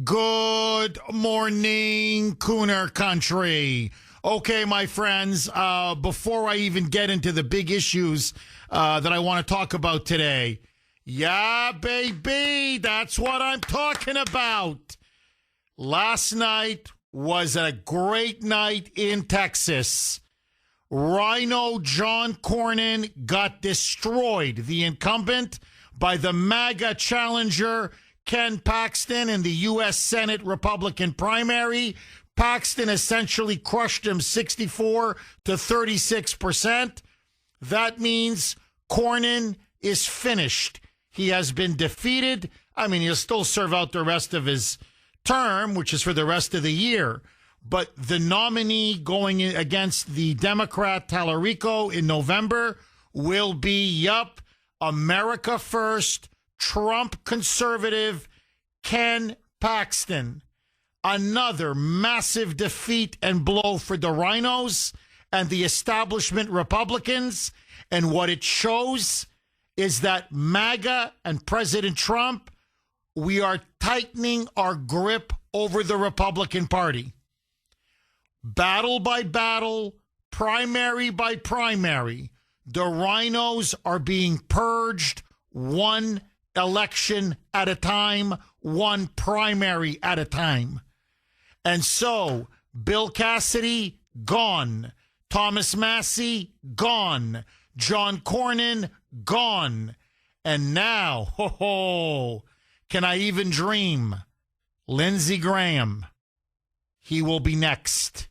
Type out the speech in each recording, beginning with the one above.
Good morning, Kuhner country. Okay, my friends, before I even get into the big issues that I want to talk about today, yeah, baby, that's what I'm talking about. Last night was a great night in Texas. Rhino John Cornyn got destroyed, the incumbent, by the MAGA challenger, Ken Paxton, in the U.S. Senate Republican primary. Paxton essentially crushed him 64 to 36%. That means Cornyn is finished. He has been defeated. I mean, he'll still serve out the rest of his term, which is for the rest of the year. But the nominee going against the Democrat Tallarico in November will be, America First, Trump conservative Ken Paxton. Another massive defeat and blow for the rhinos and the establishment Republicans. And what it shows is that MAGA and President Trump, we are tightening our grip over the Republican Party. Battle by battle, primary by primary, the rhinos are being purged one election at a time, one primary at a time. And so, Bill Cassidy, gone. Thomas Massie, gone. John Cornyn, gone. And now, can I even dream? Lindsey Graham, he will be next.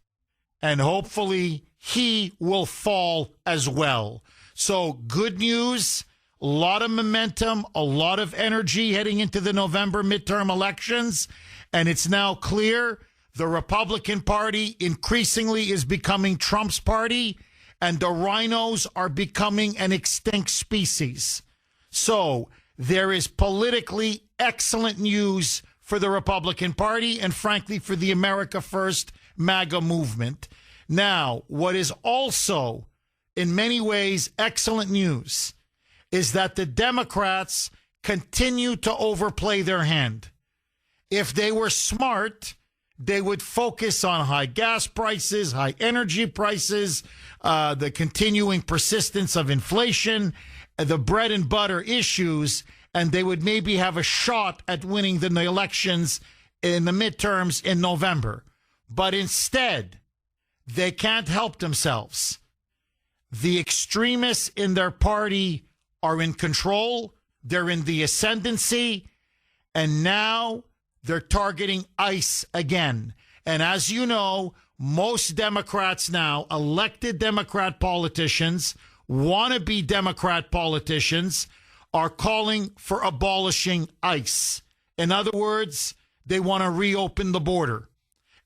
And hopefully, he will fall as well. So, good news. A lot of momentum, a lot of energy heading into the November midterm elections. And it's now clear the Republican Party increasingly is becoming Trump's party, and the rhinos are becoming an extinct species. So there is politically excellent news for the Republican Party and, frankly, for the America First MAGA movement. Now, what is also in many ways excellent news is that the Democrats continue to overplay their hand. If they were smart, they would focus on high gas prices, high energy prices, the continuing persistence of inflation, the bread and butter issues, and they would maybe have a shot at winning the elections in the midterms in November. But instead, they can't help themselves. The extremists in their party are in control. They're in the ascendancy. And now they're targeting ICE again. And as you know, most Democrats now, elected Democrat politicians, wannabe Democrat politicians, are calling for abolishing ICE. In other words, they want to reopen the border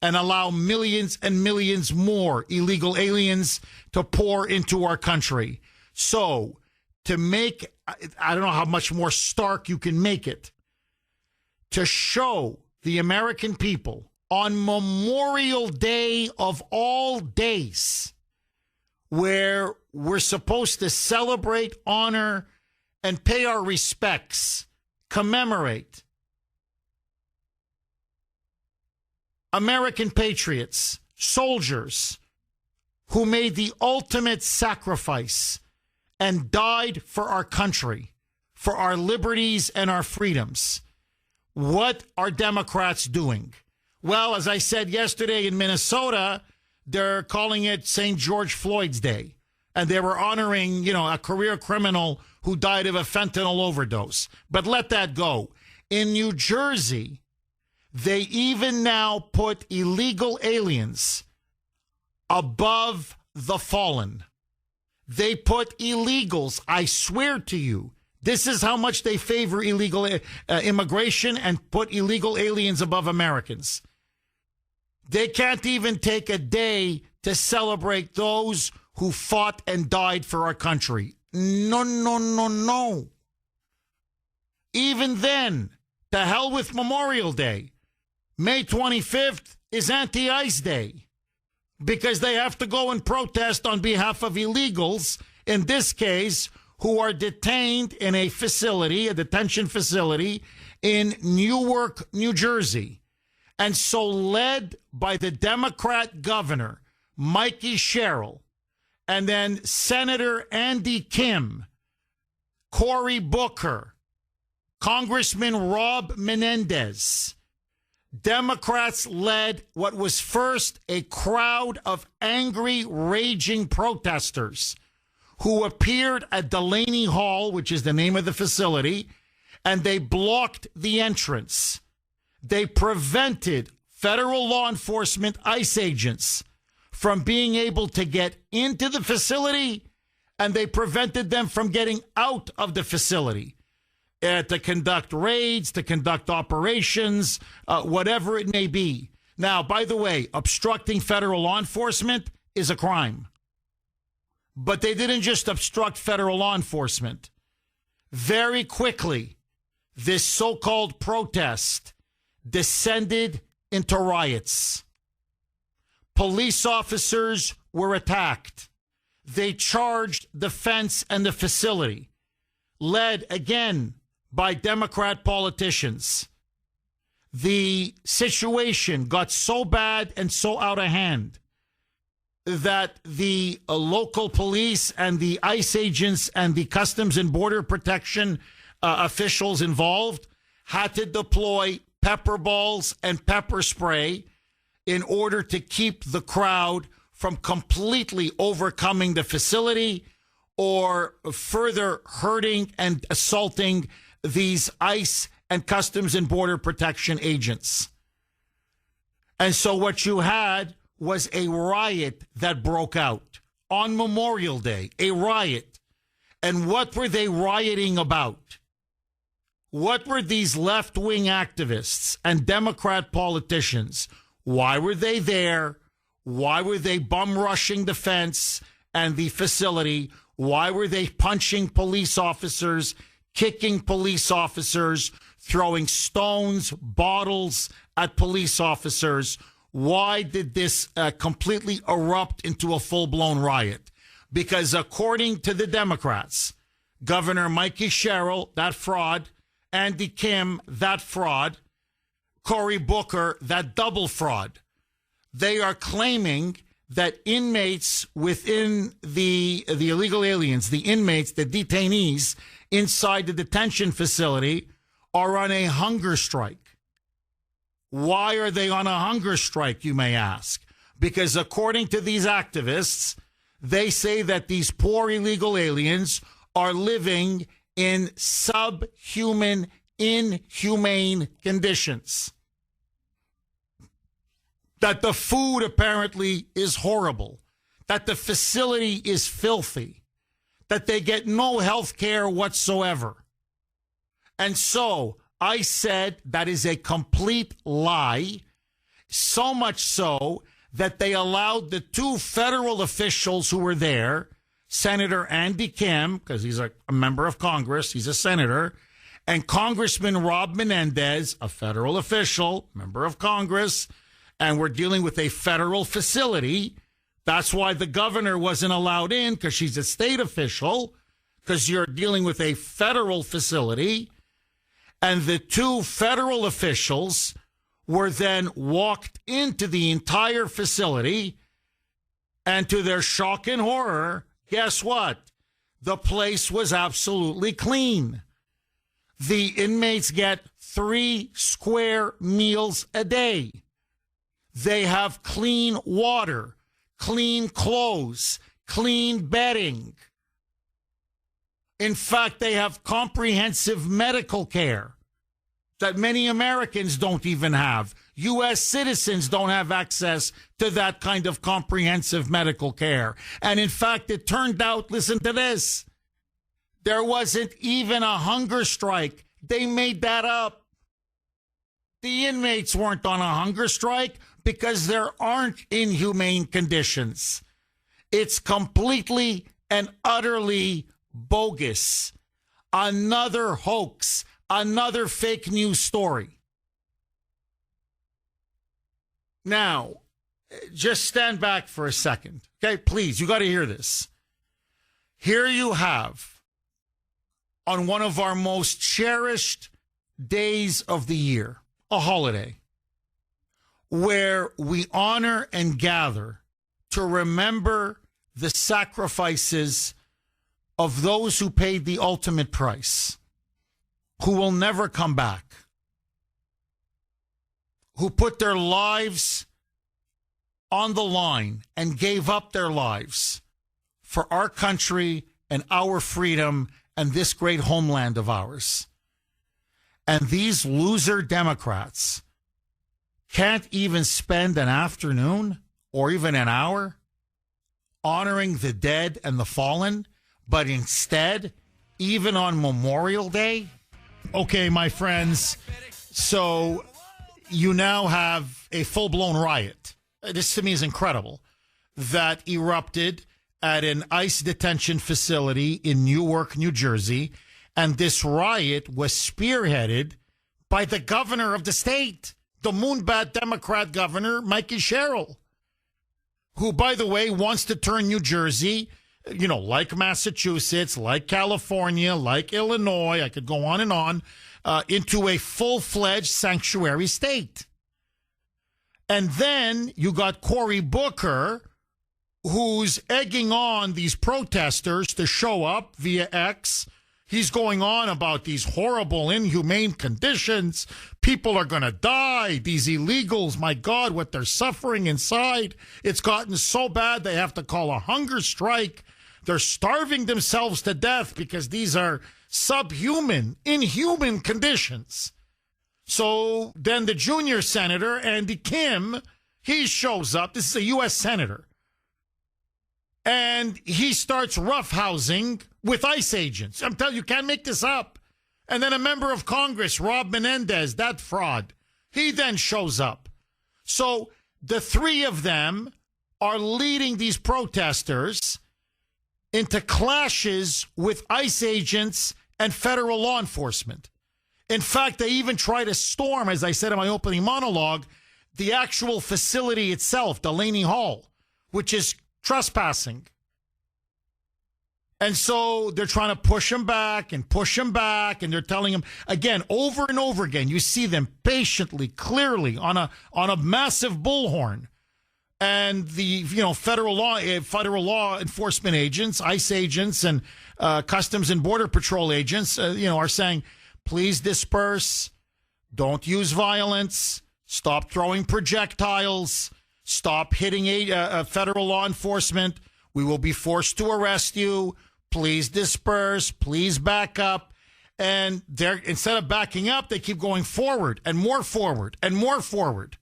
and allow millions and millions more illegal aliens to pour into our country. So, to make, I don't know how much more stark you can make it, to show the American people on Memorial Day of all days, where we're supposed to celebrate, honor, and pay our respects, commemorate American patriots, soldiers who made the ultimate sacrifice and died for our country, for our liberties and our freedoms. What are Democrats doing? Well, as I said yesterday in Minnesota, they're calling it St. George Floyd's Day. And they were honoring, a career criminal who died of a fentanyl overdose. But let that go. In New Jersey, they even now put illegal aliens above the fallen. They put illegals, I swear to you, this is how much they favor illegal immigration and put illegal aliens above Americans. They can't even take a day to celebrate those who fought and died for our country. No, no, no, no. Even then, to hell with Memorial Day. May 25th is Anti-ICE Day because they have to go and protest on behalf of illegals, in this case, who are detained in a facility, a detention facility in Newark, New Jersey. And so, led by the Democrat governor, Mikey Sherrill, and then Senator Andy Kim, Cory Booker, Congressman Rob Menendez, Democrats led what was first a crowd of angry, raging protesters who appeared at Delaney Hall, which is the name of the facility, and they blocked the entrance. They prevented federal law enforcement ICE agents from being able to get into the facility, and they prevented them from getting out of the facility to conduct raids, to conduct operations, whatever it may be. Now, by the way, obstructing federal law enforcement is a crime. But they didn't just obstruct federal law enforcement. Very quickly, this so-called protest descended into riots. Police officers were attacked. They charged the fence and the facility, led again by Democrat politicians. The situation got so bad and so out of hand that the local police and the ICE agents and the Customs and Border Protection officials involved had to deploy pepper balls and pepper spray in order to keep the crowd from completely overcoming the facility or further hurting and assaulting these ICE and Customs and Border Protection agents. And so what you had was a riot that broke out on Memorial Day, a riot. And what were they rioting about? What were these left-wing activists and Democrat politicians? Why were they there? Why were they bum rushing the fence and the facility? Why were they punching police officers, kicking police officers, throwing stones, bottles at police officers? Why did this completely erupt into a full-blown riot? Because according to the Democrats, Governor Mikey Sherrill, that fraud, Andy Kim, that fraud, Cory Booker, that double fraud, they are claiming that inmates within the illegal aliens, the inmates, the detainees inside the detention facility are on a hunger strike. Why are they on a hunger strike, you may ask? Because according to these activists, they say that these poor illegal aliens are living in subhuman, inhumane conditions. That the food apparently is horrible. That the facility is filthy. That they get no health care whatsoever. And so I said that is a complete lie, so much so that they allowed the two federal officials who were there, Senator Andy Kim, because he's a member of Congress, he's a senator, and Congressman Rob Menendez, a federal official, member of Congress, and we're dealing with a federal facility. That's why the governor wasn't allowed in, because she's a state official, because you're dealing with a federal facility. And the two federal officials were then walked into the entire facility. And to their shock and horror, guess what? The place was absolutely clean. The inmates get 3 square meals a day. They have clean water, clean clothes, clean bedding. In fact, they have comprehensive medical care that many Americans don't even have. U.S. citizens don't have access to that kind of comprehensive medical care. And in fact, it turned out, listen to this, there wasn't even a hunger strike. They made that up. The inmates weren't on a hunger strike because there aren't inhumane conditions. It's completely and utterly bogus. Another hoax, another fake news story. Now, just stand back for a second. Okay, please, you got to hear this. Here you have, on one of our most cherished days of the year, a holiday, where we honor and gather to remember the sacrifices of those who paid the ultimate price, who will never come back, who put their lives on the line and gave up their lives for our country and our freedom and this great homeland of ours. And these loser Democrats can't even spend an afternoon or even an hour honoring the dead and the fallen, but instead, even on Memorial Day. Okay, my friends, so you now have a full-blown riot. This to me is incredible, that erupted at an ICE detention facility in Newark, New Jersey, and this riot was spearheaded by the governor of the state, the moonbat Democrat governor, Mikey Sherrill, who, by the way, wants to turn New Jersey, you know, like Massachusetts, like California, like Illinois, I could go on, into a full-fledged sanctuary state. And then you got Cory Booker, who's egging on these protesters to show up via X. He's going on about these horrible, inhumane conditions. People are going to die. These illegals, my God, what they're suffering inside. It's gotten so bad they have to call a hunger strike. They're starving themselves to death because these are subhuman, inhuman conditions. So then the junior senator, Andy Kim, he shows up. This is a U.S. senator. And he starts roughhousing with ICE agents. I'm telling you, you can't make this up. And then a member of Congress, Rob Menendez, that fraud, he then shows up. So the three of them are leading these protesters into clashes with ICE agents and federal law enforcement. In fact, they even try to storm, as I said in my opening monologue, the actual facility itself, Delaney Hall, which is trespassing. And so they're trying to push him back, and they're telling him again, over and over again. You see them patiently, clearly on a massive bullhorn, and the federal law enforcement agents, ICE agents, and Customs and Border Patrol agents, are saying, please disperse, don't use violence, stop throwing projectiles, stop hitting federal law enforcement. We will be forced to arrest you. Please disperse. Please back up. And they're, instead of backing up, they keep going forward and more forward and more forward.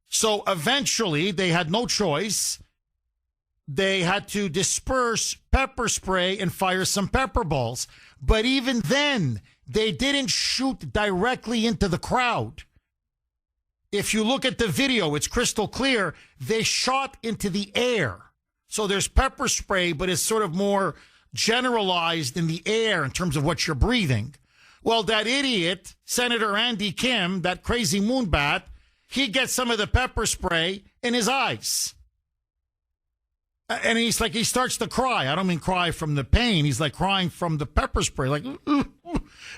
So eventually they had no choice. They had to disperse pepper spray and fire some pepper balls. But even then, they didn't shoot directly into the crowd. If you look at the video, it's crystal clear. They shot into the air. So there's pepper spray, but it's sort of more generalized in the air in terms of what you're breathing. Well, that idiot, Senator Andy Kim, that crazy moonbat, he gets some of the pepper spray in his eyes. And he starts to cry. I don't mean cry from the pain. He's like crying from the pepper spray. Like, and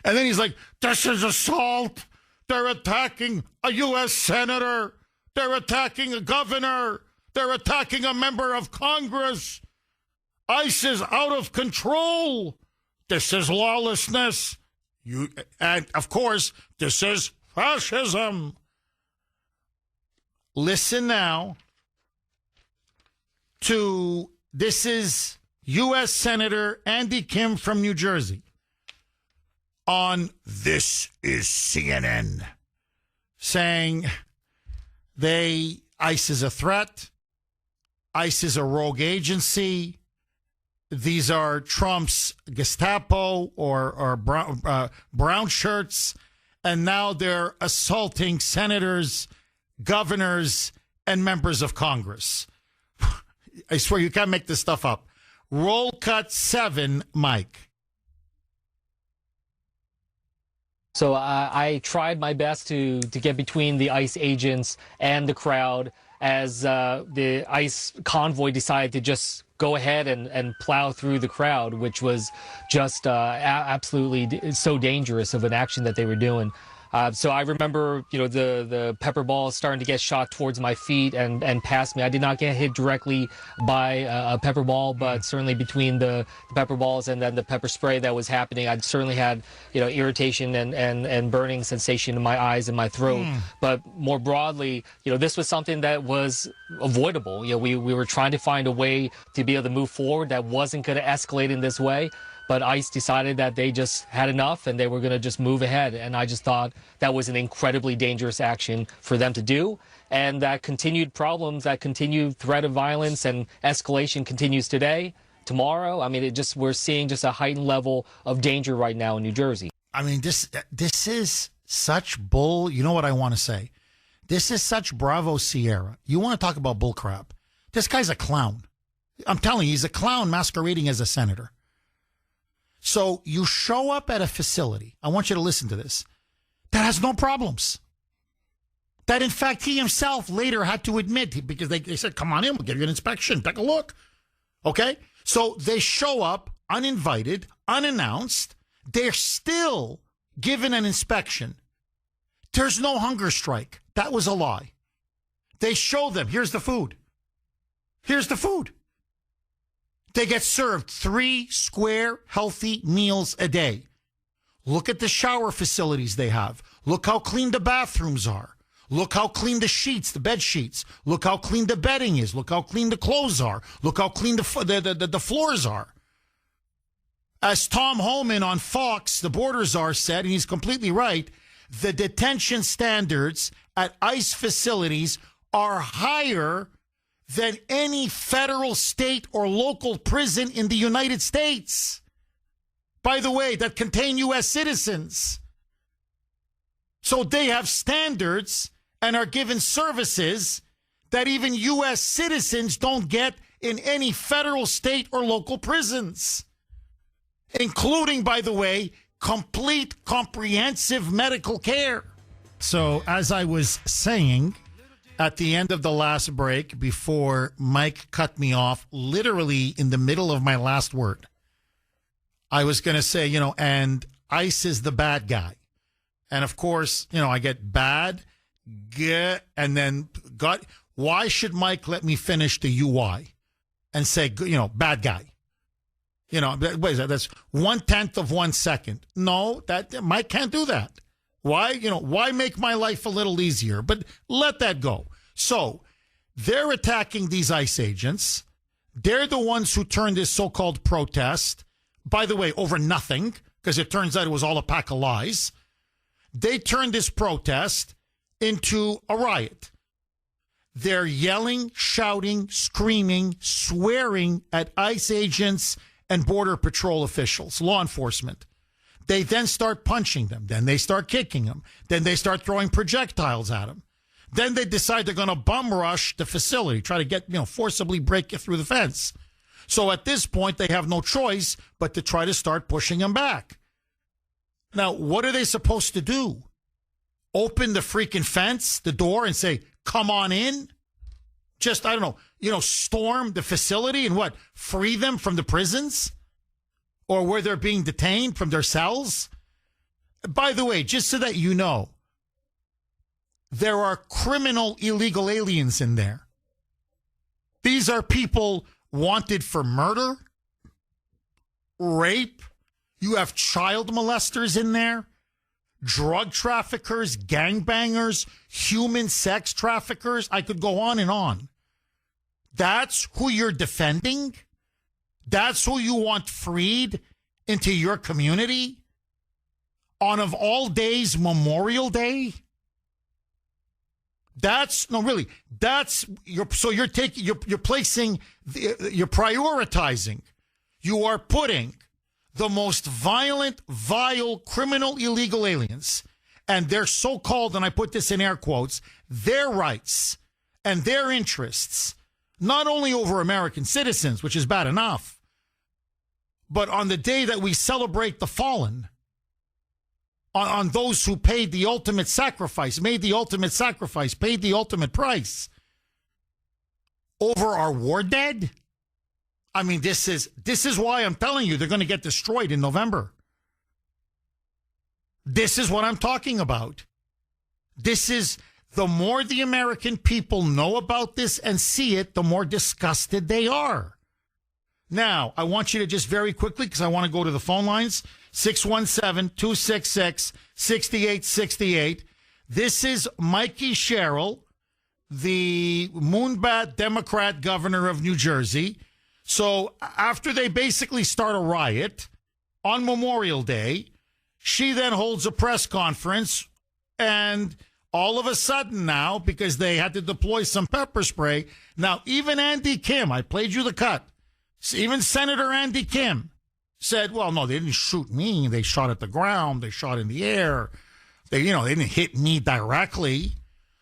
then he's like, this is assault. They're attacking a U.S. senator. They're attacking a governor. They're attacking a member of Congress. ICE is out of control. This is lawlessness. And, of course, this is fascism. Listen now to, this is U.S. Senator Andy Kim from New Jersey on This Is CNN, saying ICE is a threat. ICE is a rogue agency. These are Trump's Gestapo or brown shirts, and now they're assaulting senators, governors, and members of Congress. I swear you can't make this stuff up. Roll cut 7, Mike. So I tried my best to get between the ICE agents and the crowd as the ICE convoy decided to just go ahead and plow through the crowd, which was just absolutely so dangerous of an action that they were doing. So I remember, the pepper balls starting to get shot towards my feet and past me. I did not get hit directly by a pepper ball, but certainly between the pepper balls and then the pepper spray that was happening, I certainly had, irritation and burning sensation in my eyes and my throat. But more broadly, this was something that was avoidable. We were trying to find a way to be able to move forward that wasn't going to escalate in this way. But ICE decided that they just had enough and they were going to just move ahead. And I just thought that was an incredibly dangerous action for them to do. And that continued problems, that continued threat of violence and escalation continues today, tomorrow. I mean, we're seeing just a heightened level of danger right now in New Jersey. I mean, this is such bull. You know what I want to say? This is such Bravo Sierra. You want to talk about bull crap? This guy's a clown. I'm telling you, he's a clown masquerading as a senator. So you show up at a facility, I want you to listen to this, that has no problems. That, in fact, he himself later had to admit, because they said, come on in, we'll give you an inspection, take a look. Okay? So they show up uninvited, unannounced. They're still given an inspection. There's no hunger strike. That was a lie. They show them, here's the food. Here's the food. They get served 3 square, healthy meals a day. Look at the shower facilities they have. Look how clean the bathrooms are. Look how clean the sheets, the bed sheets. Look how clean the bedding is. Look how clean the clothes are. Look how clean the floors are. As Tom Homan on Fox, the Border Czar, said, and he's completely right, the detention standards at ICE facilities are higher than any federal, state, or local prison in the United States. By the way, that contain U.S. citizens. So they have standards and are given services that even U.S. citizens don't get in any federal, state, or local prisons. Including, by the way, complete, comprehensive medical care. So, as I was saying, at the end of the last break, before Mike cut me off, literally in the middle of my last word, I was going to say, and ICE is the bad guy. And of course, I get bad, and then got, why should Mike let me finish the UI and say, bad guy? What is that? That's 1/10 of 1 second. No, that Mike can't do that. Why? Why make my life a little easier? But let that go. So they're attacking these ICE agents. They're the ones who turned this so-called protest, by the way, over nothing, because it turns out it was all a pack of lies. They turned this protest into a riot. They're yelling, shouting, screaming, swearing at ICE agents and Border Patrol officials, law enforcement. They then start punching them. Then they start kicking them. Then they start throwing projectiles at them. Then they decide they're going to bum rush the facility, try to get, forcibly break you through the fence. So at this point, they have no choice but to try to start pushing them back. Now, what are they supposed to do? Open the freaking fence, the door, and say, come on in? Just, I don't know, storm the facility and what? Free them from the prisons? Or where they're being detained from their cells? By the way, just so that you know, there are criminal illegal aliens in there. These are people wanted for murder, rape. You have child molesters in there, drug traffickers, gangbangers, human sex traffickers. I could go on and on. That's who you're defending? That's who you want freed into your community on, of all days, Memorial Day? You're prioritizing. You are putting the most violent, vile, criminal, illegal aliens and their so-called, and I put this in air quotes, their rights and their interests, not only over American citizens, which is bad enough, but on the day that we celebrate the fallen, on those who paid the ultimate sacrifice, made the ultimate sacrifice, paid the ultimate price over our war dead. I mean, this is why I'm telling you they're going to get destroyed in November. This is what I'm talking about. This is, the more the American people know about this and see it, the more disgusted they are. Now, I want you to just very quickly, because I want to go to the phone lines, 617-266-6868. This is Mikey Sherrill, the Moonbat Democrat governor of New Jersey. So after they basically start a riot on Memorial Day, she then holds a press conference, and all of a sudden now, because they had to deploy some pepper spray, now even Andy Kim, I played you the cut, even Senator Andy Kim said, well, no, they didn't shoot me. They shot at the ground. They shot in the air. They didn't hit me directly.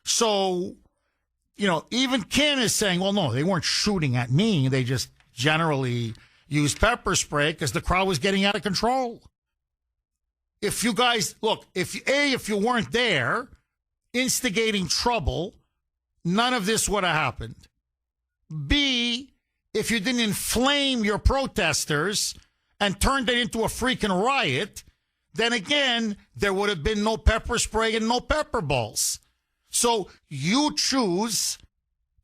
So, even Kim is saying, well, no, they weren't shooting at me. They just generally used pepper spray because the crowd was getting out of control. If you guys, look, if you weren't there instigating trouble, none of this would have happened. B, if you didn't inflame your protesters and turned it into a freaking riot, then again, there would have been no pepper spray and no pepper balls. So you choose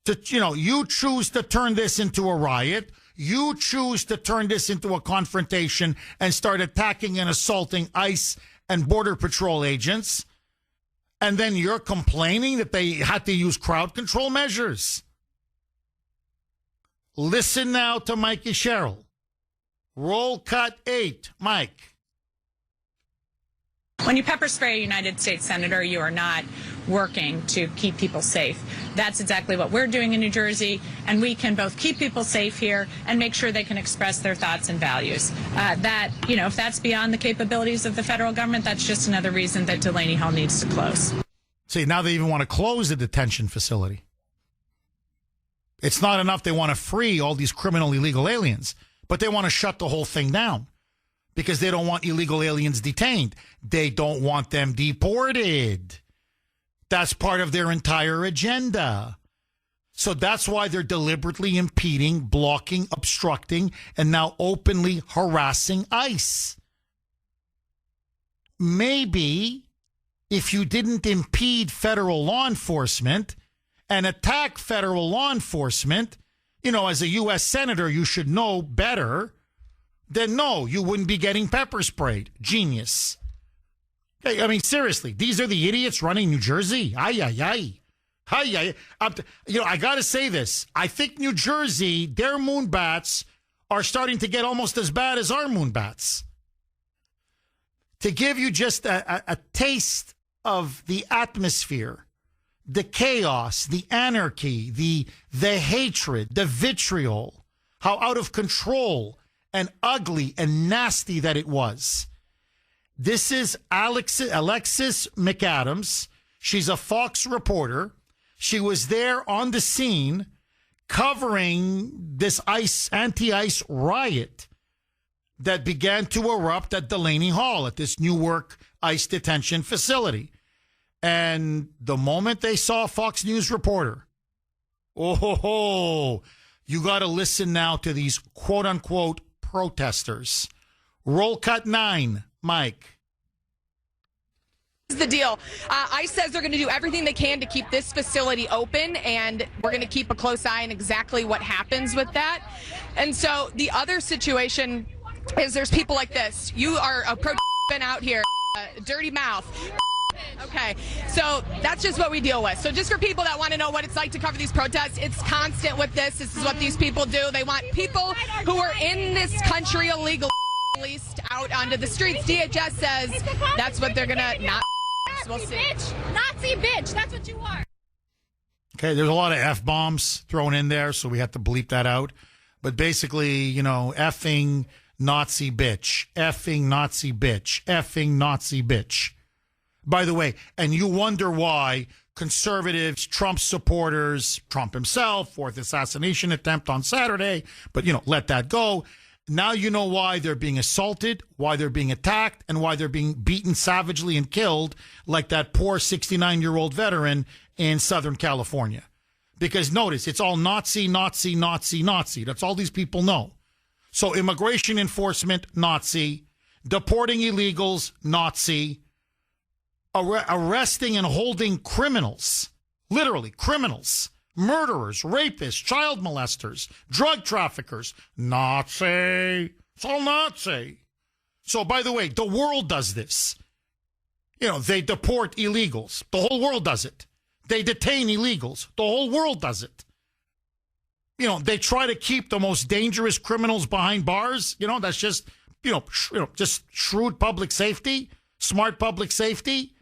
to turn this into a riot. You choose to turn this into a confrontation and start attacking and assaulting ICE and Border Patrol agents. And then you're complaining that they had to use crowd control measures. Listen now to Mikey Sherrill. Roll cut 8. Mike. When you pepper spray a United States senator, you are not working to keep people safe. That's exactly what we're doing in New Jersey, and we can both keep people safe here and make sure they can express their thoughts and values. If that's beyond the capabilities of the federal government, that's just another reason that Delaney Hall needs to close. See, now they even want to close the detention facility. It's not enough they want to free all these criminal illegal aliens, but they want to shut the whole thing down because they don't want illegal aliens detained. They don't want them deported. That's part of their entire agenda. So that's why they're deliberately impeding, blocking, obstructing, and now openly harassing ICE. Maybe if you didn't impede federal law enforcement and attack federal law enforcement, as a U.S. senator, you should know better. Then no, you wouldn't be getting pepper sprayed. Genius. Hey, I mean, seriously, these are the idiots running New Jersey? Ay, ay, ay. Ay, ay. I got to say this. I think New Jersey, their moonbats are starting to get almost as bad as our moonbats. To give you just a taste of the atmosphere, the chaos, the anarchy, the hatred, the vitriol, how out of control and ugly and nasty that it was. This is Alexis McAdams. She's a Fox reporter. She was there on the scene covering this anti-ICE riot that began to erupt at Delaney Hall at this Newark ICE detention facility. And the moment they saw a Fox News reporter, you got to listen now to these quote-unquote protesters. Roll cut 9, Mike. This is the deal. ICE says they're going to do everything they can to keep this facility open, and we're going to keep a close eye on exactly what happens with that. And so the other situation is there's people like this. You are a been out here, dirty mouth. Okay, so that's just what we deal with. So just for people that want to know what it's like to cover these protests, it's constant with this. This is what these people do. They want people who are in this country illegally released out onto the streets. DHS says that's what they're going to not. We'll see. Nazi bitch, that's what you are. Okay, there's a lot of F-bombs thrown in there, so we have to bleep that out. But basically, effing Nazi bitch, effing Nazi bitch, effing Nazi bitch. By the way, and you wonder why conservatives, Trump supporters, Trump himself, fourth assassination attempt on Saturday, but, let that go. Now you know why they're being assaulted, why they're being attacked, and why they're being beaten savagely and killed like that poor 69-year-old veteran in Southern California. Because notice, it's all Nazi, Nazi, Nazi, Nazi. That's all these people know. So immigration enforcement, Nazi. Deporting illegals, Nazi. arresting and holding criminals, literally criminals, murderers, rapists, child molesters, drug traffickers. Nazi. It's all Nazi. So, by the way, the world does this. You know, they deport illegals. The whole world does it. They detain illegals. The whole world does it. You know, they try to keep the most dangerous criminals behind bars. You know, that's just, just shrewd public safety, smart public safety.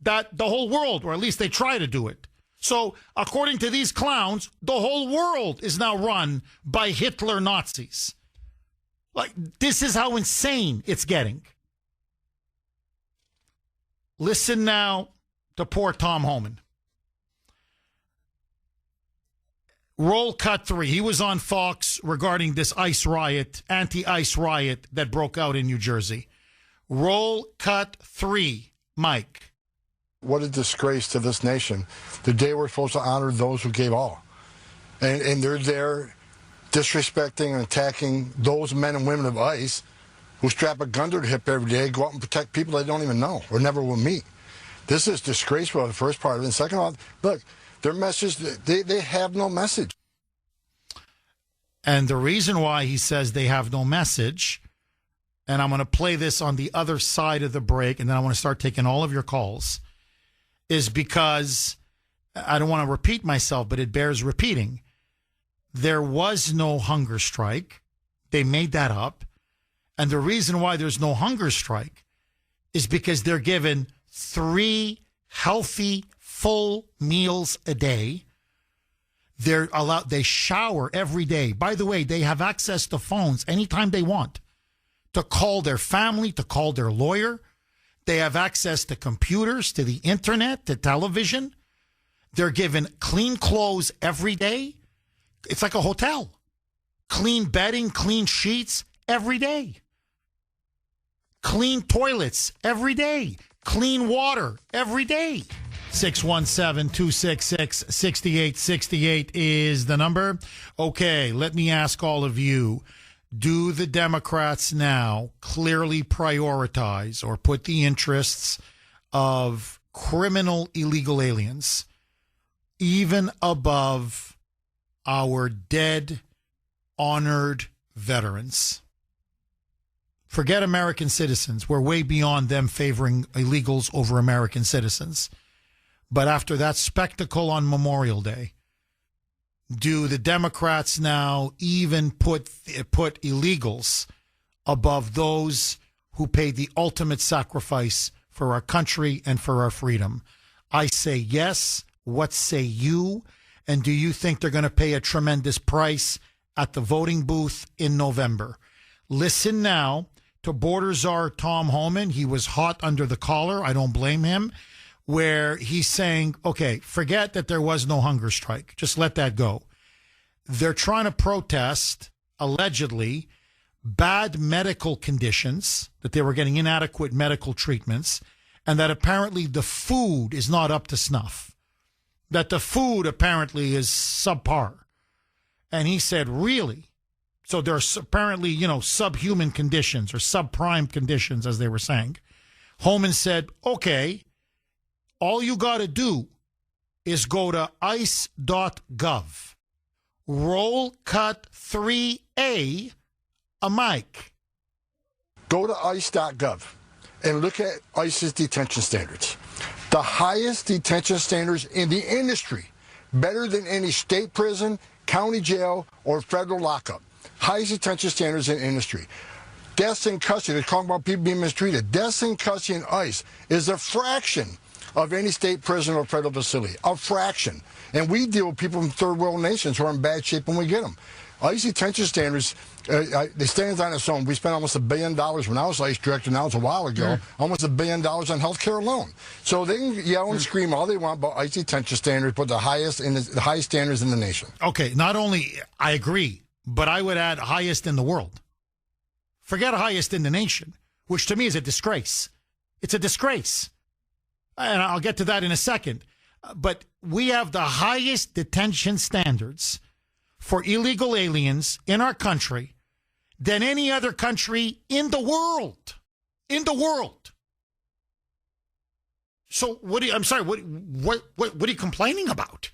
That the whole world, or at least they try to do it. So, according to these clowns, the whole world is now run by Hitler Nazis. Like, this is how insane it's getting. Listen now to poor Tom Homan. Roll cut 3. He was on Fox regarding this ICE riot, anti-ICE riot that broke out in New Jersey. Roll cut 3, Mike. What a disgrace to this nation. The day we're supposed to honor those who gave all. And they're there disrespecting and attacking those men and women of ICE who strap a gun to their hip every day, go out and protect people they don't even know or never will meet. This is disgraceful, the first part of it. And second of all, look, their message, they have no message. And the reason why he says they have no message, and I'm going to play this on the other side of the break, and then I want to start taking all of your calls, is because I don't want to repeat myself, but it bears repeating. There was no hunger strike. They made that up. And the reason why there's no hunger strike is because they're given 3 healthy, full meals a day. They're allowed, they shower every day. By the way, they have access to phones anytime they want to call their family, to call their lawyer. They have access to computers, to the internet, to television. They're given clean clothes every day. It's like a hotel. Clean bedding, clean sheets every day. Clean toilets every day. Clean water every day. 617-266-6868 is the number. Okay, let me ask all of you. Do the Democrats now clearly prioritize or put the interests of criminal illegal aliens even above our dead, honored veterans? Forget American citizens. We're way beyond them favoring illegals over American citizens. But after that spectacle on Memorial Day, do the Democrats now even put illegals above those who paid the ultimate sacrifice for our country and for our freedom? I say yes. What say you? And do you think they're going to pay a tremendous price at the voting booth in November? Listen now to border czar Tom Homan. He was hot under the collar. I don't blame him. Where he's saying, okay, forget that there was no hunger strike. Just let that go. They're trying to protest, allegedly, bad medical conditions, that they were getting inadequate medical treatments, and that apparently the food is not up to snuff. That the food apparently is subpar. And he said, really? So there's apparently, subhuman conditions or subprime conditions, as they were saying. Homan said, okay, all you got to do is go to ice.gov. Roll cut 3A, a mic. Go to ice.gov and look at ICE's detention standards. The highest detention standards in the industry, better than any state prison, county jail, or federal lockup. Highest detention standards in industry. Deaths in custody, they're talking about people being mistreated. Deaths in custody in ICE is a fraction of any state prison or federal facility. A fraction. And we deal with people from third world nations who are in bad shape when we get them. ICE detention standards, they stand on its own. We spent almost $1 billion when I was ICE director, now it's a while ago, almost $1 billion on health care alone. So they can yell and scream all they want about ICE detention standards, but the highest standards in the nation. Okay, not only, I agree, but I would add highest in the world. Forget highest in the nation, which to me is a disgrace. It's a disgrace. And I'll get to that in a second. But we have the highest detention standards for illegal aliens in our country than any other country in the world. In the world. So I'm sorry, what are you complaining about?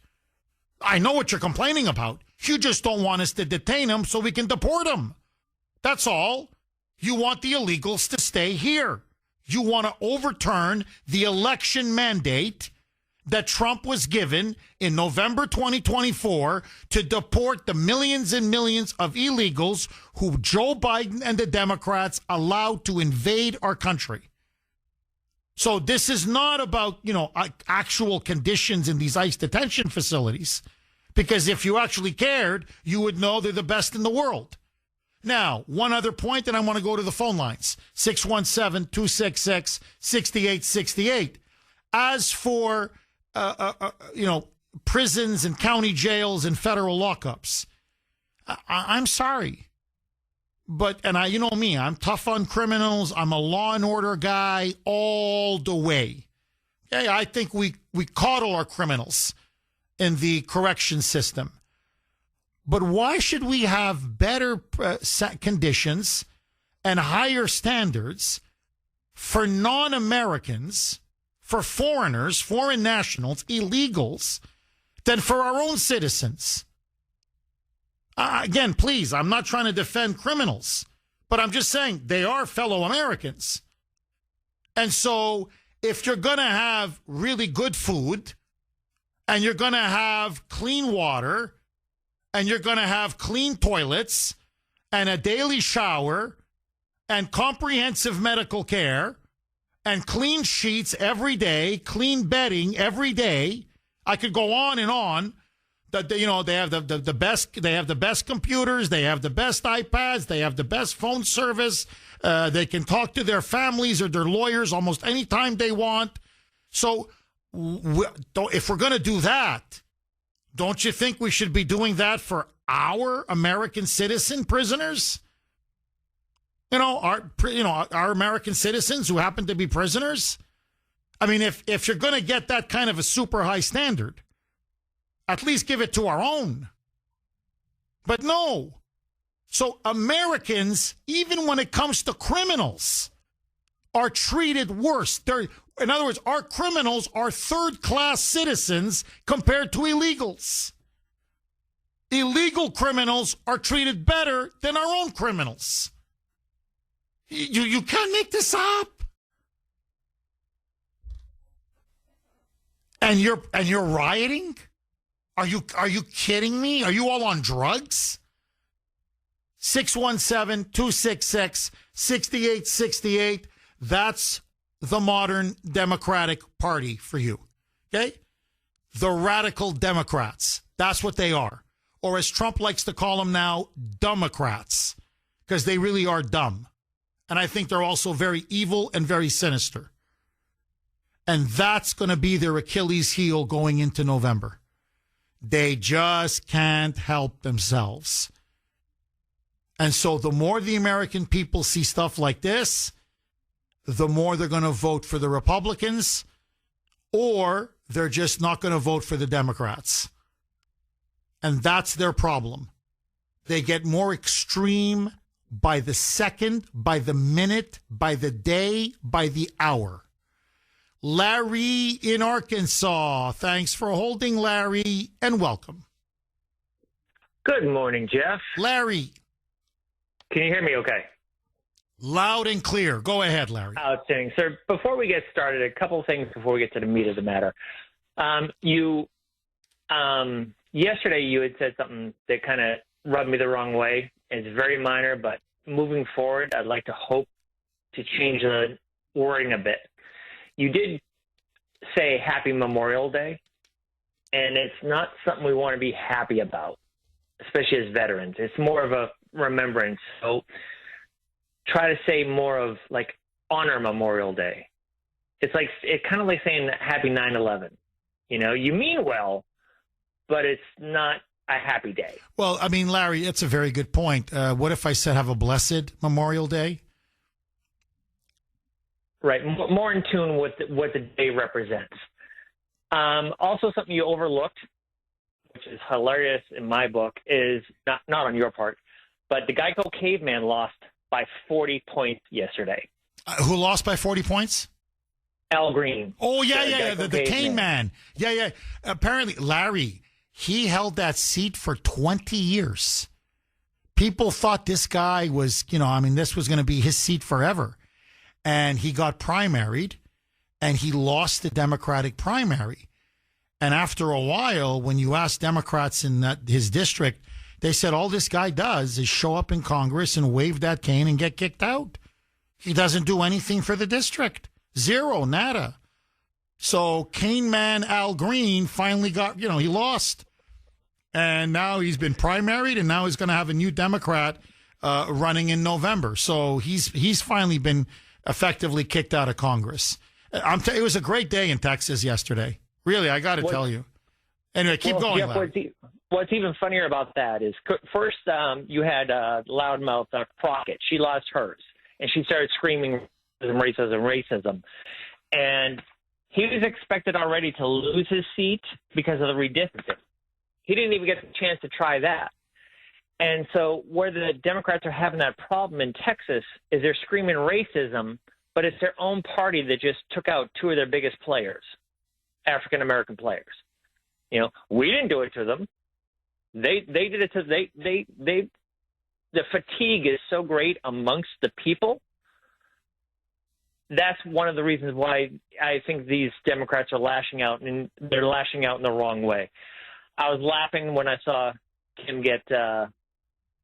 I know what you're complaining about. You just don't want us to detain them so we can deport them. That's all. You want the illegals to stay here. You want to overturn the election mandate that Trump was given in November 2024 to deport the millions and millions of illegals who Joe Biden and the Democrats allowed to invade our country. So this is not about, actual conditions in these ICE detention facilities, because if you actually cared, you would know they're the best in the world. Now, one other point, and I want to go to the phone lines, 617-266-6868. As for, prisons and county jails and federal lockups, I'm sorry. But, you know me, I'm tough on criminals. I'm a law and order guy all the way. Okay, I think we coddle our criminals in the correction system. But why should we have better conditions and higher standards for non-Americans, for foreigners, foreign nationals, illegals, than for our own citizens? Again, please, I'm not trying to defend criminals, but I'm just saying they are fellow Americans. And so if you're going to have really good food and you're going to have clean water and you're going to have clean toilets and a daily shower and comprehensive medical care and clean sheets every day, clean bedding every day, I could go on and on. They have the best. They have the best computers. They have the best iPads. They have the best phone service. They can talk to their families or their lawyers almost any time they want. So, if we're going to do that, don't you think we should be doing that for our American citizen prisoners? Our American citizens who happen to be prisoners. I mean, if you're going to get that kind of a super high standard, at least give it to our own. But no. So Americans, even when it comes to criminals, are treated worse. In other words, our criminals are third-class citizens compared to illegals. Illegal criminals are treated better than our own criminals. You can't make this up. And you're rioting? Are you kidding me? Are you all on drugs? 617-266-6868. That's the modern Democratic Party for you. Okay? The radical Democrats. That's what they are. Or as Trump likes to call them now, Democrats. Because they really are dumb. And I think they're also very evil and very sinister. And that's going to be their Achilles heel going into November. They just can't help themselves. And so the more the American people see stuff like this, the more they're going to vote for the Republicans, or they're just not going to vote for the Democrats. And that's their problem. They get more extreme by the second, by the minute, by the day, by the hour. Larry in Arkansas. Thanks for holding, Larry, and welcome. Good morning, Jeff. Larry. Can you hear me okay? Loud and clear. Go ahead, Larry. Outstanding. Sir, before we get started, a couple of things before we get to the meat of the matter. Yesterday you had said something that kind of rubbed me the wrong way. It's very minor, but moving forward, I'd like to hope to change the wording a bit. You did say Happy Memorial Day, and it's not something we want to be happy about, especially as veterans. It's more of a remembrance. So try to say more of like Honor Memorial Day. It's kind of like saying Happy 9/11. You mean well, but it's not a happy day. Well, I mean, Larry, that's a very good point. What if I said have a blessed Memorial Day? Right, more in tune with what the day represents. Also, something you overlooked, which is hilarious in my book, is not on your part, but the Geico Caveman lost by 40 points yesterday. Who lost by 40 points? Al Green. Oh, yeah, The yeah, guy the from cane man. Yeah, yeah. Apparently, Larry, he held that seat for 20 years. People thought this guy was, this was going to be his seat forever. And he got primaried, and he lost the Democratic primary. And after a while, when you ask Democrats in his district, they said all this guy does is show up in Congress and wave that cane and get kicked out. He doesn't do anything for the district. Zero, nada. So cane man Al Green finally got, he lost. And now he's been primaried, and now he's going to have a new Democrat running in November. So he's finally been effectively kicked out of Congress. It was a great day in Texas yesterday. Really, I got to tell you. Anyway, keep going. Jeff, what's even funnier about that is first you had loudmouth Crockett. She lost hers, and she started screaming racism. And he was expected already to lose his seat because of the redistricting. He didn't even get the chance to try that. And so where the Democrats are having that problem in Texas is they're screaming racism, but it's their own party that just took out two of their biggest players, African-American players. We didn't do it to them. They did it to the fatigue is so great amongst the people. That's one of the reasons why I think these Democrats are lashing out, and they're lashing out in the wrong way. I was laughing when I saw him get, the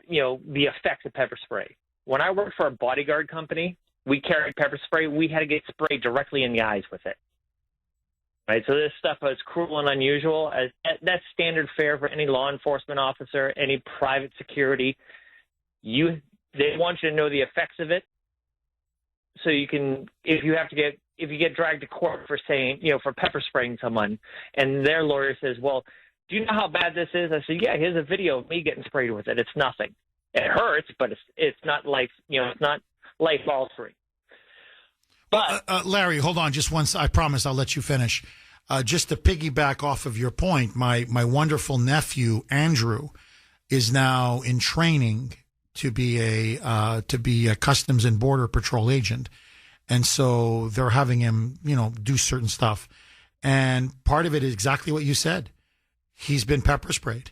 effects of pepper spray. When I worked for a bodyguard company, we carried pepper spray. We had to get sprayed directly in the eyes with it. Right, so this stuff is cruel and unusual. That's standard fare for any law enforcement officer, any private security. They want you to know the effects of it, so you can, if you get dragged to court for saying, for pepper spraying someone, and their lawyer says, "Well, do you know how bad this is?" I said, "Yeah, here's a video of me getting sprayed with it. It's nothing. It hurts, but it's not life. It's not life altering." But Larry, hold on just once. I promise I'll let you finish. Just to piggyback off of your point, my wonderful nephew Andrew is now in training to be a Customs and Border Patrol agent, and so they're having him, do certain stuff. And part of it is exactly what you said. He's been pepper sprayed.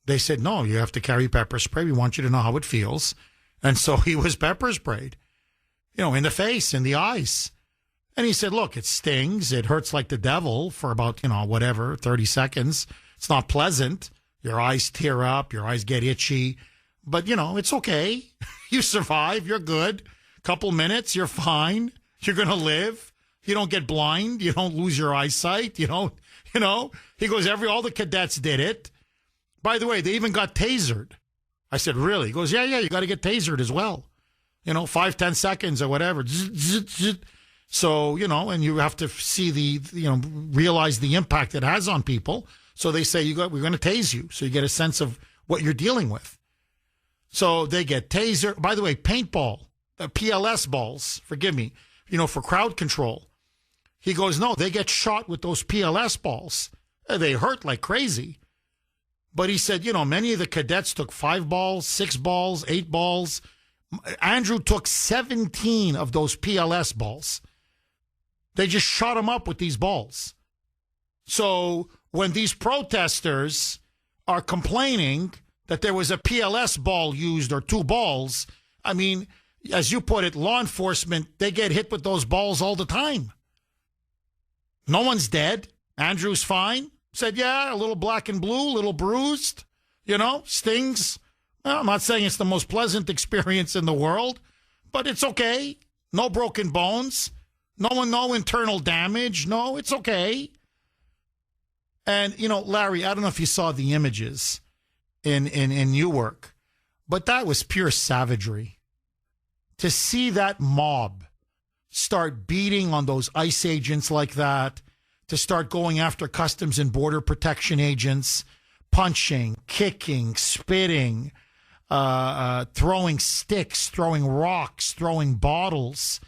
They said, "No, you have to carry pepper spray. We want you to know how it feels," and so he was pepper sprayed. In the face, in the eyes. And he said, "Look, it stings. It hurts like the devil for about, 30 seconds. It's not pleasant. Your eyes tear up. Your eyes get itchy. But, it's okay. You survive. You're good. Couple minutes. You're fine. You're going to live. You don't get blind. You don't lose your eyesight. He goes, all the cadets did it. By the way, they even got tasered." I said, "Really?" He goes, yeah, you got to get tasered as well. 5-10 seconds or whatever. So, and you have to see realize the impact it has on people. So they say, we're going to tase you. So you get a sense of what you're dealing with. So they get taser. By the way, paintball, PLS balls, forgive me, for crowd control. He goes, no, they get shot with those PLS balls. They hurt like crazy. But he said, many of the cadets took 5 balls, 6 balls, 8 balls. Andrew took 17 of those PLS balls. They just shot him up with these balls. So when these protesters are complaining that there was a PLS ball used or 2 balls, I mean, as you put it, law enforcement, they get hit with those balls all the time. No one's dead. Andrew's fine. Said, yeah, a little black and blue, a little bruised, stings. Well, I'm not saying it's the most pleasant experience in the world, but it's okay. No broken bones. No internal damage. No, it's okay. And, Larry, I don't know if you saw the images in Newark, but that was pure savagery. To see that mob start beating on those ICE agents like that, to start going after Customs and Border Protection agents, punching, kicking, spitting, throwing sticks, throwing rocks, throwing bottles.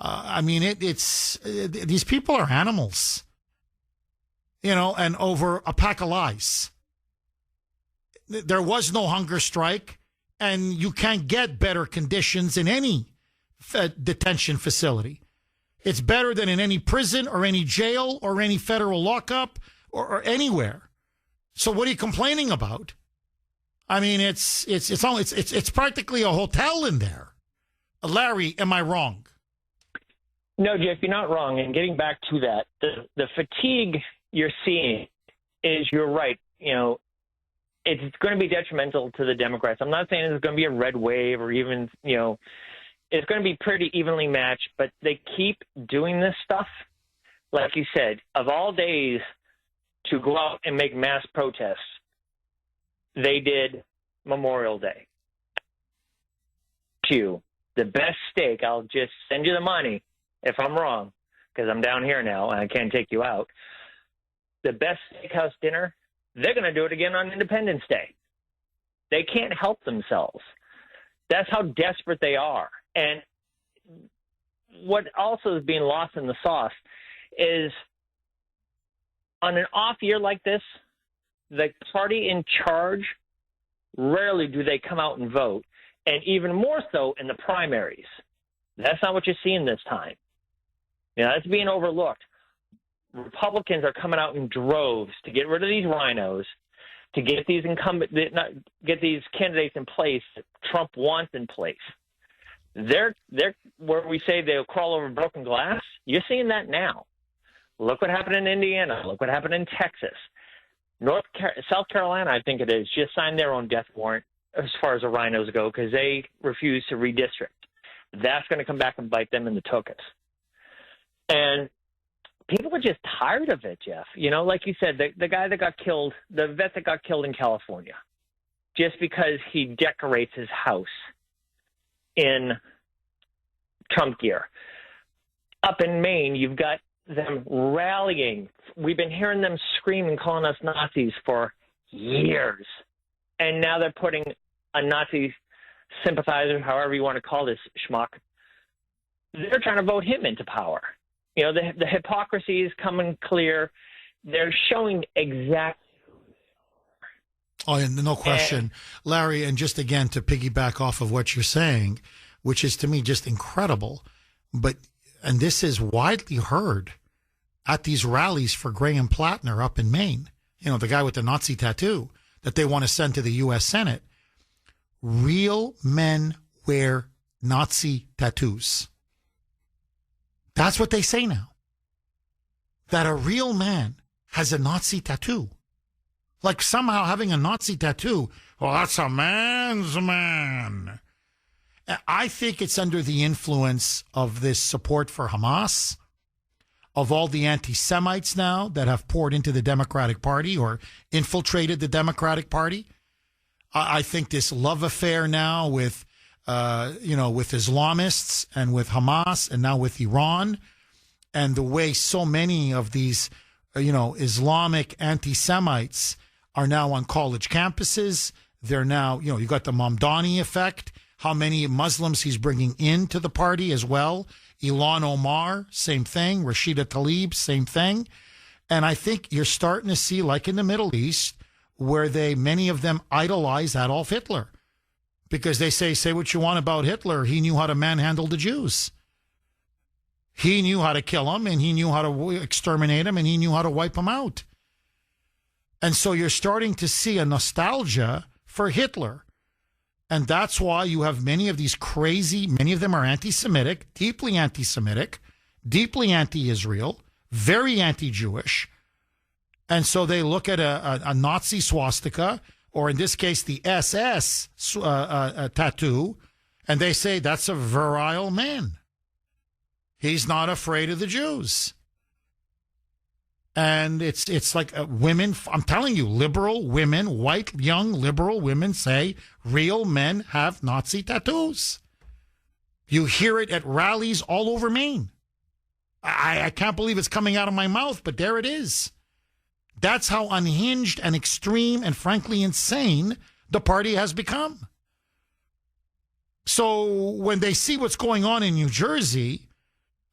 These people are animals, and over a pack of lies. There was no hunger strike, and you can't get better conditions in any detention facility. It's better than in any prison or any jail or any federal lockup or anywhere. So what are you complaining about? I mean, it's practically a hotel in there. Larry, am I wrong? No, Jeff, you're not wrong. And getting back to that, the fatigue you're seeing is, you're right. It's going to be detrimental to the Democrats. I'm not saying there's going to be a red wave or even, it's going to be pretty evenly matched, but they keep doing this stuff. Like you said, of all days to go out and make mass protests, they did Memorial Day. The best steak, I'll just send you the money if I'm wrong, because I'm down here now and I can't take you out. The best steakhouse dinner, they're going to do it again on Independence Day. They can't help themselves. That's how desperate they are. And what also is being lost in the sauce is, on an off year like this, the party in charge, rarely do they come out and vote, and even more so in the primaries. That's not what you're seeing this time. That's being overlooked. Republicans are coming out in droves to get rid of these rhinos, to get these get these candidates in place that Trump wants in place. They're where we say they'll crawl over broken glass. You're seeing that now. Look what happened in Indiana. Look what happened in Texas. South Carolina, I think it is, just signed their own death warrant as far as the rhinos go, because they refuse to redistrict. That's going to come back and bite them in the tuchus. And people are just tired of it, Jeff. Like you said, the guy that got killed, the vet that got killed in California, just because he decorates his house in Trump gear. Up in Maine, you've got them rallying. We've been hearing them screaming, calling us Nazis for years. And now they're putting a Nazi sympathizer, however you want to call this schmuck, they're trying to vote him into power. The hypocrisy is coming clear. They're showing exactly. Oh, and no question. Larry, and just again to piggyback off of what you're saying, which is to me just incredible, and this is widely heard at these rallies for Graham Plattner up in Maine, the guy with the Nazi tattoo that they want to send to the U.S. Senate. Real men wear Nazi tattoos. That's what they say now. That a real man has a Nazi tattoo. Like somehow having a Nazi tattoo, well, that's a man's man. I think it's under the influence of this support for Hamas, of all the anti-Semites now that have poured into the Democratic Party or infiltrated the Democratic Party. I think this love affair now with Islamists and with Hamas and now with Iran, and the way so many of these, Islamic anti-Semites are now on college campuses. They're now, you got the Mamdani effect, how many Muslims he's bringing into the party as well. Ilhan Omar, same thing. Rashida Tlaib, same thing. And I think you're starting to see, like in the Middle East, where many of them idolize Adolf Hitler. Because they say what you want about Hitler, he knew how to manhandle the Jews. He knew how to kill them, and he knew how to exterminate them, and he knew how to wipe them out. And so you're starting to see a nostalgia for Hitler. And that's why you have many of these many of them are anti-Semitic, deeply anti-Israel, very anti-Jewish. And so they look at a Nazi swastika, or in this case, the SS tattoo, and they say that's a virile man. He's not afraid of the Jews. And it's like women, I'm telling you, liberal women, white, young, liberal women say real men have Nazi tattoos. You hear it at rallies all over Maine. I can't believe it's coming out of my mouth, but there it is. That's how unhinged and extreme and frankly insane the party has become. So when they see what's going on in New Jersey,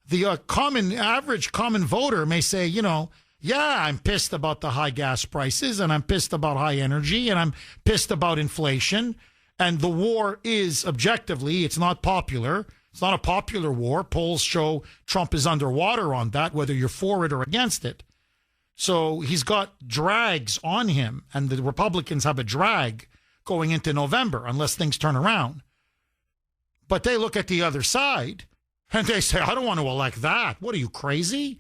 the average common voter may say, yeah, I'm pissed about the high gas prices, and I'm pissed about high energy, and I'm pissed about inflation. And the war is objectively, it's not popular. It's not a popular war. Polls show Trump is underwater on that, whether you're for it or against it. So he's got drags on him, and the Republicans have a drag going into November unless things turn around. But they look at the other side and they say, I don't want to elect that. What are you, crazy?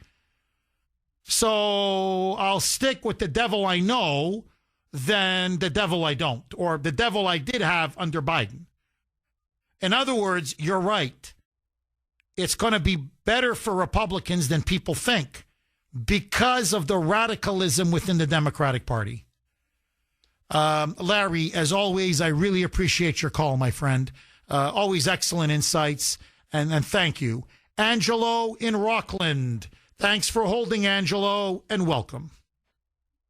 So I'll stick with the devil I know than the devil I don't, or the devil I did have under Biden. In other words, you're right. It's going to be better for Republicans than people think because of the radicalism within the Democratic Party. Larry, as always, I really appreciate your call, my friend. Always excellent insights, and thank you. Angelo in Rockland. Thanks for holding, Angelo, and welcome.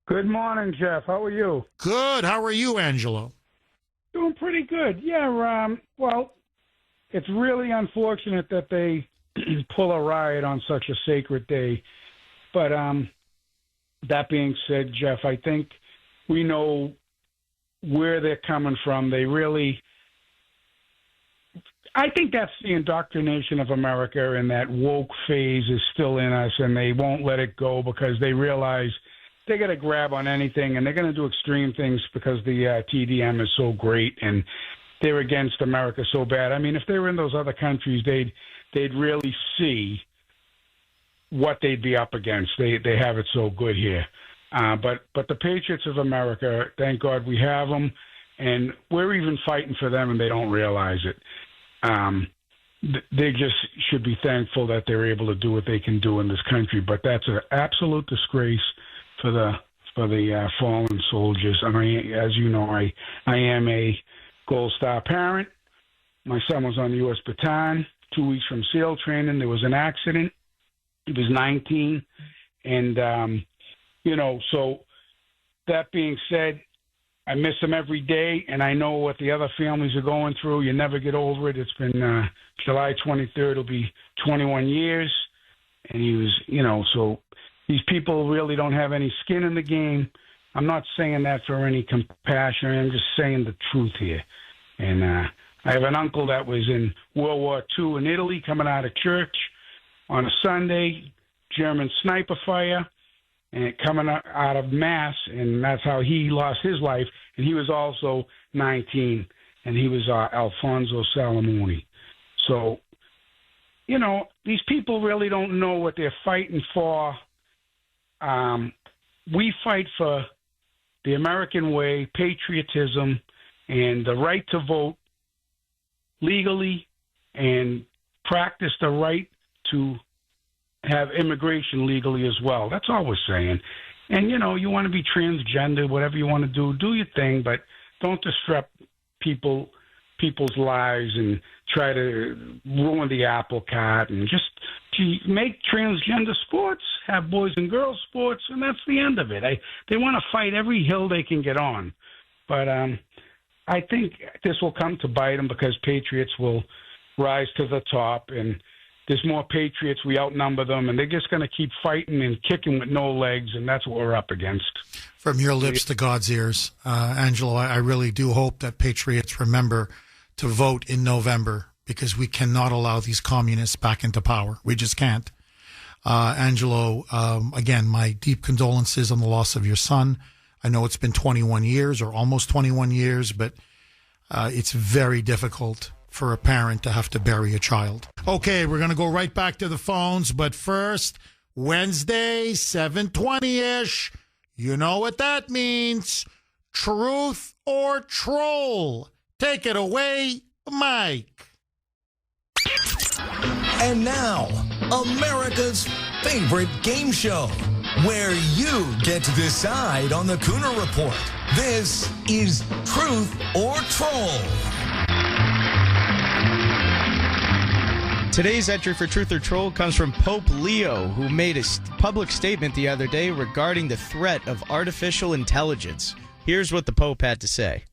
Good morning, Jeff. How are you? Good. How are you, Angelo? Doing pretty good. Yeah, well, it's really unfortunate that they pull a riot on such a sacred day. But that being said, Jeff, I think we know where they're coming from. I think that's the indoctrination of America, and that woke phase is still in us, and they won't let it go because they realize they got to grab on anything, and they're going to do extreme things because the TDM is so great, and they're against America so bad. I mean, if they were in those other countries, they'd really see what they'd be up against. They have it so good here. But the Patriots of America, thank God we have them, and we're even fighting for them, and they don't realize it. They just should be thankful that they're able to do what they can do in this country. But that's an absolute disgrace for the fallen soldiers. I mean, as you know, I am a Gold Star parent. My son was on the U.S. baton 2 weeks from SEAL training. There was an accident. He was 19. And, so that being said, I miss him every day, and I know what the other families are going through. You never get over it. It's been July 23rd. It'll be 21 years. And he was, so these people really don't have any skin in the game. I'm not saying that for any compassion. I'm just saying the truth here. And I have an uncle that was in World War II in Italy coming out of church on a Sunday, German sniper fire, and coming out of Mass, and that's how he lost his life. And he was also 19, and he was Alfonso Salamone. So, these people really don't know what they're fighting for. We fight for the American way, patriotism, and the right to vote legally and practice the right to have immigration legally as well. That's all we're saying. And, you want to be transgender, whatever you want to do your thing, but don't disrupt people's lives and try to ruin the apple cart, and just make transgender sports, have boys and girls sports, and that's the end of it. They want to fight every hill they can get on. But I think this will come to bite them because patriots will rise to the top, and there's more patriots. We outnumber them, and they're just going to keep fighting and kicking with no legs, and that's what we're up against. From your lips to God's ears, Angelo, I really do hope that patriots remember to vote in November, because we cannot allow these communists back into power. We just can't. Angelo, again, my deep condolences on the loss of your son. I know it's been 21 years or almost 21 years, but it's very difficult for a parent to have to bury a child. Okay, we're going to go right back to the phones, but first, Wednesday, 7:20-ish. You know what that means. Truth or troll. Take it away, Mike. And now, America's favorite game show, where you get to decide on the Kuhner Report. This is Truth or Troll. Today's entry for Truth or Troll comes from Pope Leo, who made a public statement the other day regarding the threat of artificial intelligence. Here's what the Pope had to say.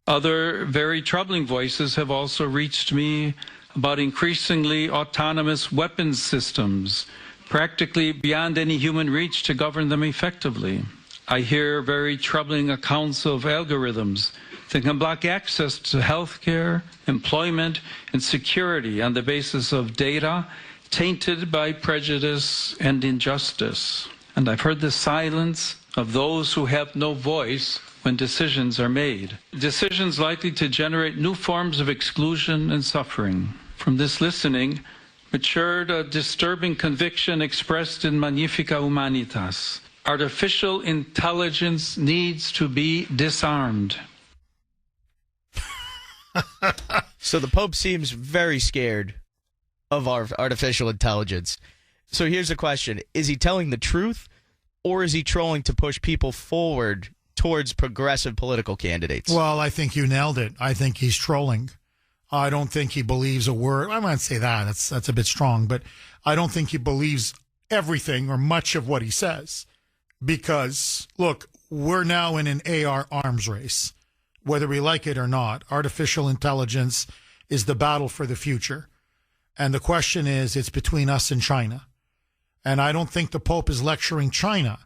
Other very troubling voices have also reached me about increasingly autonomous weapons systems, practically beyond any human reach to govern them effectively. I hear very troubling accounts of algorithms that can block access to health care, employment, and security on the basis of data tainted by prejudice and injustice. And I've heard the silence of those who have no voice when decisions are made. Decisions likely to generate new forms of exclusion and suffering. From this listening matured a disturbing conviction expressed in Magnifica Humanitas. Artificial intelligence needs to be disarmed. So the Pope seems very scared of our artificial intelligence. So here's the question. Is he telling the truth, or is he trolling to push people forward towards progressive political candidates? Well, I think you nailed it. I think he's trolling. I don't think he believes a word. I might say that. That's a bit strong, but I don't think he believes everything or much of what he says. Because, look, we're now in an AR arms race. Whether we like it or not, artificial intelligence is the battle for the future. And the question is, it's between us and China. And I don't think the Pope is lecturing China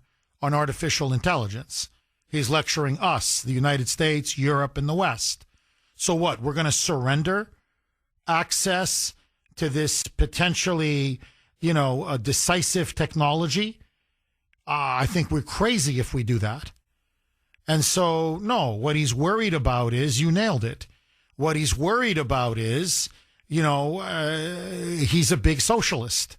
on artificial intelligence. He's lecturing us, the United States, Europe, and the West. So what? We're going to surrender access to this potentially, a decisive technology? I think we're crazy if we do that. And so, no, what he's worried about is, you nailed it. What he's worried about is, he's a big socialist.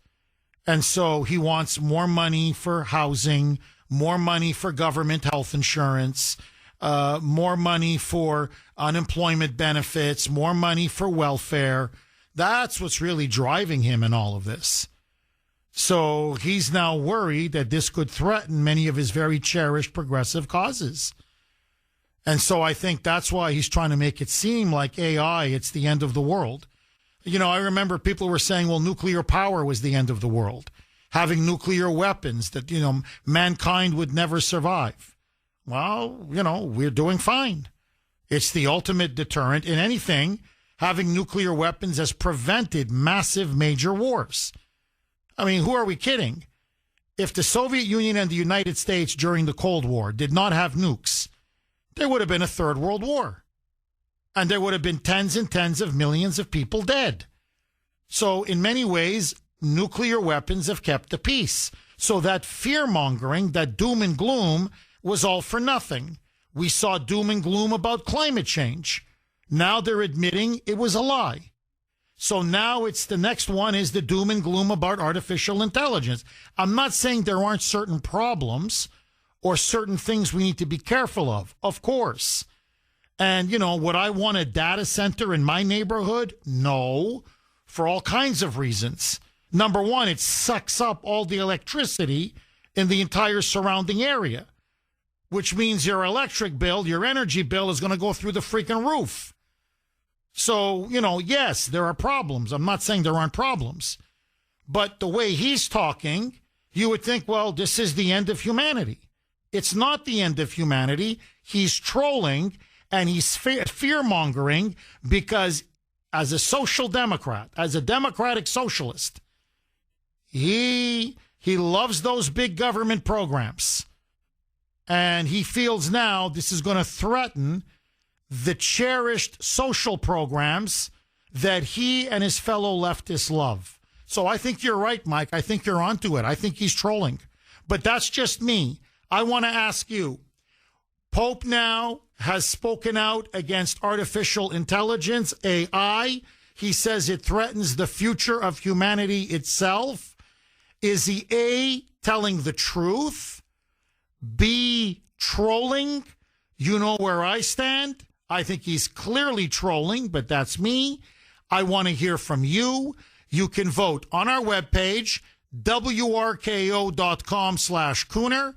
And so he wants more money for housing, more money for government health insurance, more money for unemployment benefits, more money for welfare. That's what's really driving him in all of this. So he's now worried that this could threaten many of his very cherished progressive causes. And so I think that's why he's trying to make it seem like AI, it's the end of the world. I remember people were saying, well, nuclear power was the end of the world. Having nuclear weapons that, mankind would never survive. Well, we're doing fine. It's the ultimate deterrent in anything. Having nuclear weapons has prevented massive major wars. I mean, who are we kidding? If the Soviet Union and the United States during the Cold War did not have nukes, there would have been a third world war. And there would have been tens and tens of millions of people dead. So in many ways, nuclear weapons have kept the peace. So that fear-mongering, that doom and gloom, was all for nothing. We saw doom and gloom about climate change. Now they're admitting it was a lie. So now it's the next one is the doom and gloom about artificial intelligence. I'm not saying there aren't certain problems or certain things we need to be careful of course. And, would I want a data center in my neighborhood? No, for all kinds of reasons. Number one, it sucks up all the electricity in the entire surrounding area, which means your electric bill, your energy bill is going to go through the freaking roof. So, yes, there are problems. I'm not saying there aren't problems. But the way he's talking, you would think, well, this is the end of humanity. It's not the end of humanity. He's trolling and he's fear-mongering because as a social democrat, as a democratic socialist, he loves those big government programs. And he feels now this is going to threaten the cherished social programs that he and his fellow leftists love. So I think you're right, Mike. I think you're onto it. I think he's trolling. But that's just me. I want to ask you, Pope now has spoken out against artificial intelligence, AI. He says it threatens the future of humanity itself. Is he A, telling the truth? B, trolling? You know where I stand. I think he's clearly trolling, but that's me. I want to hear from you. You can vote on our webpage, wrko.com/Kuhner,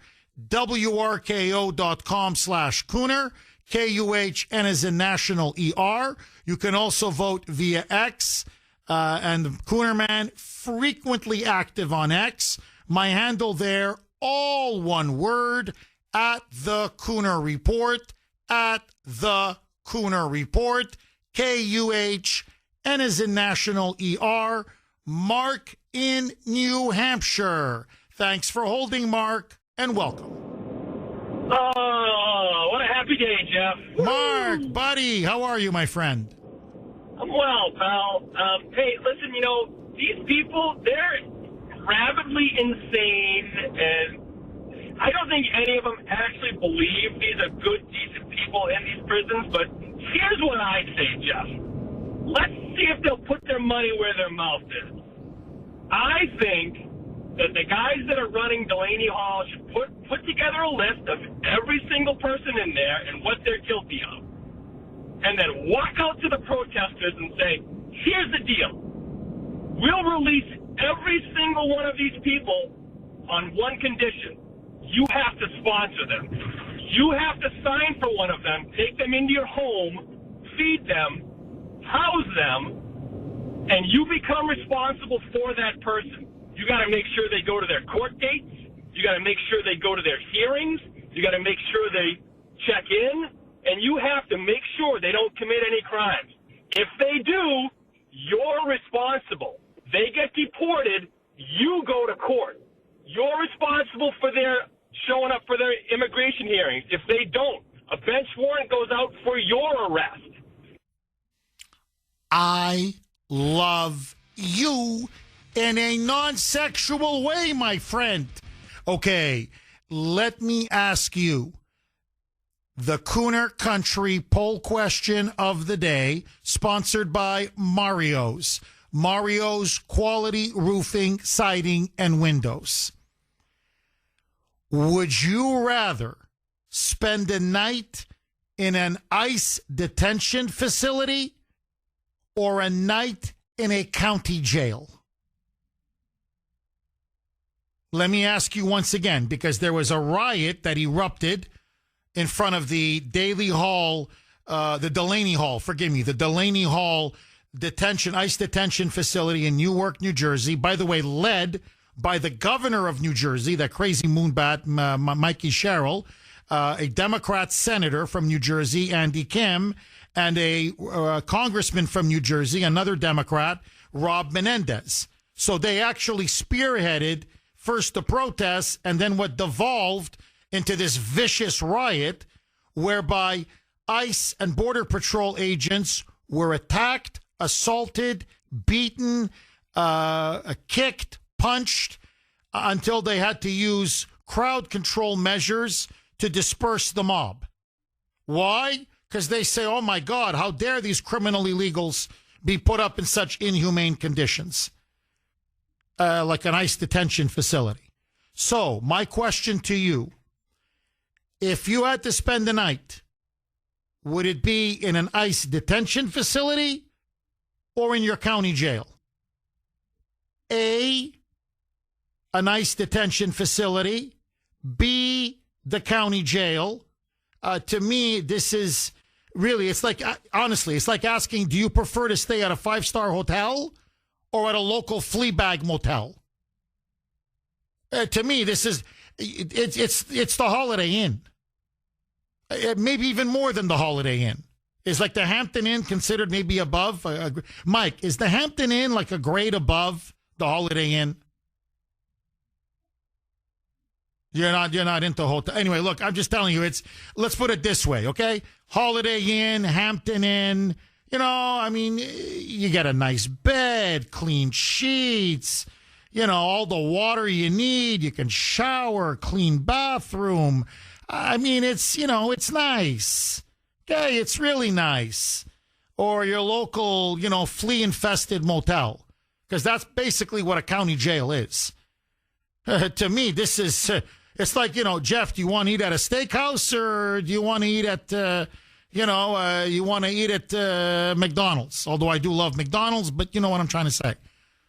wrko.com/Kuhner, Kuhn as in National ER. You can also vote via X, and the Kuhner Man, frequently active on X. My handle there, all one word, at the Kuhner Report, at the Kuhner Report, Kuhn as in National ER. Mark in New Hampshire. Thanks for holding, Mark, and welcome. Oh, what a happy day, Jeff. Mark, buddy, how are you, my friend? I'm well, pal. Hey, listen, these people, they're rabidly insane, and I don't think any of them actually believe these are good, decent people in these prisons, but here's what I say, Jeff. Let's see if they'll put their money where their mouth is. I think that the guys that are running Delaney Hall should put together a list of every single person in there and what they're guilty of. And then walk out to the protesters and say, here's the deal. We'll release every single one of these people on one condition. You have to sponsor them. You have to sign for one of them, take them into your home, feed them, house them, and you become responsible for that person. You got to make sure they go to their court dates. You got to make sure they go to their hearings. You got to make sure they check in. And you have to make sure they don't commit any crimes. If they do, you're responsible. They get deported, you go to court. You're responsible for their showing up for their immigration hearings. If they don't, a bench warrant goes out for your arrest. I love you in a non-sexual way, my friend. Okay, let me ask you the Kuhner Country poll question of the day, sponsored by Mario's. Mario's Quality Roofing, Siding, and Windows. Would you rather spend a night in an ICE detention facility or a night in a county jail? Let me ask you once again, because there was a riot that erupted in front of the Delaney Hall ICE detention facility in Newark, New Jersey. By the way, led by the governor of New Jersey, that crazy moonbat, Mikey Sherrill, a Democrat senator from New Jersey, Andy Kim, and a congressman from New Jersey, another Democrat, Rob Menendez. So they actually spearheaded first the protests and then what devolved into this vicious riot whereby ICE and Border Patrol agents were attacked, assaulted, beaten, kicked, punched, until they had to use crowd control measures to disperse the mob. Why? Because they say, oh my God, how dare these criminal illegals be put up in such inhumane conditions, like an ICE detention facility. So my question to you, if you had to spend the night, would it be in an ICE detention facility or in your county jail? A, an ICE detention facility. B, the county jail. To me, this is really, it's like, honestly, it's like asking, do you prefer to stay at a 5-star hotel or at a local flea bag motel? To me, this is, it's the Holiday Inn. Maybe even more than the Holiday Inn. Is like the Hampton Inn considered maybe above? Mike, is the Hampton Inn like a grade above the Holiday Inn? You're not into hotel. Anyway, look, I'm just telling you, let's put it this way, okay? Holiday Inn, Hampton Inn, you get a nice bed, clean sheets, all the water you need. You can shower, clean bathroom. It's nice. Okay, it's really nice. Or your local, flea-infested motel. Because that's basically what a county jail is. To me, this is, it's like, Jeff, do you want to eat at a steakhouse or do you want to eat at, McDonald's? Although I do love McDonald's, but you know what I'm trying to say.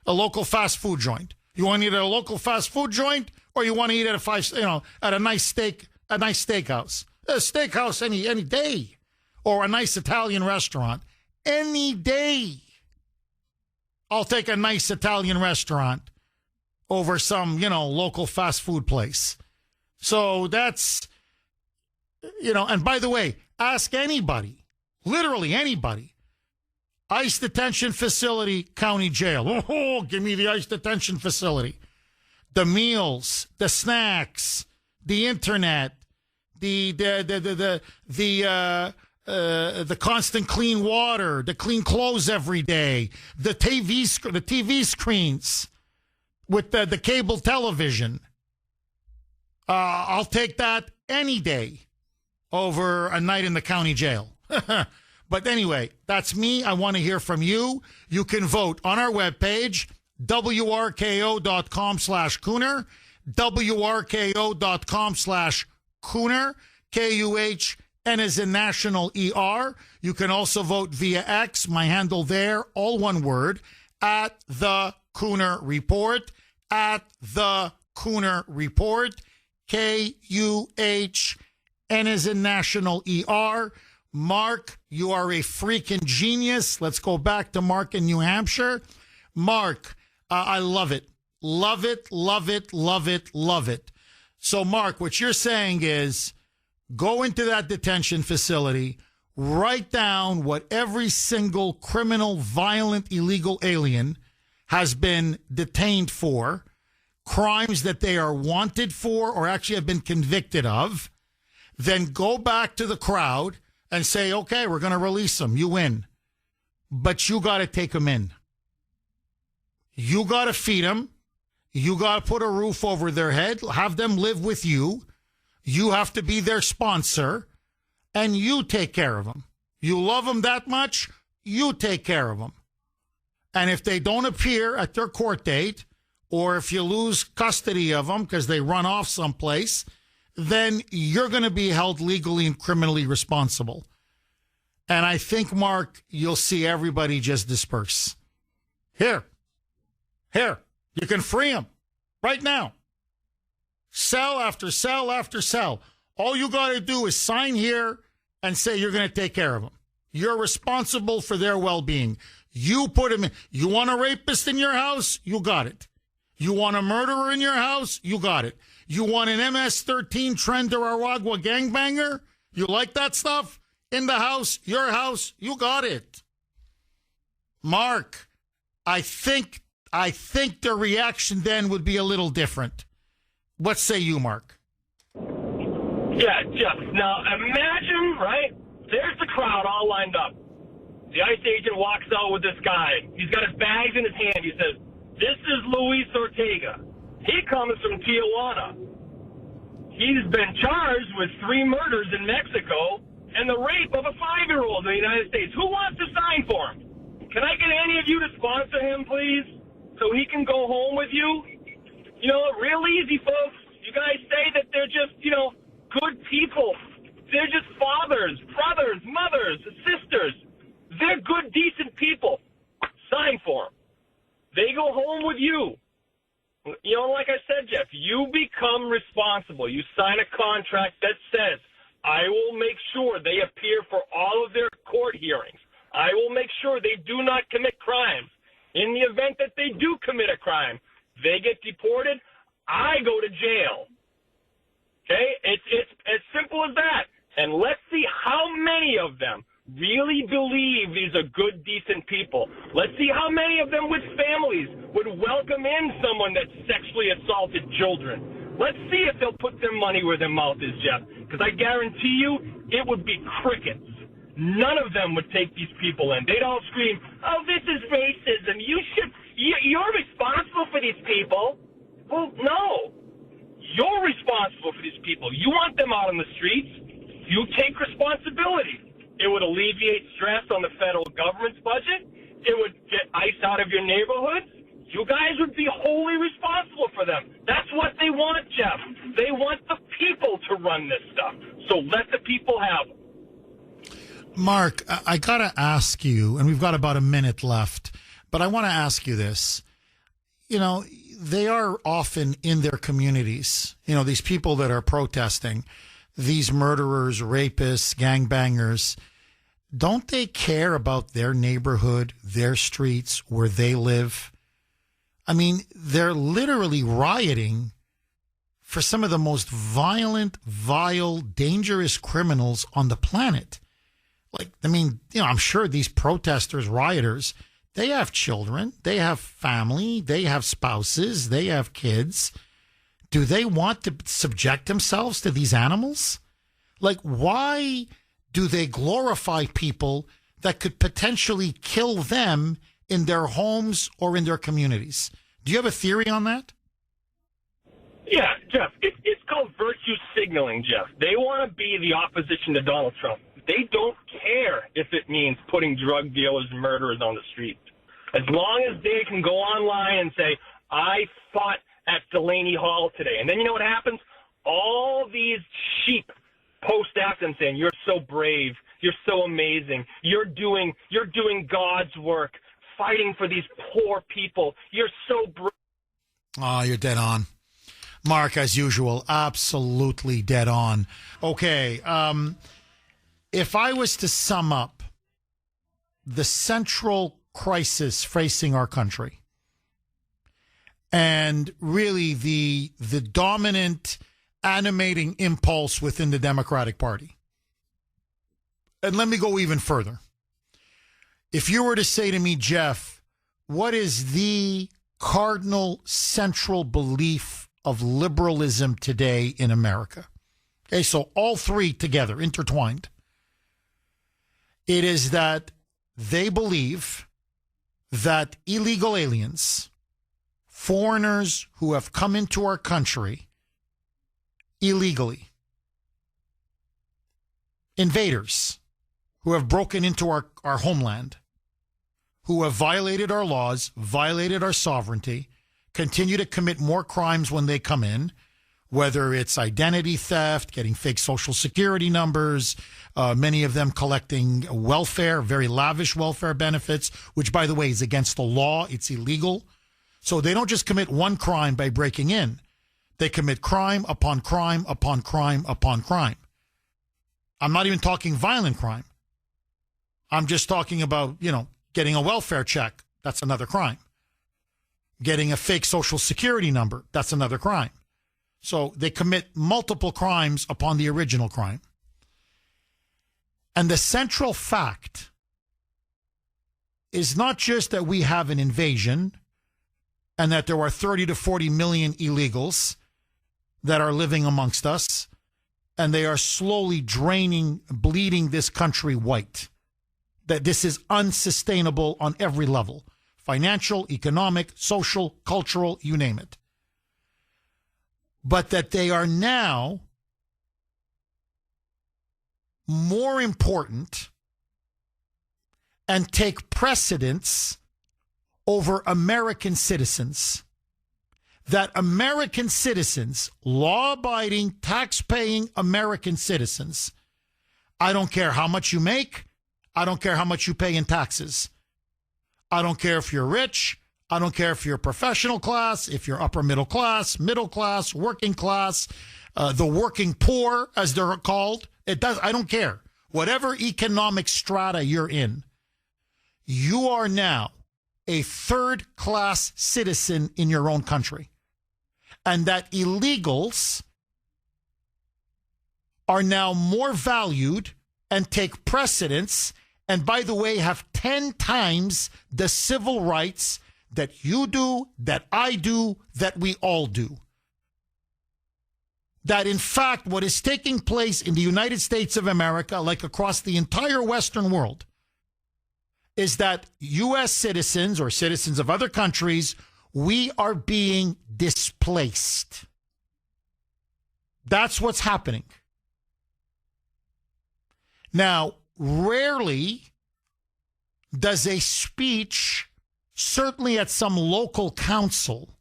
A local fast food joint. You want to eat at a local fast food joint or you want to eat at at a nice steakhouse? A steakhouse any day. Or a nice Italian restaurant. Any day. I'll take a nice Italian restaurant over some, local fast food place. So that's, and by the way, ask anybody, literally anybody, ICE detention facility, county jail. Oh, give me the ICE detention facility. The meals, the snacks, the internet, the constant clean water, the clean clothes every day, the TV screens with the cable television. I'll take that any day over a night in the county jail. But anyway, that's me. I want to hear from you. You can vote on our webpage, wrko.com/Kuhner, wrko.com/Kuhner, Kuhn as in national ER. You can also vote via X, my handle there, all one word, at the Kuhner Report, at the Kuhner Report, Kuhn as in national ER. Mark, you are a freaking genius. Let's go back to Mark in New Hampshire. Mark, I love it. Love it, love it, love it, love it. So, Mark, what you're saying is go into that detention facility, write down what every single criminal, violent, illegal alien has been detained for, crimes that they are wanted for or actually have been convicted of, then go back to the crowd and say, okay, we're going to release them. You win. But you got to take them in. You got to feed them. You got to put a roof over their head, have them live with you. You have to be their sponsor, and you take care of them. You love them that much, you take care of them. And if they don't appear at their court date, or if you lose custody of them because they run off someplace, then you're going to be held legally and criminally responsible. And I think, Mark, you'll see everybody just disperse. Here, you can free them right now. Cell after cell after cell. All you got to do is sign here and say you're going to take care of them. You're responsible for their well-being. You put them in. You want a rapist in your house? You got it. You want a murderer in your house? You got it. You want an MS-13 Trendaragua gangbanger? You like that stuff? In the house, your house, you got it. Mark, I think the reaction then would be a little different. What say you, Mark? Yeah, Jeff. Now, imagine, right? There's the crowd all lined up. The ICE agent walks out with this guy. He's got his bags in his hand. He says, "This is Luis Ortega. He comes from Tijuana. He's been charged with 3 murders in Mexico and the rape of a 5-year-old in the United States. Who wants to sign for him? Can I get any of you to sponsor him, please, so he can go home with you?" You know, real easy, folks. You guys say that they're just, good people. They're just fathers, brothers, mothers, sisters. They're good, decent people. Sign for them. They go home with you. Like I said, Jeff, you become responsible. You sign a contract that says, I will make sure they appear for all of their court hearings. I will make sure they do not commit crimes. In the event that they do commit a crime, they get deported, I go to jail. Okay? It's as simple as that. And let's see how many of them really believe these are good, decent people. Let's see how many of them with families would welcome in someone that sexually assaulted children. Let's see if they'll put their money where their mouth is, Jeff. Because I guarantee you, it would be crickets. None of them would take these people in. They'd all scream, "Oh, this is racism. You're responsible for these people." Well, no. You're responsible for these people. You want them out on the streets. You take responsibility. It would alleviate stress on the federal government's budget. It would get ICE out of your neighborhoods. You guys would be wholly responsible for them. That's what they want, Jeff. They want the people to run this stuff. So let the people have them. Mark, I got to ask you, and we've got about a minute left, but I want to ask you this. They are often in their communities, these people that are protesting, these murderers, rapists, gangbangers. Don't they care about their neighborhood, their streets, where they live? I mean, they're literally rioting for some of the most violent, vile, dangerous criminals on the planet. I'm sure these protesters, rioters, they have children, they have family, they have spouses, they have kids. Do they want to subject themselves to these animals? Like, why do they glorify people that could potentially kill them in their homes or in their communities? Do you have a theory on that? Yeah, Jeff, it's called virtue signaling, Jeff. They want to be the opposition to Donald Trump. They don't care if it means putting drug dealers and murderers on the street. As long as they can go online and say, I fought at Delaney Hall today. And then you know what happens? All these sheep post after them saying, you're so brave, you're so amazing, you're doing God's work, fighting for these poor people, you're so brave. Oh, you're dead on. Mark, as usual, absolutely dead on. Okay, if I was to sum up the central crisis facing our country and really the dominant animating impulse within the Democratic Party, and let me go even further. If you were to say to me, Jeff, what is the cardinal central belief of liberalism today in America? Okay, so all three together, intertwined. It is that they believe that illegal aliens, foreigners who have come into our country illegally, invaders who have broken into our homeland, who have violated our laws, violated our sovereignty, continue to commit more crimes when they come in, whether it's identity theft, getting fake Social Security numbers, many of them collecting welfare, very lavish welfare benefits, which, by the way, is against the law. It's illegal. So they don't just commit one crime by breaking in. They commit crime upon crime upon crime upon crime. I'm not even talking violent crime. I'm just talking about, getting a welfare check. That's another crime. Getting a fake Social Security number. That's another crime. So they commit multiple crimes upon the original crime. And the central fact is not just that we have an invasion and that there are 30 to 40 million illegals that are living amongst us, and they are slowly draining, bleeding this country white. That this is unsustainable on every level. Financial, economic, social, cultural, you name it. But that they are now more important and take precedence over American citizens. That American citizens, law-abiding, tax-paying American citizens, I don't care how much you make, I don't care how much you pay in taxes. I don't care if you're rich. I don't care if you're professional class, if you're upper middle class, working class, the working poor, as they're called. I don't care. Whatever economic strata you're in, you are now a third-class citizen in your own country. And that illegals are now more valued and take precedence, and by the way, have 10 times the civil rights that you do, that I do, that we all do. That in fact, what is taking place in the United States of America, like across the entire Western world, is that U.S. citizens or citizens of other countries, we are being displaced. That's what's happening. Now, rarely does a speech, certainly at some local council,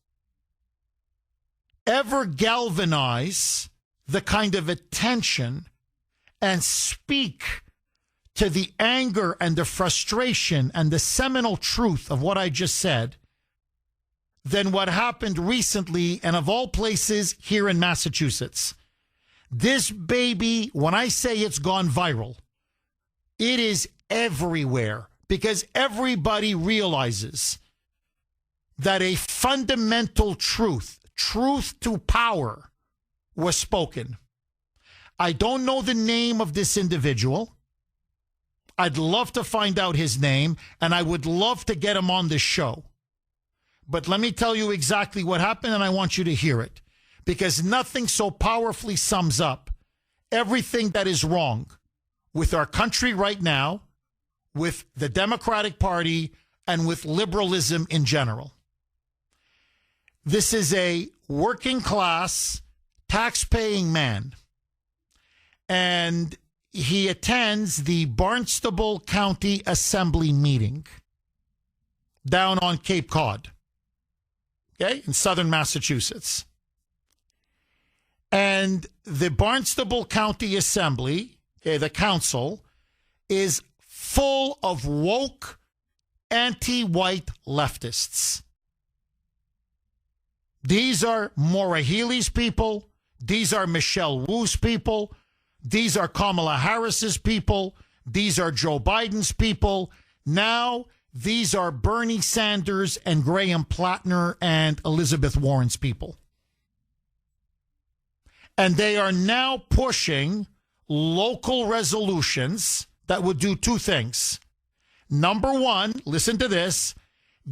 ever galvanize the kind of attention and speak to the anger and the frustration and the seminal truth of what I just said than what happened recently, and of all places, here in Massachusetts. This baby, when I say it's gone viral, it is everywhere because everybody realizes that a fundamental truth to power, was spoken. I don't know the name of this individual. I'd love to find out his name, and I would love to get him on this show. But let me tell you exactly what happened, and I want you to hear it, because nothing so powerfully sums up everything that is wrong with our country right now, with the Democratic Party, and with liberalism in general. This is a working class, tax-paying man, and he attends the Barnstable County Assembly meeting down on Cape Cod, okay, in southern Massachusetts. And the Barnstable County Assembly, okay, the council, is full of woke, anti-white leftists. These are Maura Healey's people. These are Michelle Wu's people. These are Kamala Harris's people. These are Joe Biden's people. Now, these are Bernie Sanders and Graham Plattner and Elizabeth Warren's people. And they are now pushing local resolutions that would do two things. Number one, listen to this,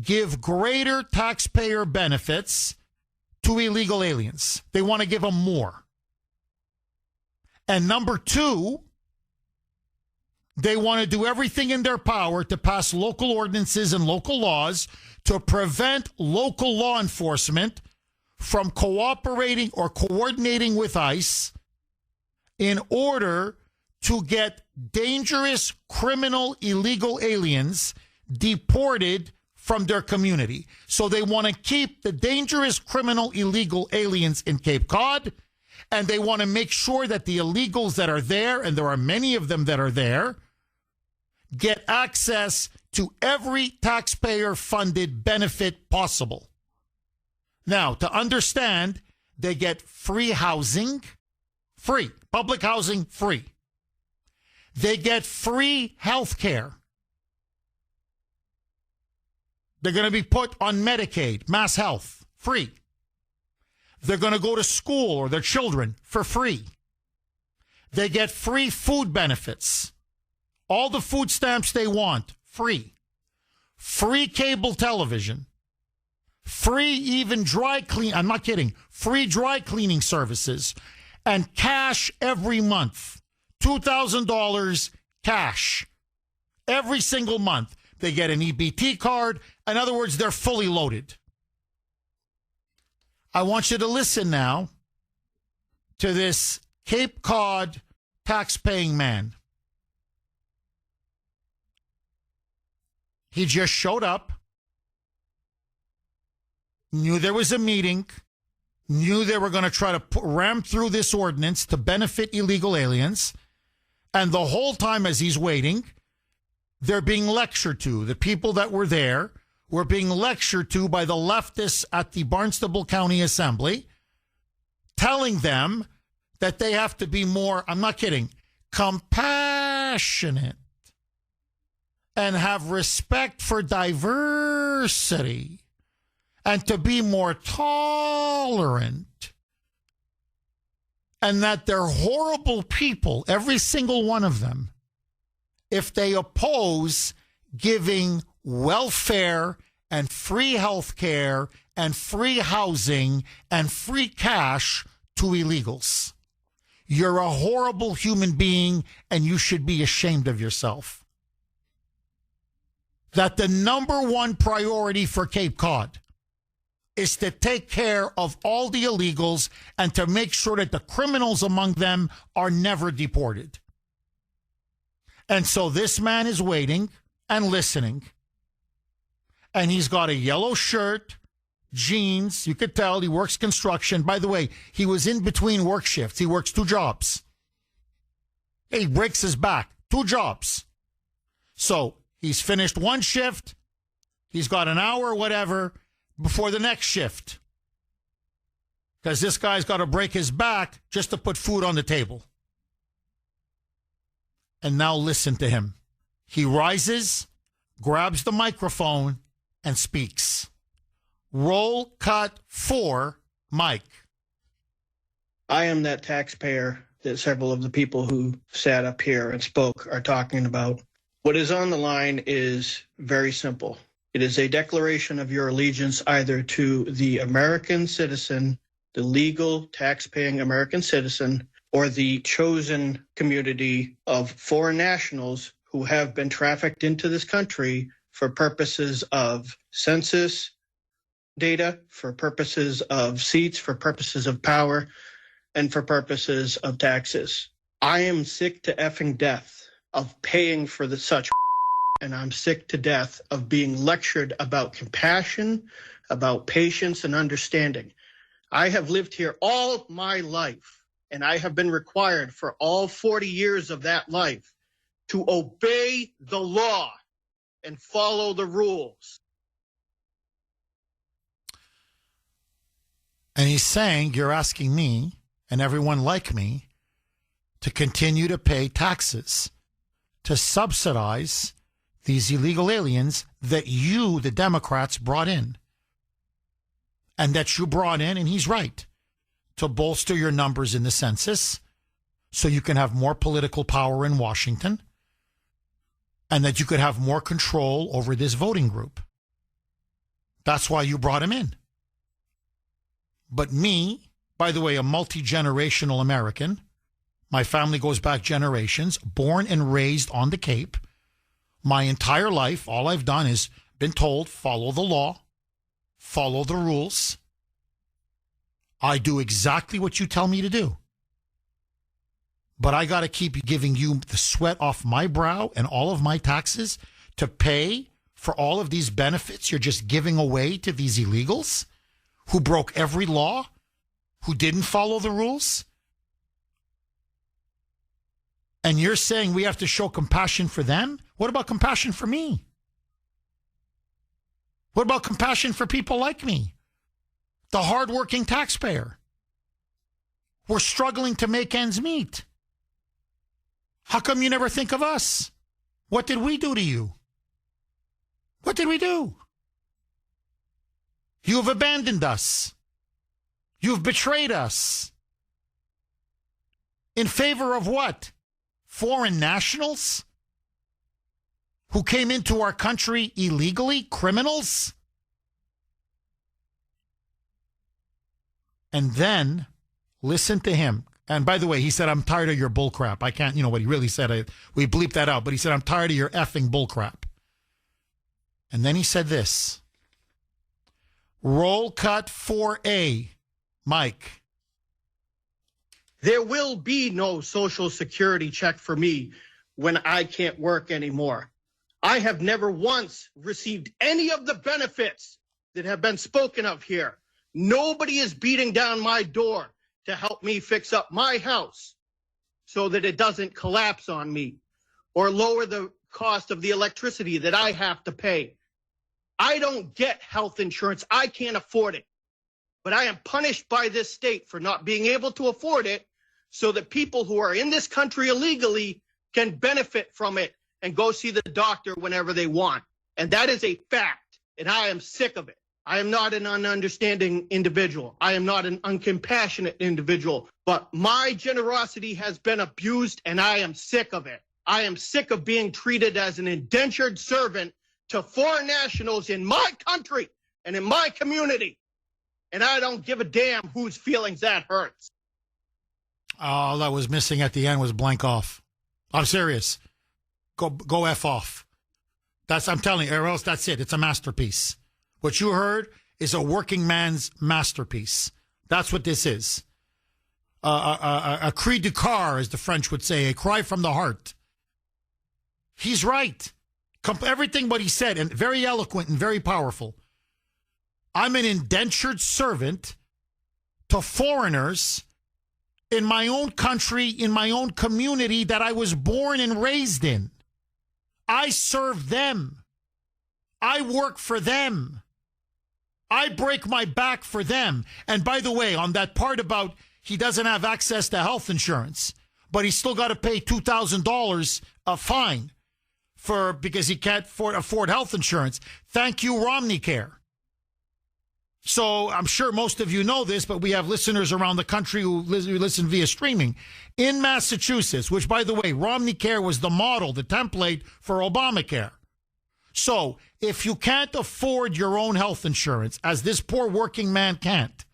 give greater taxpayer benefits to illegal aliens. They want to give them more. And number two, they want to do everything in their power to pass local ordinances and local laws to prevent local law enforcement from cooperating or coordinating with ICE in order to get dangerous criminal illegal aliens deported from their community. So they want to keep the dangerous criminal illegal aliens in Cape Cod, and they want to make sure that the illegals that are there, and there are many of them that are there, get access to every taxpayer-funded benefit possible. Now, to understand, they get free housing, free. Public housing, free. They get free health care. They're going to be put on Medicaid, mass health, free. They're going to go to school, or their children, for free. They get free food benefits. All the food stamps they want, free. Free cable television. Free even dry clean, I'm not kidding, free dry cleaning services, and cash every month. $2,000 cash every single month. They get an EBT card. In other words, they're fully loaded. I want you to listen now to this Cape Cod tax-paying man. He just showed up, knew there was a meeting, knew they were going to try to ram through this ordinance to benefit illegal aliens, and the whole time as he's waiting, they're being lectured to. The people that were there were being lectured to by the leftists at the Barnstable County Assembly, telling them that they have to be more, I'm not kidding, compassionate and have respect for diversity and to be more tolerant, and that they're horrible people, every single one of them, if they oppose giving welfare and free health care and free housing and free cash to illegals. You're a horrible human being, and you should be ashamed of yourself. That the number one priority for Cape Cod is to take care of all the illegals and to make sure that the criminals among them are never deported. And so this man is waiting and listening. And he's got a yellow shirt, jeans. You could tell he works construction. By the way, he was in between work shifts. He works 2 jobs. He breaks his back. 2 jobs. So he's finished 1 shift. He's got an hour or whatever before the next shift. Because this guy's got to break his back just to put food on the table. And now listen to him. He rises, grabs the microphone, and speaks. Roll cut 4, Mike. I am that taxpayer that several of the people who sat up here and spoke are talking about. What is on the line is very simple. It is a declaration of your allegiance either to the American citizen, the legal tax-paying American citizen, or the chosen community of foreign nationals who have been trafficked into this country for purposes of census data, for purposes of seats, for purposes of power, and for purposes of taxes. I am sick to effing death of paying for such, and I'm sick to death of being lectured about compassion, about patience and understanding. I have lived here all my life, and I have been required for all 40 years of that life to obey the law and follow the rules. And he's saying, you're asking me and everyone like me to continue to pay taxes, to subsidize these illegal aliens that you, the Democrats, brought in. And that you brought in, and he's right, to bolster your numbers in the census so you can have more political power in Washington and that you could have more control over this voting group. That's why you brought him in. But me, by the way, a multi-generational American, my family goes back generations, born and raised on the Cape. My entire life, all I've done is been told, follow the law, follow the rules. I do exactly what you tell me to do. But I got to keep giving you the sweat off my brow and all of my taxes to pay for all of these benefits you're just giving away to these illegals who broke every law, who didn't follow the rules. And you're saying we have to show compassion for them? What about compassion for me? What about compassion for people like me? The hardworking taxpayer. We're struggling to make ends meet. How come you never think of us? What did we do to you? What did we do? You have abandoned us. You've betrayed us. In favor of what? Foreign nationals? Who came into our country illegally? Criminals? And then, listen to him. And by the way, he said, I'm tired of your bullcrap. I can't, what he really said. We bleeped that out. But he said, I'm tired of your effing bullcrap. And then he said this. Roll cut 4A. Mike. There will be no Social Security check for me when I can't work anymore. I have never once received any of the benefits that have been spoken of here. Nobody is beating down my door to help me fix up my house so that it doesn't collapse on me or lower the cost of the electricity that I have to pay. I don't get health insurance. I can't afford it. But I am punished by this state for not being able to afford it so that people who are in this country illegally can benefit from it and go see the doctor whenever they want. And that is a fact, and I am sick of it. I am not an ununderstanding individual. I am not an uncompassionate individual, but my generosity has been abused, and I am sick of it. I am sick of being treated as an indentured servant to foreign nationals in my country and in my community. And I don't give a damn whose feelings that hurts. All that was missing at the end was blank off. I'm serious. Go F off. I'm telling you, or else that's it. It's a masterpiece. What you heard is a working man's masterpiece. That's what this is. A cri du cœur, as the French would say, a cry from the heart. He's right. Everything what he said, and very eloquent and very powerful. I'm an indentured servant to foreigners in my own country, in my own community that I was born and raised in. I serve them. I work for them. I break my back for them. And by the way, on that part about he doesn't have access to health insurance, but he's still got to pay $2,000 a fine because he can't afford health insurance. Thank you, Romney Care. So I'm sure most of you know this, but we have listeners around the country who listen via streaming. In Massachusetts, which, by the way, Romney Care was the model, the template for Obamacare. So if you can't afford your own health insurance, as this poor working man can't,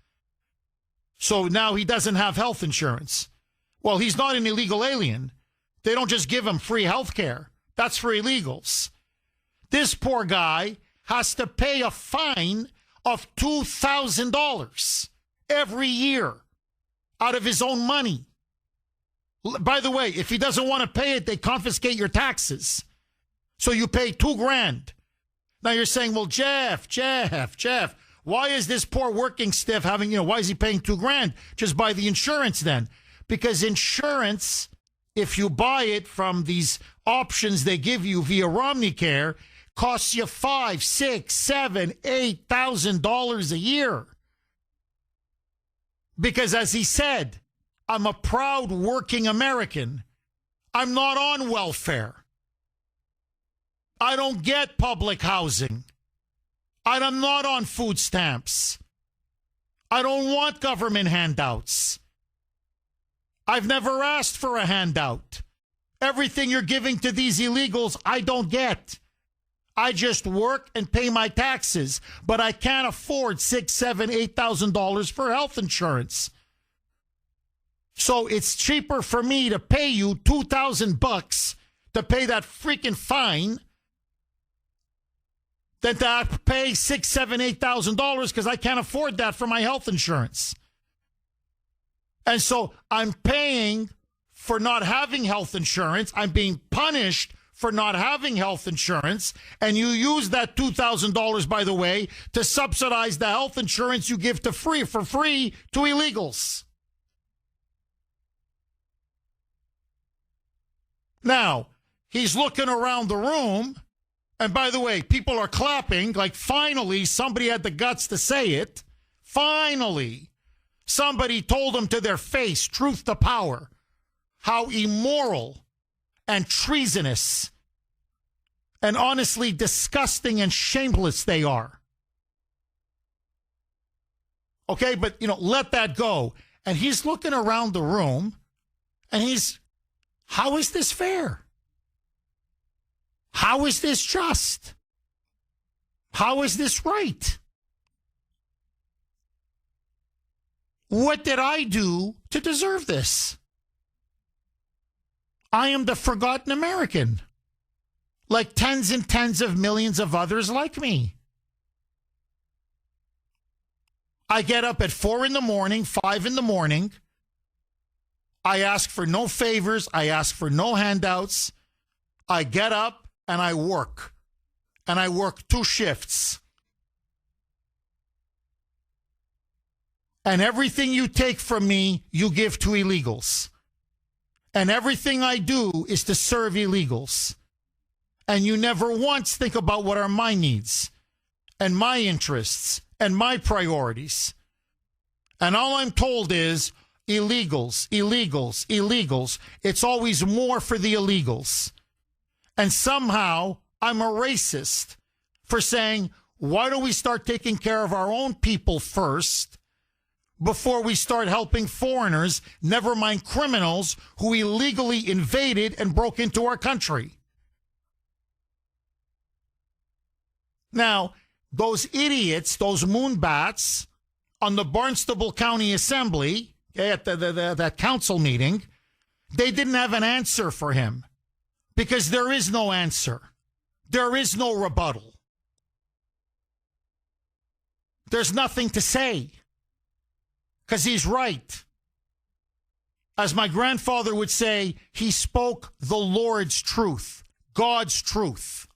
so now he doesn't have health insurance. Well, he's not an illegal alien. They don't just give him free health care. That's for illegals. This poor guy has to pay a fine of $2,000 every year out of his own money. By the way, if he doesn't want to pay it, they confiscate your taxes. So you pay $2,000. Now you're saying, well, Jeff, why is this poor working stiff having, why is he paying $2,000? Just buy the insurance then. Because insurance, if you buy it from these options they give you via Romneycare, costs you $5,000, $6,000, $7,000, $8,000 a year. Because as he said, I'm a proud working American. I'm not on welfare. I don't get public housing. I'm not on food stamps. I don't want government handouts. I've never asked for a handout. Everything you're giving to these illegals, I don't get. I just work and pay my taxes, but I can't afford $6,000, $7,000, $8,000 for health insurance. So it's cheaper for me to pay you $2,000 to pay that freaking fine than to pay $6,000, $7,000, $8,000 because I can't afford that for my health insurance. And so I'm paying for not having health insurance. I'm being punished for not having health insurance. And you use that $2,000, by the way, to subsidize the health insurance you give for free to illegals. Now, he's looking around the room. And by the way, people are clapping like finally somebody had the guts to say it. Finally, somebody told them to their face, truth to power, how immoral and treasonous and honestly disgusting and shameless they are. Okay, but, let that go. And he's looking around the room and how is this fair? How is this just? How is this right? What did I do to deserve this? I am the forgotten American, like tens and tens of millions of others like me. I get up at 4 a.m, 5 a.m. I ask for no favors. I ask for no handouts. I get up and I work. And I work 2 shifts. And everything you take from me, you give to illegals. And everything I do is to serve illegals. And you never once think about what are my needs and my interests and my priorities. And all I'm told is illegals, illegals, illegals. It's always more for the illegals. And somehow I'm a racist for saying, why don't we start taking care of our own people first before we start helping foreigners, never mind criminals who illegally invaded and broke into our country? Now, those idiots, those moonbats on the Barnstable County Assembly, at that council meeting, they didn't have an answer for him because there is no answer. There is no rebuttal. There's nothing to say because he's right. As my grandfather would say, he spoke the Lord's truth, God's truth.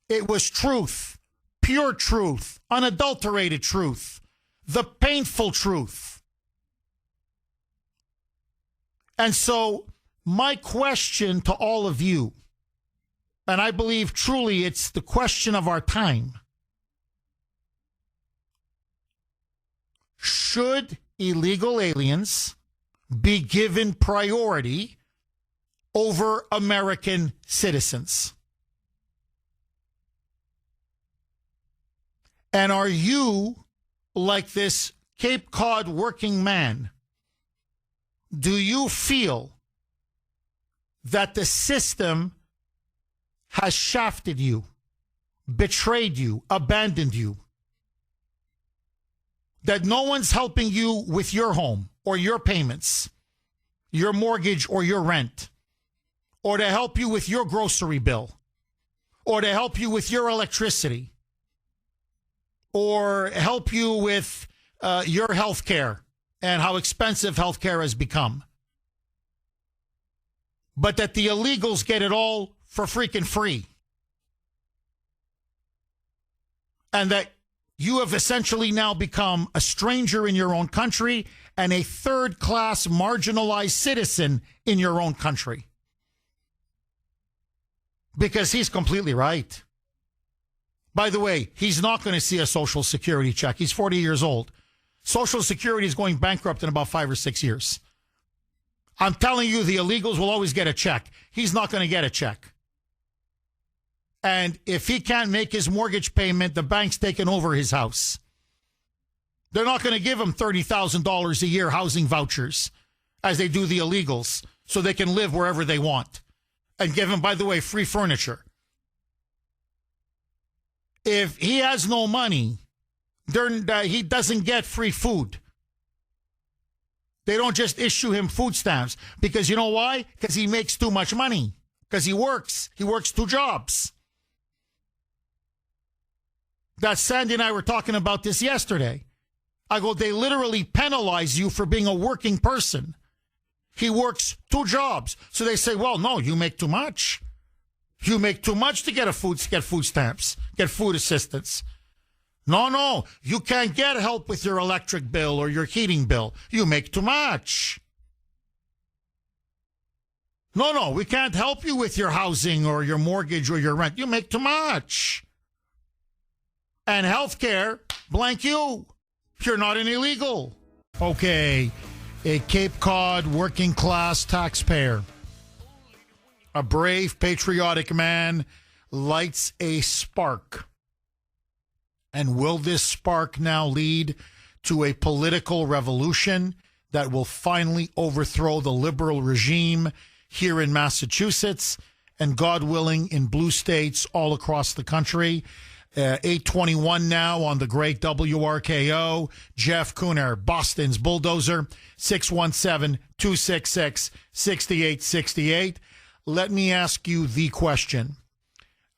It was truth, pure truth, unadulterated truth, the painful truth. And so my question to all of you, and I believe truly it's the question of our time, should illegal aliens be given priority over American citizens? And are you like this Cape Cod working man? Do you feel that the system has shafted you, betrayed you, abandoned you? That no one's helping you with your home or your payments? your mortgage or your rent, or to help you with your grocery bill, or to help you with your electricity, or help you with your health care and how expensive health care has become. But that the illegals get it all for freaking free. And that you have essentially now become a stranger in your own country and a third-class marginalized citizen in your own country. Because he's completely right. By the way, he's not going to see a Social Security check. He's 40 years old. Social Security is going bankrupt in about 5 or 6 years. I'm telling you, the illegals will always get a check. He's not going to get a check. And if he can't make his mortgage payment, the bank's taking over his house. They're not going to give him $30,000 a year housing vouchers as they do the illegals so they can live wherever they want. And give him, by the way, free furniture. If he has no money, he doesn't get free food. They don't just issue him food stamps. Because you know why? Because he makes too much money. Because he works. He works 2 jobs. That Sandy and I were talking about this yesterday. I go, they literally penalize you for being a working person. He works 2 jobs. So they say, well, no, you make too much. You make too much to get food stamps, get food assistance. No, you can't get help with your electric bill or your heating bill. You make too much. No, we can't help you with your housing or your mortgage or your rent. You make too much. And health care, blank you. You're not an illegal. Okay, a Cape Cod working class taxpayer, a brave, patriotic man, lights a spark. And will this spark now lead to a political revolution that will finally overthrow the liberal regime here in Massachusetts and, God willing, in blue states all across the country? 8:21 now on the great WRKO. Jeff Kuhner, Boston's bulldozer, 617-266-6868. Let me ask you the question.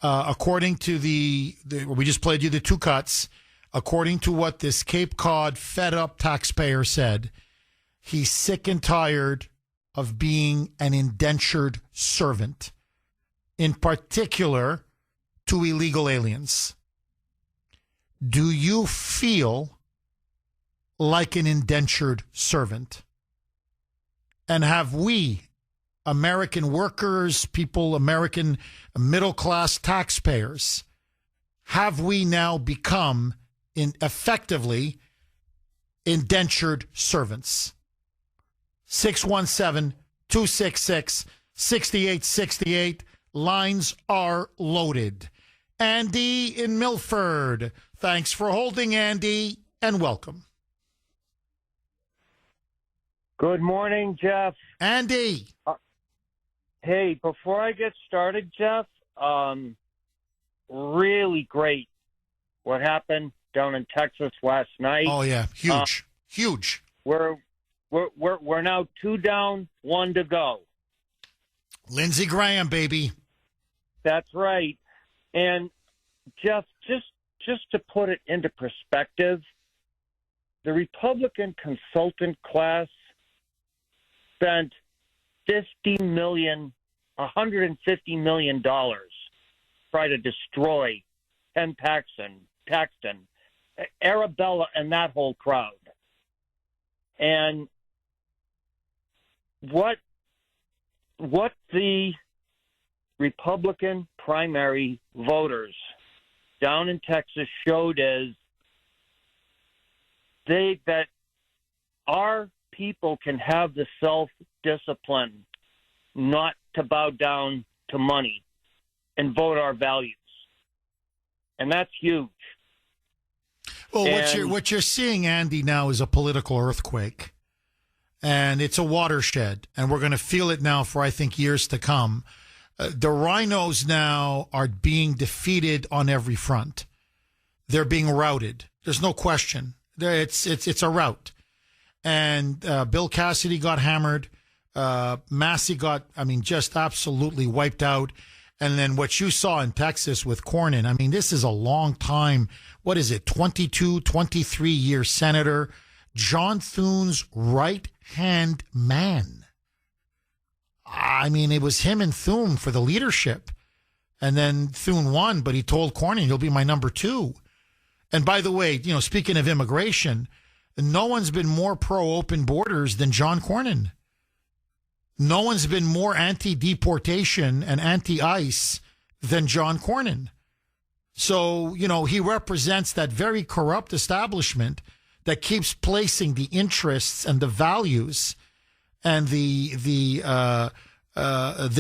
According to we just played you the 2 cuts. According to what this Cape Cod fed-up taxpayer said, he's sick and tired of being an indentured servant, in particular to illegal aliens. Do you feel like an indentured servant? And have we, American workers, American middle-class taxpayers, have we now become effectively indentured servants? 617-266-6868. Lines are loaded. Andy in Milford. Thanks for holding, Andy, and welcome. Good morning, Jeff. Andy. Hey, before I get started, Jeff, really great what happened down in Texas last night. Oh yeah, huge. We're now 2 down, 1 to go. Lindsey Graham, baby. That's right. And Jeff, just to put it into perspective, the Republican consultant class spent $150 million try to destroy Ken Paxton, Arabella, and that whole crowd. And what the Republican primary voters down in Texas showed is that our people can have the self-discipline not to bow down to money and vote our values. And that's huge. Well, what you're seeing, Andy, now is a political earthquake. And it's a watershed. And we're going to feel it now for, I think, years to come. The rhinos now are being defeated on every front. They're being routed. There's no question. It's a rout. And Bill Cassidy got hammered. Massey got, just absolutely wiped out. And then what you saw in Texas with Cornyn, this is a long time. What is it, 22, 23-year senator, John Thune's right-hand man. It was him and Thune for the leadership. And then Thune won, but he told Cornyn, he'll be my number 2. And by the way, speaking of immigration, no one's been more pro-open borders than John Cornyn. No one's been more anti-deportation and anti-ICE than John Cornyn. So, he represents that very corrupt establishment that keeps placing the interests and the values and the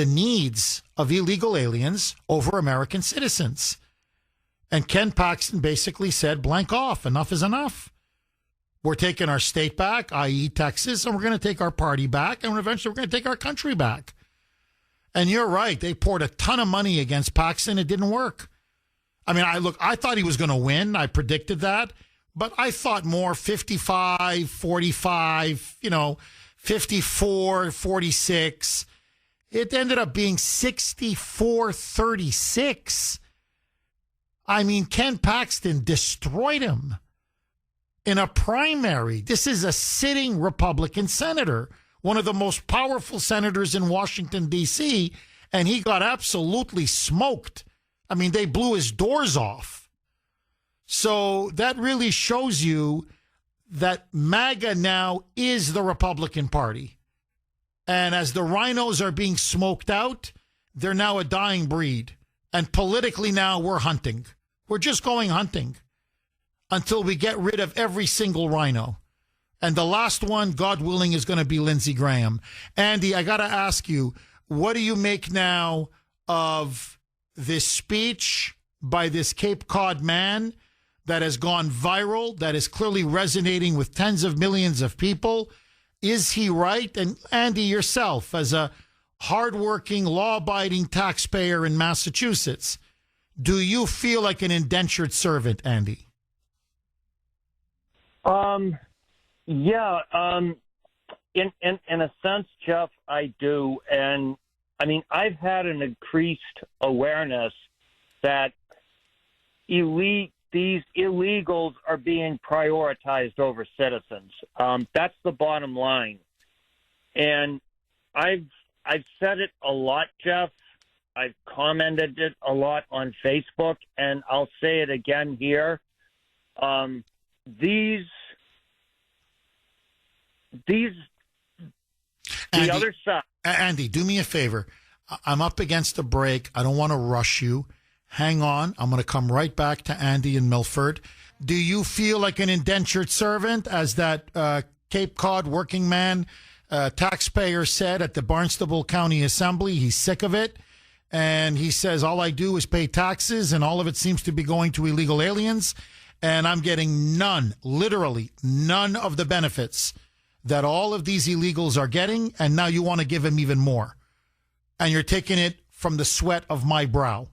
needs of illegal aliens over American citizens. And Ken Paxton basically said, blank off, enough is enough. We're taking our state back, i.e. Texas, and we're going to take our party back, and eventually we're going to take our country back. And you're right. They poured a ton of money against Paxton. It didn't work. I thought he was going to win. I predicted that. But I thought more 55, 45, 54, 46. It ended up being 64, 36. Ken Paxton destroyed him in a primary. This is a sitting Republican senator, one of the most powerful senators in Washington, D.C., and he got absolutely smoked. They blew his doors off. So that really shows you that MAGA now is the Republican Party. And as the rhinos are being smoked out, they're now a dying breed. And politically now we're hunting. We're just going hunting until we get rid of every single rhino. And the last one, God willing, is going to be Lindsey Graham. Andy, I got to ask you, what do you make now of this speech by this Cape Cod man that has gone viral, that is clearly resonating with tens of millions of people? Is he right? And Andy, yourself, as a hardworking, law-abiding taxpayer in Massachusetts, do you feel like an indentured servant, Andy? Yeah. In a sense, Jeff, I do. And I've had an increased awareness that these illegals are being prioritized over citizens. That's the bottom line. And I've said it a lot, Jeff. I've commented it a lot on Facebook, and I'll say it again here. The other side. Andy, do me a favor. I'm up against a break. I don't want to rush you. Hang on. I'm going to come right back to Andy in Milford. Do you feel like an indentured servant, as that Cape Cod working man taxpayer said at the Barnstable County Assembly? He's sick of it. And he says, all I do is pay taxes, and all of it seems to be going to illegal aliens. And I'm getting none, literally none of the benefits that all of these illegals are getting. And now you want to give him even more. And you're taking it from the sweat of my brow.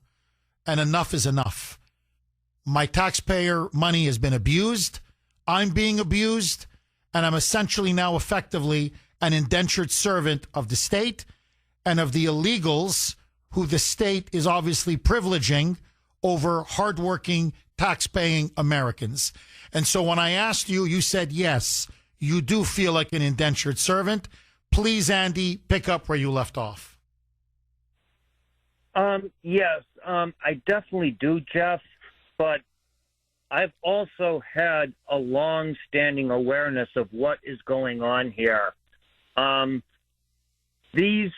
And enough is enough. My taxpayer money has been abused. I'm being abused. And I'm essentially now effectively an indentured servant of the state and of the illegals who the state is obviously privileging over hardworking, tax-paying Americans. And so when I asked you, you said, yes, you do feel like an indentured servant. Please, Andy, pick up where you left off. Yes, I definitely do, Jeff. But I've also had a long-standing awareness of what is going on here.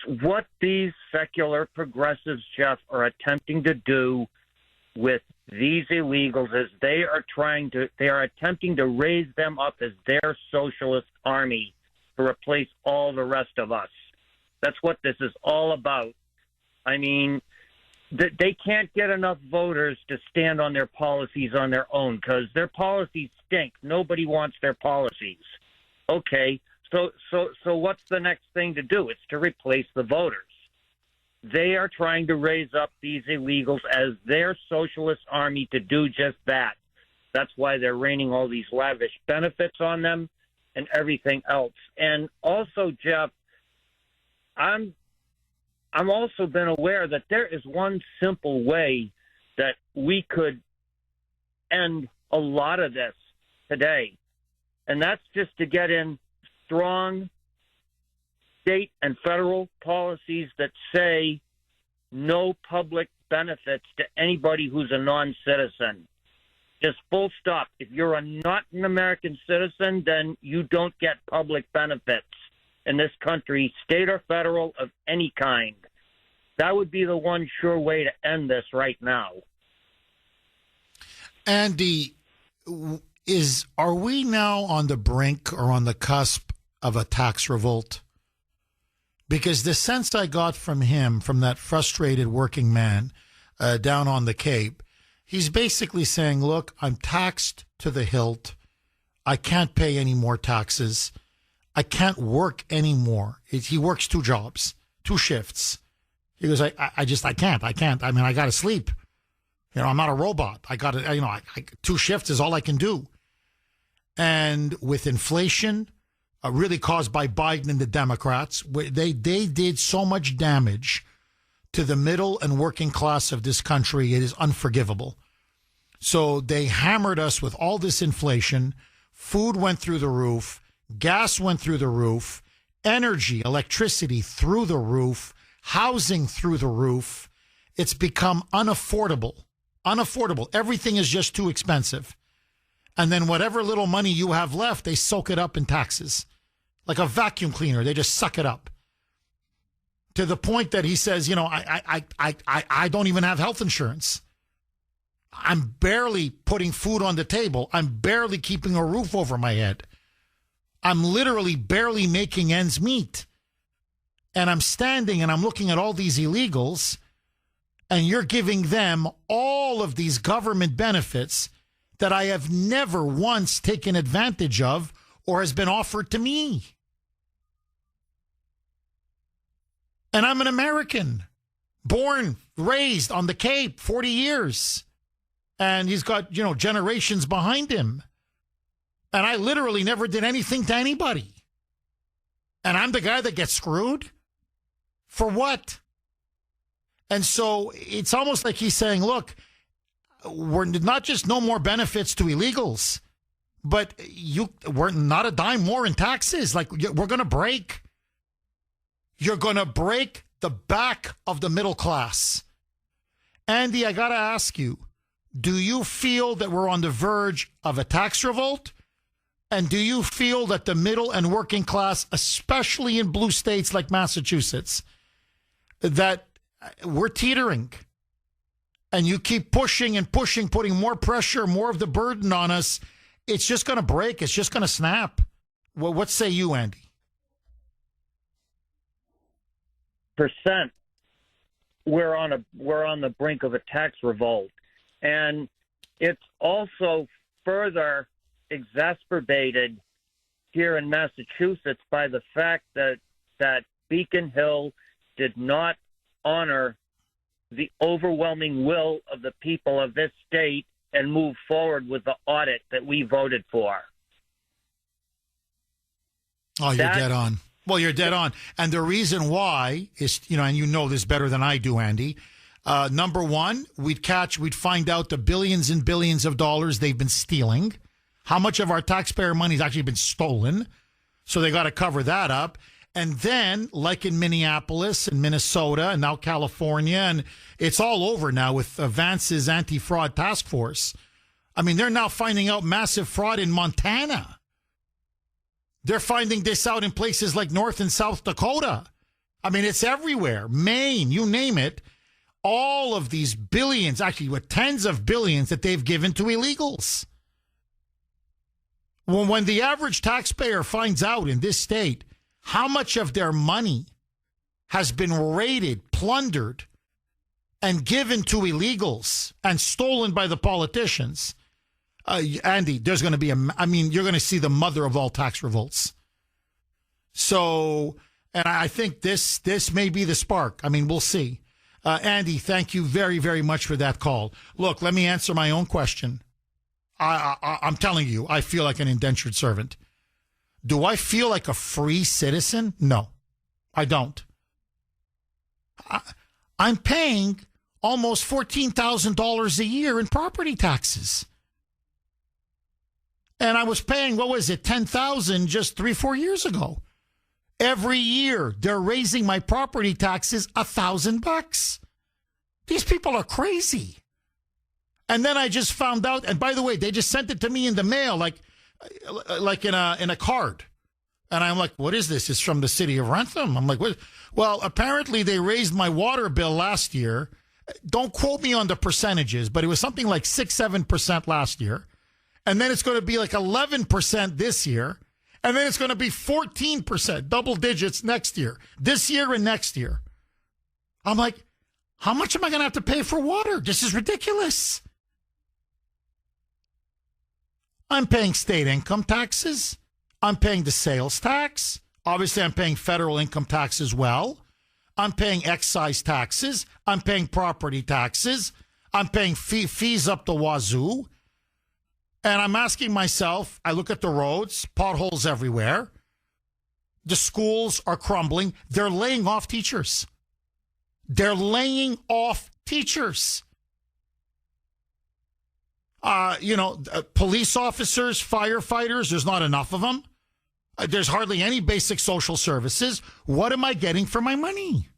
What these secular progressives, Jeff, are attempting to do with these illegals is they are attempting to raise them up as their socialist army to replace all the rest of us. That's what this is all about. They can't get enough voters to stand on their policies on their own because their policies stink. Nobody wants their policies. Okay, so what's the next thing to do? It's to replace the voters. They are trying to raise up these illegals as their socialist army to do just that. That's why they're raining all these lavish benefits on them and everything else. And also, Jeff, I'm also been aware that there is one simple way that we could end a lot of this today, and that's just to get in strong state and federal policies that say no public benefits to anybody who's a non-citizen. Just full stop. If you're not an American citizen, then you don't get public benefits in this country, state or federal, of any kind. That would be the one sure way to end this right now. Andy, are we now on the brink or on the cusp of a tax revolt? Because the sense I got from him, from that frustrated working man down on the Cape, he's basically saying, look, I'm taxed to the hilt. I can't pay any more taxes. I can't work anymore. He works 2 jobs, 2 shifts. He goes, I can't. I mean, I got to sleep. I'm not a robot. I got to, 2 shifts is all I can do. And with inflation, really caused by Biden and the Democrats, they did so much damage to the middle and working class of this country. It is unforgivable. So they hammered us with all this inflation. Food went through the roof. Gas went through the roof. Energy, electricity through the roof. Housing through the roof. It's become unaffordable. Unaffordable. Everything is just too expensive. And then whatever little money you have left, they soak it up in taxes. Like a vacuum cleaner, they just suck it up. To the point that he says, I don't even have health insurance. I'm barely putting food on the table. I'm barely keeping a roof over my head. I'm literally barely making ends meet. And I'm standing and I'm looking at all these illegals, and you're giving them all of these government benefits that I have never once taken advantage of or has been offered to me. And I'm an American, born, raised on the Cape, 40 years. And he's got, generations behind him. And I literally never did anything to anybody. And I'm the guy that gets screwed? For what? And so it's almost like he's saying, look, we're not just no more benefits to illegals, but we're not a dime more in taxes. Like, we're going to break. You're going to break the back of the middle class. Andy, I got to ask you, do you feel that we're on the verge of a tax revolt? And do you feel that the middle and working class, especially in blue states like Massachusetts, that we're teetering? And you keep pushing and pushing, putting more pressure, more of the burden on us, it's just going to break. It's just going to snap. Well, what say you, Andy? Percent. We're on the brink of a tax revolt, and it's also further exacerbated here in Massachusetts by the fact that Beacon Hill did not honor the overwhelming will of the people of this state and move forward with the audit that we voted for. Oh, you're dead on. Well, you're dead on. And the reason why is, and you know this better than I do, Andy. Number one, we'd find out the billions and billions of dollars they've been stealing. How much of our taxpayer money has actually been stolen? So they got to cover that up. And then, like in Minneapolis and Minnesota and now California, and it's all over now with Vance's anti-fraud task force. I mean, they're now finding out massive fraud in Montana. They're finding this out in places like North and South Dakota. I mean, it's everywhere. Maine, you name it. All of these billions, actually with tens of billions that they've given to illegals. When the average taxpayer finds out in this state how much of their money has been raided, plundered, and given to illegals and stolen by the politicians, Andy, there's going to be you're going to see the mother of all tax revolts. So, and I think this may be the spark. I mean, we'll see. Andy, thank you very, very much for that call. Look, let me answer my own question. I'm telling you, I feel like an indentured servant. Do I feel like a free citizen? No, I don't. I'm paying almost $14,000 a year in property taxes. And I was paying, what was it, $10,000 just 3-4 years ago. Every year, they're raising my property taxes $1,000. These people are crazy. And then I just found out, and by the way, they just sent it to me in the mail, like in a card. And I'm like, what is this? It's from the city of Rentham. I'm like, what? Well, apparently they raised my water bill last year. Don't quote me on the percentages, but it was something like 6-7% last year. And then it's going to be like 11% this year. And then it's going to be 14%, double digits next year, this year and next year. I'm like, how much am I going to have to pay for water? This is ridiculous. I'm paying state income taxes. I'm paying the sales tax. Obviously, I'm paying federal income tax as well. I'm paying excise taxes. I'm paying property taxes. I'm paying fees up the wazoo. And I'm asking myself, I look at the roads, potholes everywhere. The schools are crumbling. They're laying off teachers. They're laying off teachers. Police officers, firefighters, there's not enough of them. There's hardly any basic social services. What am I getting for my money?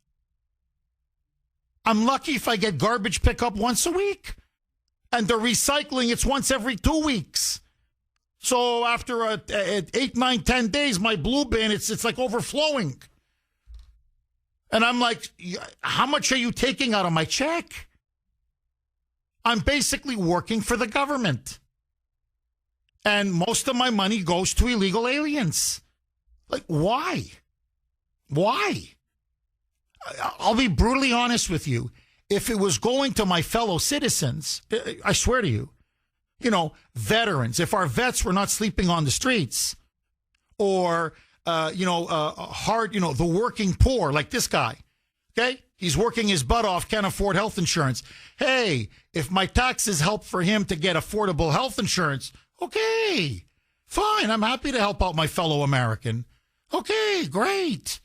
I'm lucky if I get garbage pickup once a week. And the recycling, it's once every 2 weeks. So after 8, 9, 10 days, my blue bin, it's like overflowing. And I'm like, how much are you taking out of my check? I'm basically working for the government. And most of my money goes to illegal aliens. Like, why? Why? I'll be brutally honest with you. If it was going to my fellow citizens, I swear to you, veterans, if our vets were not sleeping on the streets, or, the working poor, like this guy, okay? He's working his butt off, can't afford health insurance. Hey, if my taxes help for him to get affordable health insurance, okay, fine. I'm happy to help out my fellow American. Okay, great.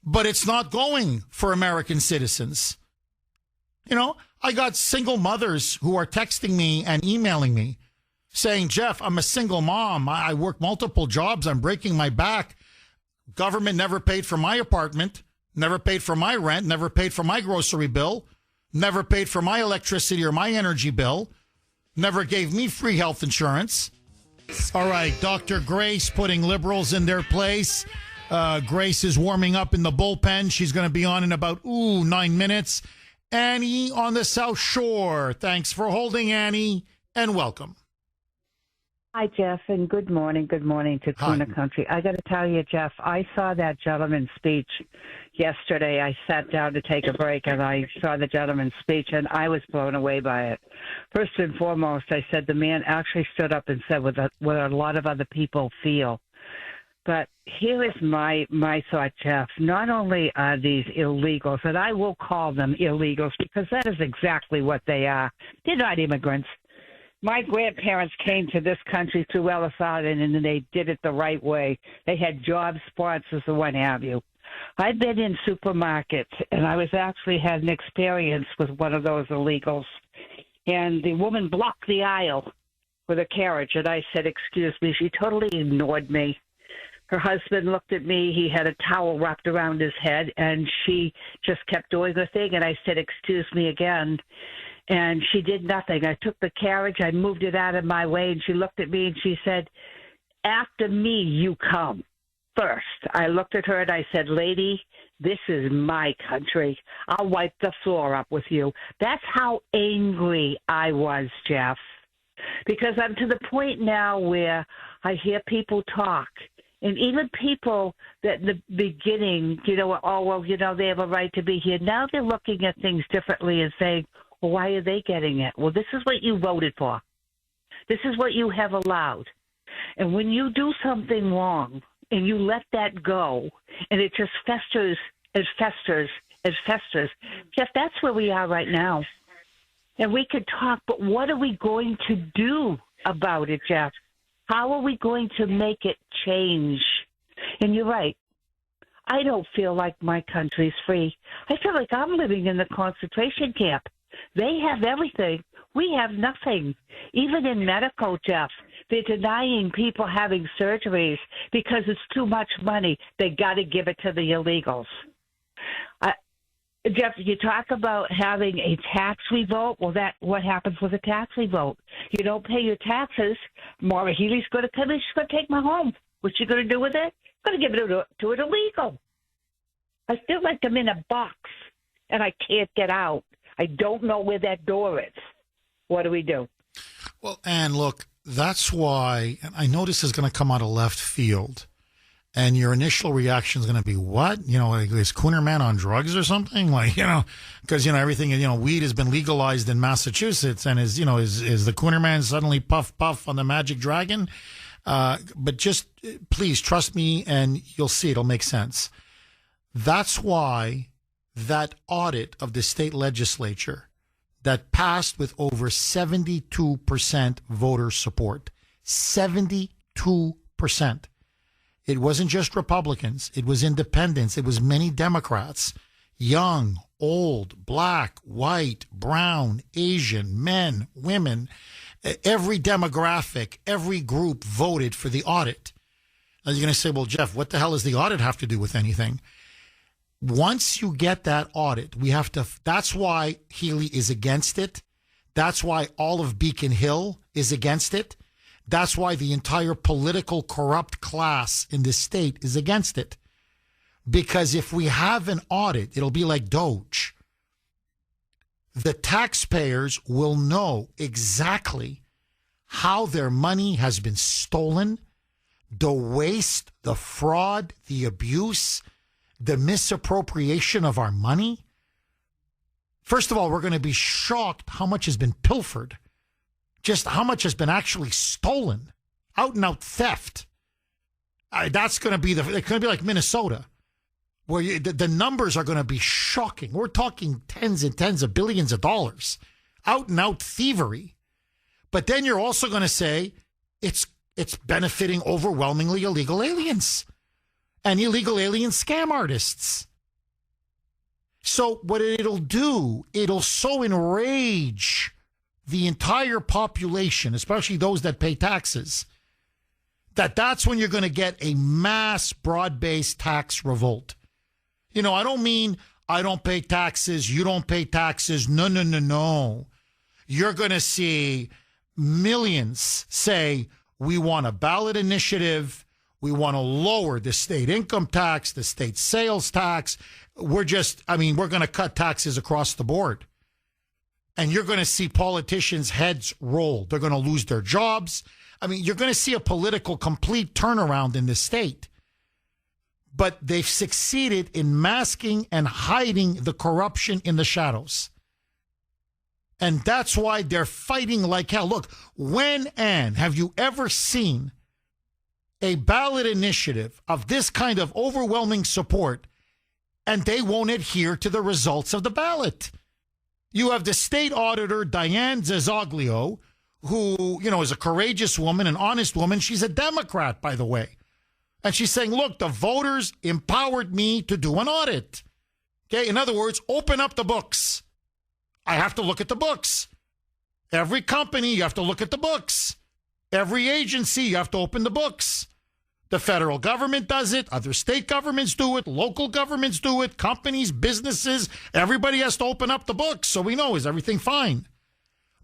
But it's not going for American citizens. I got single mothers who are texting me and emailing me saying, Jeff, I'm a single mom. I work multiple jobs. I'm breaking my back. Government never paid for my apartment, never paid for my rent, never paid for my grocery bill, never paid for my electricity or my energy bill, never gave me free health insurance. All right, Dr. Grace putting liberals in their place. Grace is warming up in the bullpen. She's going to be on in about, 9 minutes. Annie on the South Shore. Thanks for holding, Annie, and welcome. Hi, Jeff, and good morning. Good morning to Kuhner Country. I got to tell you, Jeff, I saw that gentleman's speech yesterday. I sat down to take a break, and I saw the gentleman's speech, and I was blown away by it. First and foremost, I said the man actually stood up and said what a lot of other people feel. But here is my thought, Jeff. Not only are these illegals, and I will call them illegals because that is exactly what they are. They're not immigrants. My grandparents came to this country through Ellis Island, and they did it the right way. They had job sponsors and what have you. I've been in supermarkets, and I actually had an experience with one of those illegals. And the woman blocked the aisle with a carriage, and I said, excuse me. She totally ignored me. Her husband looked at me. He had a towel wrapped around his head, and she just kept doing her thing. And I said, excuse me again. And she did nothing. I took the carriage. I moved it out of my way, and she looked at me, and she said, after me, you come first. I looked at her, and I said, lady, this is my country. I'll wipe the floor up with you. That's how angry I was, Jeff, because I'm to the point now where I hear people talk. And even people that in the beginning, they have a right to be here. Now they're looking at things differently and saying, well, why are they getting it? Well, this is what you voted for. This is what you have allowed. And when you do something wrong and you let that go and it just festers and festers and festers, Jeff, that's where we are right now. And we could talk, but what are we going to do about it, Jeff? How are we going to make it change? And you're right. I don't feel like my country's free. I feel like I'm living in the concentration camp. They have everything. We have nothing. Even in medical, Jeff, they're denying people having surgeries because it's too much money. They got to give it to the illegals. Jeff, you talk about having a tax revolt. Well, what happens with a tax revolt? You don't pay your taxes. Maura Healey's going to come in. She's going to take my home. What's she going to do with it? Going to give it to an illegal. I feel like I'm in a box, and I can't get out. I don't know where that door is. What do we do? Well, and look, that's why, and I know this is going to come out of left field, and your initial reaction is going to be, what? You know, like, is Kuhner man on drugs or something? Like, you know, because, you know, everything, you know, weed has been legalized in Massachusetts, and is the Kuhner man suddenly puff on the magic dragon? But just please trust me, and you'll see it'll make sense. That's why that audit of the state legislature that passed with over 72% voter support, 72%. It wasn't just Republicans. It was independents. It was many Democrats, young, old, black, white, brown, Asian, men, women. Every demographic, every group voted for the audit. Now you're going to say, well, Jeff, what the hell does the audit have to do with anything? Once you get that audit, that's why Healey is against it. That's why all of Beacon Hill is against it. That's why the entire political corrupt class in this state is against it. Because if we have an audit, it'll be like Doge. The taxpayers will know exactly how their money has been stolen, the waste, the fraud, the abuse, the misappropriation of our money. First of all, we're going to be shocked how much has been pilfered, just how much has been actually stolen, out and out theft. That's going to be it's going to be like Minnesota, where the numbers are going to be shocking. We're talking tens and tens of billions of dollars, out and out thievery. But then you're also going to say it's benefiting overwhelmingly illegal aliens and illegal alien scam artists. So what it'll do, it'll so enrage the entire population, especially those that pay taxes, that's when you're going to get a mass broad-based tax revolt. You know, I don't mean I don't pay taxes, you don't pay taxes. No. You're going to see millions say, we want a ballot initiative. We want to lower the state income tax, the state sales tax. We're going to cut taxes across the board. And you're going to see politicians' heads roll. They're going to lose their jobs. I mean, you're going to see a political complete turnaround in this state. But they've succeeded in masking and hiding the corruption in the shadows. And that's why they're fighting like hell. Look, when and have you ever seen a ballot initiative of this kind of overwhelming support and they won't adhere to the results of the ballot? You have the state auditor, Diane Zazzaglio, who, you know, is a courageous woman, an honest woman. She's a Democrat, by the way. And she's saying, look, the voters empowered me to do an audit. Okay, in other words, open up the books. I have to look at the books. Every company, you have to look at the books. Every agency, you have to open the books. The federal government does it. Other state governments do it. Local governments do it. Companies, businesses, everybody has to open up the books so we know, is everything fine?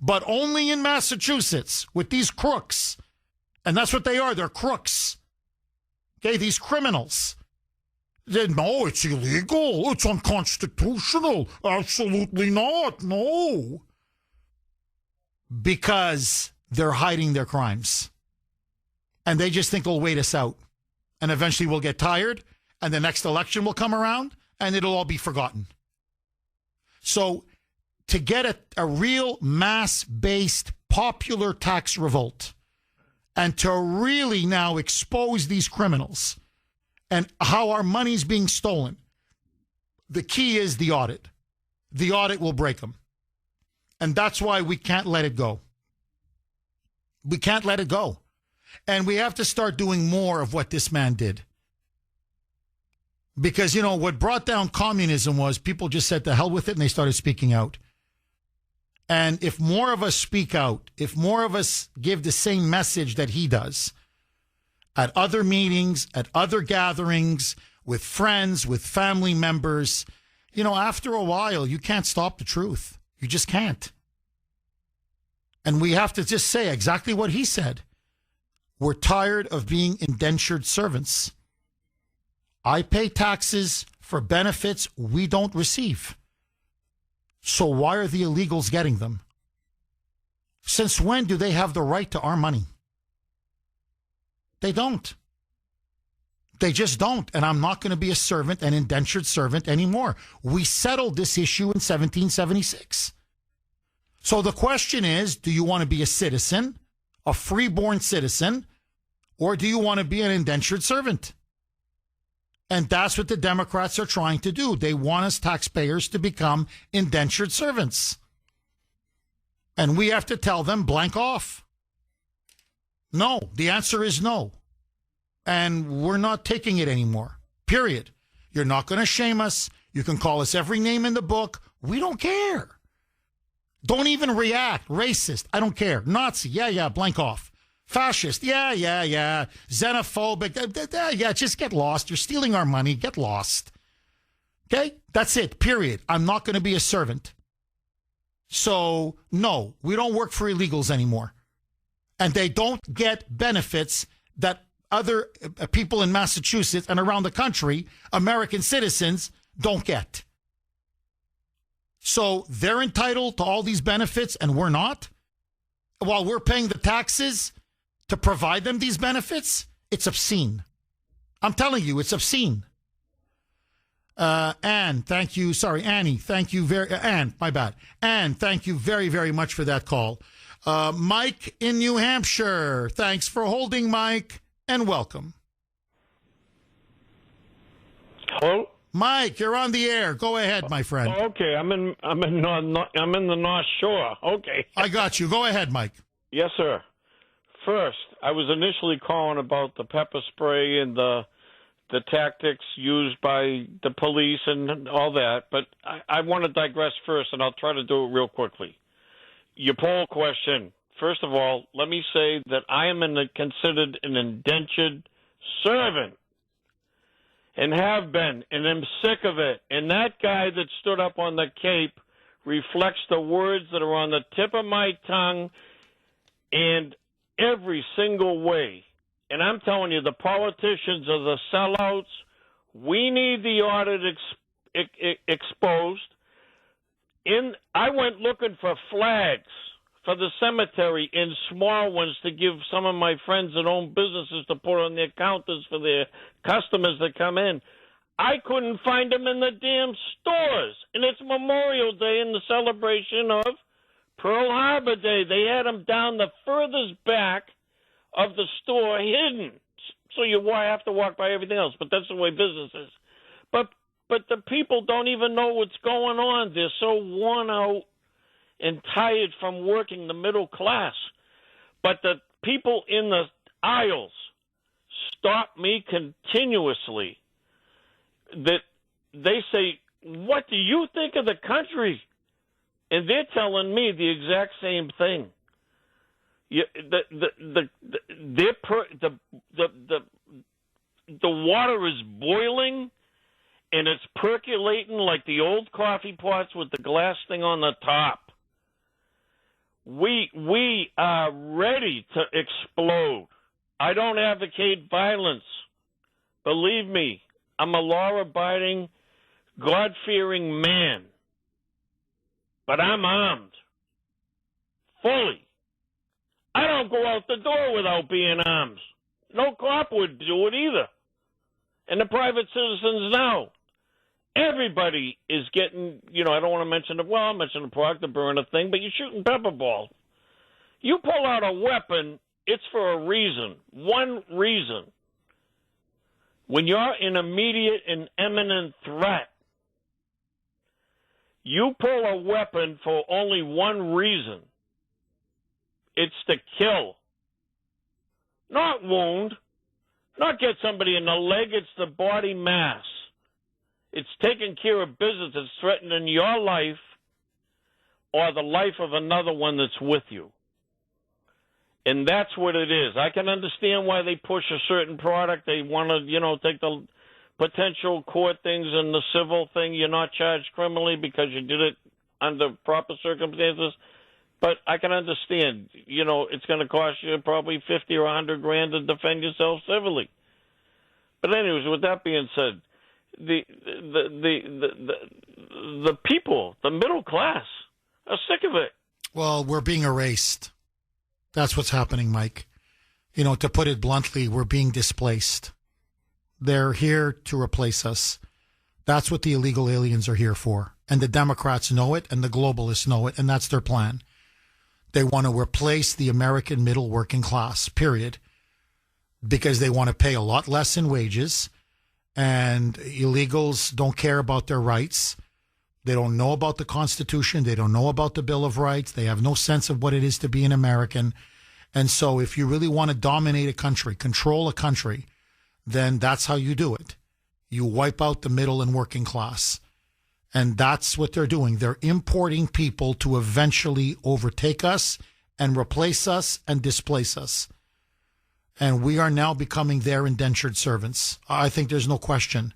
But only in Massachusetts with these crooks. And that's what they are. They're crooks. Okay, these criminals. No, it's illegal. It's unconstitutional. Absolutely not. No. Because they're hiding their crimes. And they just think they'll wait us out. And eventually we'll get tired. And the next election will come around. And it'll all be forgotten. So to get a real mass-based popular tax revolt and to really now expose these criminals and how our money's being stolen, the key is the audit. The audit will break them. And that's why we can't let it go. We can't let it go. And we have to start doing more of what this man did. Because, you know, what brought down communism was people just said to hell with it and they started speaking out. And if more of us speak out, if more of us give the same message that he does at other meetings, at other gatherings, with friends, with family members, you know, after a while, you can't stop the truth. You just can't. And we have to just say exactly what he said. We're tired of being indentured servants. I pay taxes for benefits we don't receive. So why are the illegals getting them? Since when do they have the right to our money? They don't. They just don't. And I'm not going to be a servant, an indentured servant anymore. We settled this issue in 1776. So the question is, do you want to be a citizen, a freeborn citizen, or do you want to be an indentured servant? And that's what the Democrats are trying to do. They want us taxpayers to become indentured servants. And we have to tell them blank off. No, the answer is no. And we're not taking it anymore. Period. You're not going to shame us. You can call us every name in the book. We don't care. Don't even react. Racist. I don't care. Nazi. Yeah, blank off. Fascist. Yeah. Xenophobic. Yeah, just get lost. You're stealing our money. Get lost. Okay? That's it. Period. I'm not going to be a servant. So, no, we don't work for illegals anymore. And they don't get benefits that other people in Massachusetts and around the country, American citizens, don't get. So they're entitled to all these benefits and we're not? While we're paying the taxes to provide them these benefits? It's obscene. I'm telling you, it's obscene. Anne, thank you. Sorry, Annie, thank you Anne, my bad. Anne, thank you very, very much for that call. Mike in New Hampshire, thanks for holding, Mike, and welcome. Hello? Mike, you're on the air. Go ahead, my friend. Okay, I'm in the North Shore. Okay. I got you. Go ahead, Mike. Yes, sir. First, I was initially calling about the pepper spray and the tactics used by the police and all that, but I want to digress first, and I'll try to do it real quickly. Your poll question. First of all, let me say that I am considered an indentured servant and have been, and am sick of it. And that guy that stood up on the Cape reflects the words that are on the tip of my tongue in every single way. And I'm telling you, the politicians are the sellouts. We need the audit exposed. I went looking for flags for the cemetery in small ones to give some of my friends that own businesses to put on their counters for their customers that come in. I couldn't find them in the damn stores. And it's Memorial Day and the celebration of Pearl Harbor Day. They had them down the furthest back of the store hidden. So you have to walk by everything else, but that's the way business is. But the people don't even know what's going on. They're so worn out and tired from working the middle class. But the people in the aisles stop me continuously. That they say, "What do you think of the country?" And they're telling me the exact same thing. The water is boiling, and it's percolating like the old coffee pots with the glass thing on the top. We are ready to explode. I don't advocate violence. Believe me, I'm a law-abiding, God-fearing man. But I'm armed. Fully. I don't go out the door without being armed. No cop would do it either. And the private citizens now. Everybody is getting, I don't want to mention I'll mention the Proctor burner thing, but you're shooting pepper balls. You pull out a weapon, it's for a reason. One reason. When you're in immediate and imminent threat, you pull a weapon for only one reason. It's to kill. Not wound. Not get somebody in the leg. It's the body mass. It's taking care of business that's threatening your life or the life of another one that's with you. And that's what it is. I can understand why they push a certain product. They want to, take the potential court things and the civil thing. You're not charged criminally because you did it under proper circumstances. But I can understand, it's going to cost you probably $50 or $100 to defend yourself civilly. But anyways, with that being said, the people, the middle class, are sick of it. Well, we're being erased. That's what's happening, Mike. To put it bluntly, we're being displaced. They're here to replace us. That's what the illegal aliens are here for. And the Democrats know it, and the globalists know it, and that's their plan. They want to replace the American middle working class, period, because they want to pay a lot less in wages, and illegals don't care about their rights. They don't know about the Constitution. They don't know about the Bill of Rights. They have no sense of what it is to be an American. And so if you really want to dominate a country, control a country, then that's how you do it. You wipe out the middle and working class. And that's what they're doing. They're importing people to eventually overtake us and replace us and displace us. And we are now becoming their indentured servants. I think there's no question.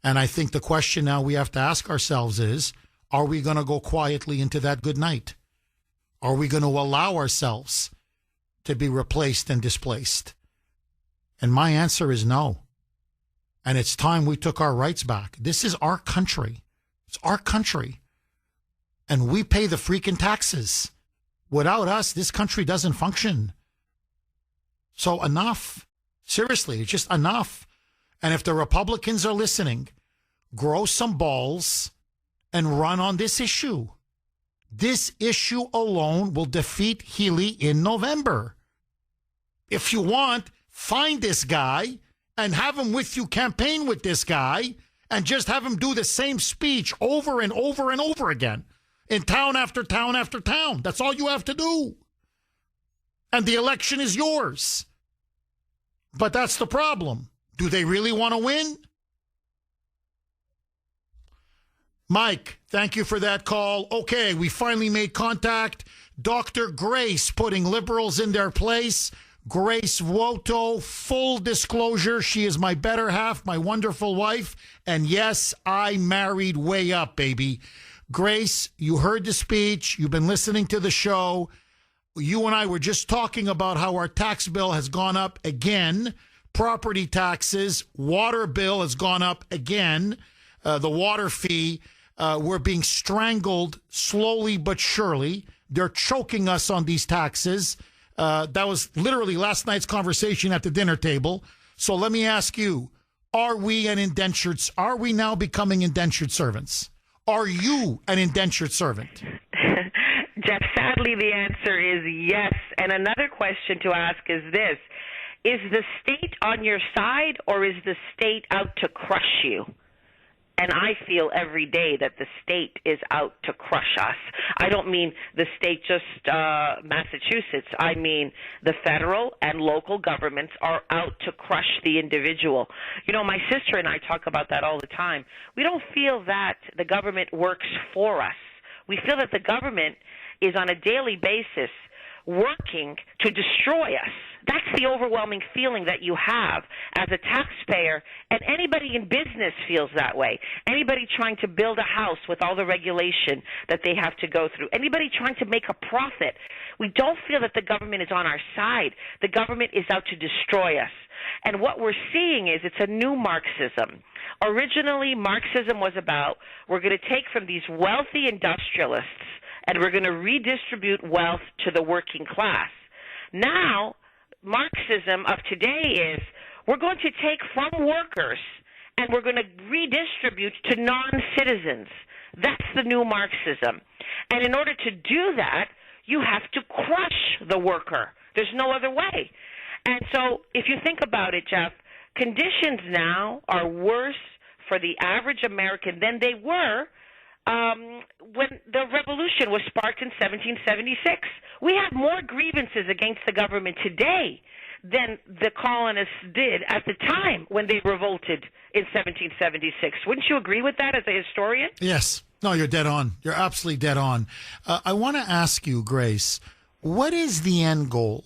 And I think the question now we have to ask ourselves is, are we going to go quietly into that good night? Are we going to allow ourselves to be replaced and displaced? And my answer is no. And it's time we took our rights back. This is our country. It's our country. And we pay the freaking taxes. Without us, this country doesn't function. So enough. Seriously, it's just enough. And if the Republicans are listening, grow some balls and run on this issue. This issue alone will defeat Healy in November. If you want, find this guy and have him with you, campaign with this guy, and just have him do the same speech over and over and over again in town after town after town. That's all you have to do. And the election is yours. But that's the problem. Do they really want to win? Mike, thank you for that call. Okay, we finally made contact. Dr. Grace putting liberals in their place. Grace Woto, full disclosure, she is my better half, my wonderful wife. And yes, I married way up, baby. Grace, you heard the speech. You've been listening to the show. You and I were just talking about how our tax bill has gone up again. Property taxes, water bill has gone up again. The water fee, we're being strangled slowly but surely. They're choking us on these taxes. That was literally last night's conversation at the dinner table. So let me ask you, are we now becoming indentured servants? Are you an indentured servant? Jeff, sadly, the answer is yes. And another question to ask is this: is the state on your side, or is the state out to crush you? And I feel every day that the state is out to crush us. I don't mean the state just Massachusetts. I mean the federal and local governments are out to crush the individual. My sister and I talk about that all the time. We don't feel that the government works for us. We feel that the government is on a daily basis working to destroy us. That's the overwhelming feeling that you have as a taxpayer, and anybody in business feels that way. Anybody trying to build a house with all the regulation that they have to go through. Anybody trying to make a profit. We don't feel that the government is on our side. The government is out to destroy us. And what we're seeing is it's a new Marxism. Originally, Marxism was about, we're going to take from these wealthy industrialists and we're going to redistribute wealth to the working class. Now, Marxism of today is we're going to take from workers and we're going to redistribute to non-citizens. That's the new Marxism. And in order to do that, you have to crush the worker. There's no other way. And so if you think about it, Jeff, conditions now are worse for the average American than they were when the revolution was sparked in 1776. We have more grievances against the government today than the colonists did at the time when they revolted in 1776. Wouldn't you agree with that as a historian? Yes. No, you're dead on. You're absolutely dead on. I want to ask you, Grace, what is the end goal?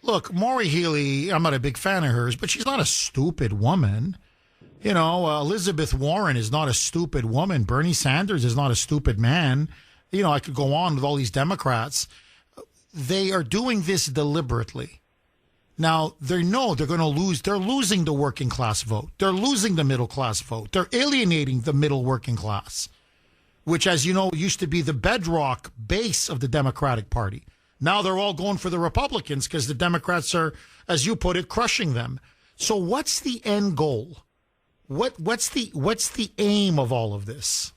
Look, Maureen Healy, I'm not a big fan of hers, but she's not a stupid woman. You know, Elizabeth Warren is not a stupid woman. Bernie Sanders is not a stupid man. You know, I could go on with all these Democrats. They are doing this deliberately. Now, they know they're going to lose. They're losing the working class vote. They're losing the middle class vote. They're alienating the middle working class, which, as you know, used to be the bedrock base of the Democratic Party. Now they're all going for the Republicans because the Democrats are, as you put it, crushing them. So what's the end goal? What's the aim of all of this?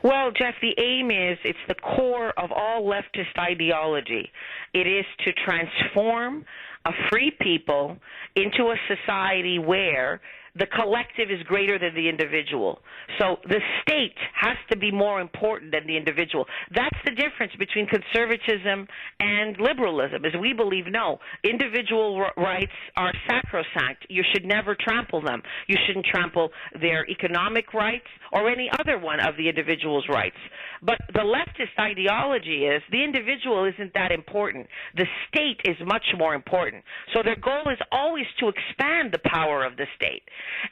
Well, Jeff, the aim is it's the core of all leftist ideology. It is to transform a free people into a society where the collective is greater than the individual. So the state has to be more important than the individual. That's the difference between conservatism and liberalism, is we believe, no, individual rights are sacrosanct. You should never trample them. You shouldn't trample their economic rights or any other one of the individual's rights. But the leftist ideology is the individual isn't that important. The state is much more important. So their goal is always to expand the power of the state.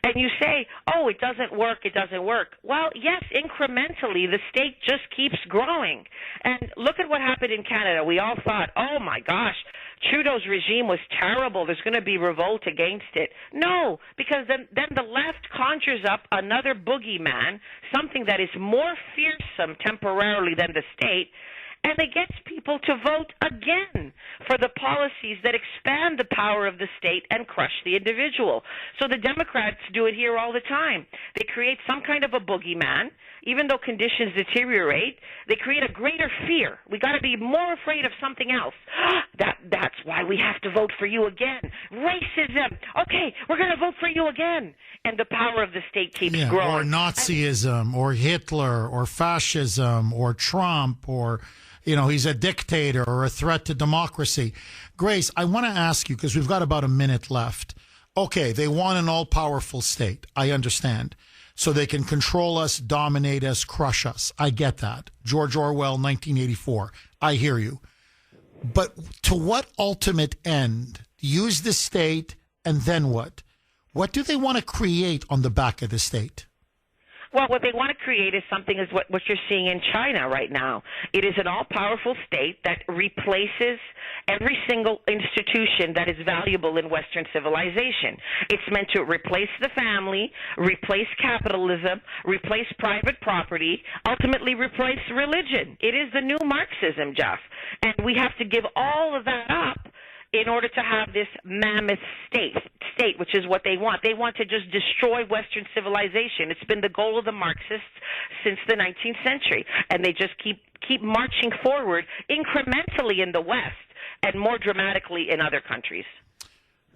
And you say, oh, it doesn't work, it doesn't work. Well, yes, incrementally, the state just keeps growing. And look at what happened in Canada. We all thought, oh, my gosh, Trudeau's regime was terrible. There's going to be revolt against it. No, because then the left conjures up another boogeyman, something that is more fearsome temporarily than the state, and it gets people to vote again for the policies that expand the power of the state and crush the individual. So the Democrats do it here all the time. They create some kind of a boogeyman. Even though conditions deteriorate, they create a greater fear. We got to be more afraid of something else. That's why we have to vote for you again. Racism. Okay, we're going to vote for you again. And the power of the state keeps growing. Or Nazism, or Hitler, or fascism, or Trump, or, you know, he's a dictator or a threat to democracy. Grace, I want to ask you, because we've got about a minute left. Okay, they want an all-powerful state. I understand. So they can control us, dominate us, crush us. I get that. George Orwell, 1984. I hear you. But to what ultimate end? Use the state, and then what? What do they want to create on the back of the state? Well, what they want to create is something is what you're seeing in China right now. It is an all-powerful state that replaces every single institution that is valuable in Western civilization. It's meant to replace the family, replace capitalism, replace private property, ultimately replace religion. It is the new Marxism, Jeff. And we have to give all of that up in order to have this mammoth state, which is what they want. They want to just destroy Western civilization. It's been the goal of the Marxists since the 19th century, and they just keep marching forward incrementally in the West and more dramatically in other countries.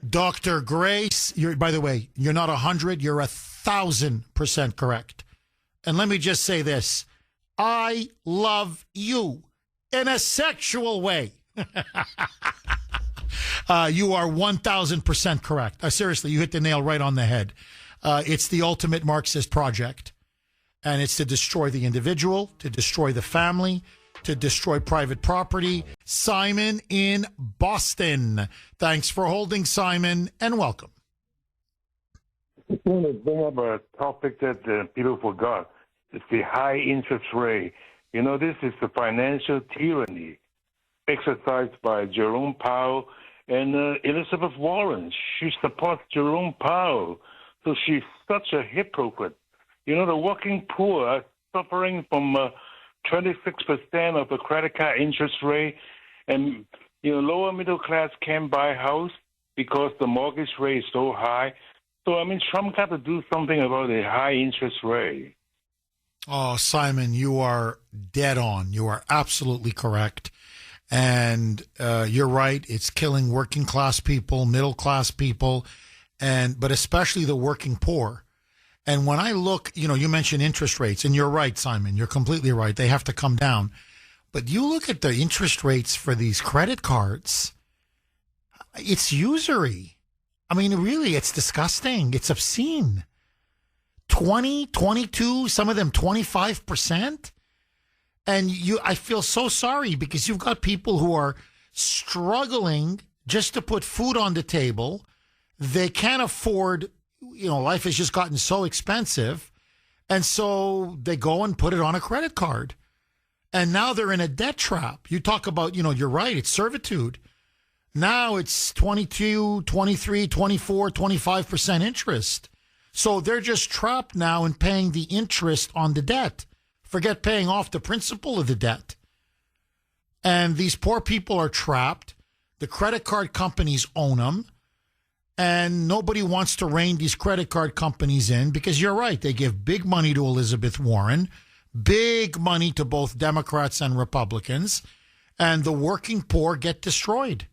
Dr. Grace, by the way, you're not 100, you're 1,000% correct. And let me just say this. I love you in a sexual way. You are 1,000% correct. Seriously, you hit the nail right on the head. It's the ultimate Marxist project. And it's to destroy the individual, to destroy the family, to destroy private property. Simon in Boston. Thanks for holding, Simon, and welcome. They have a topic that people forgot. It's the high interest rate. You know, this is the financial tyranny exercised by Jerome Powell and Elizabeth Warren. She supports Jerome Powell. So she's such a hypocrite. You know, the working poor are suffering from 26% of the credit card interest rate. And, you know, lower middle class can't buy a house because the mortgage rate is so high. So, I mean, Trump got to do something about the high interest rate. Oh, Simon, you are dead on. You are absolutely correct. And you're right. It's killing working class people, middle class people, but especially the working poor. And when I look, you know, you mentioned interest rates, and you're right, Simon. You're completely right. They have to come down. But you look at the interest rates for these credit cards. It's usury. I mean, really, it's disgusting. It's obscene. 20, 22, some of them 25%. And I feel so sorry because you've got people who are struggling just to put food on the table. They can't afford, life has just gotten so expensive. And so they go and put it on a credit card. And now they're in a debt trap. You talk about, you're right, it's servitude. Now it's 22, 23, 24, 25% interest. So they're just trapped now in paying the interest on the debt. Forget paying off the principal of the debt. And these poor people are trapped. The credit card companies own them. And nobody wants to rein these credit card companies in because you're right. They give big money to Elizabeth Warren, big money to both Democrats and Republicans, and the working poor get destroyed.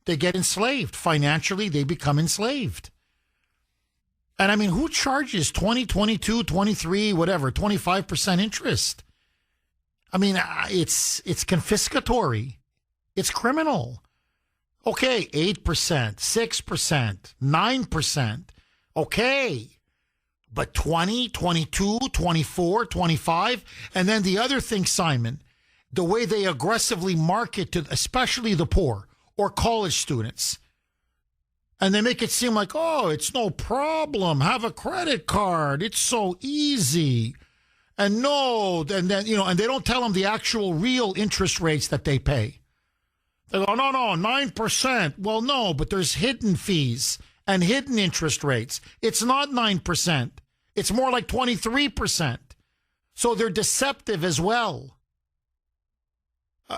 They get enslaved. Financially, they become enslaved. And I mean, who charges 20, 22, 23, whatever, 25% interest? I mean, it's confiscatory. It's criminal. Okay, 8%, 6%, 9%. Okay. But 20, 22, 24, 25. And then the other thing, Simon, the way they aggressively market to especially the poor or college students. And they make it seem like, oh, it's no problem. Have a credit card. It's so easy. And no, and then, and they don't tell them the actual real interest rates that they pay. They go, no, 9%. Well, no, but there's hidden fees and hidden interest rates. It's not 9%. It's more like 23%. So they're deceptive as well.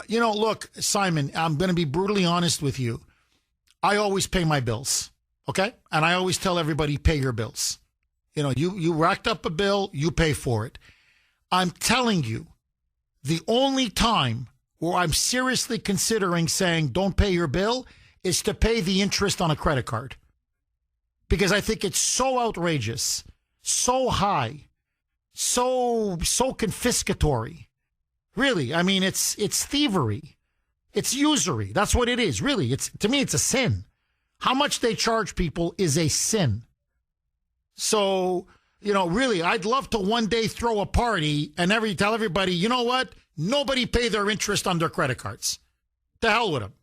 Look, Simon, I'm going to be brutally honest with you. I always pay my bills, okay? And I always tell everybody, pay your bills. You racked up a bill, you pay for it. I'm telling you, the only time where I'm seriously considering saying don't pay your bill is to pay the interest on a credit card. Because I think it's so outrageous, so high, so confiscatory. Really, I mean, it's thievery. It's usury. That's what it is, really. To me, it's a sin. How much they charge people is a sin. So, really, I'd love to one day throw a party and tell everybody, you know what? Nobody pay their interest on their credit cards. To hell with them.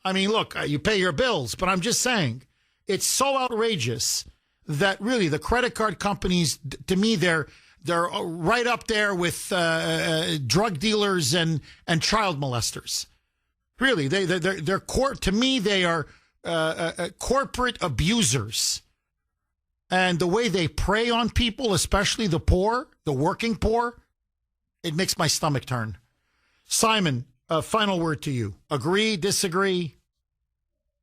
I mean, look, you pay your bills, but I'm just saying, it's so outrageous that really the credit card companies, to me, they're right up there with drug dealers and child molesters. Really, they're to me they are corporate abusers, and the way they prey on people, especially the poor, the working poor, it makes my stomach turn. Simon, final word to you. Agree? Disagree?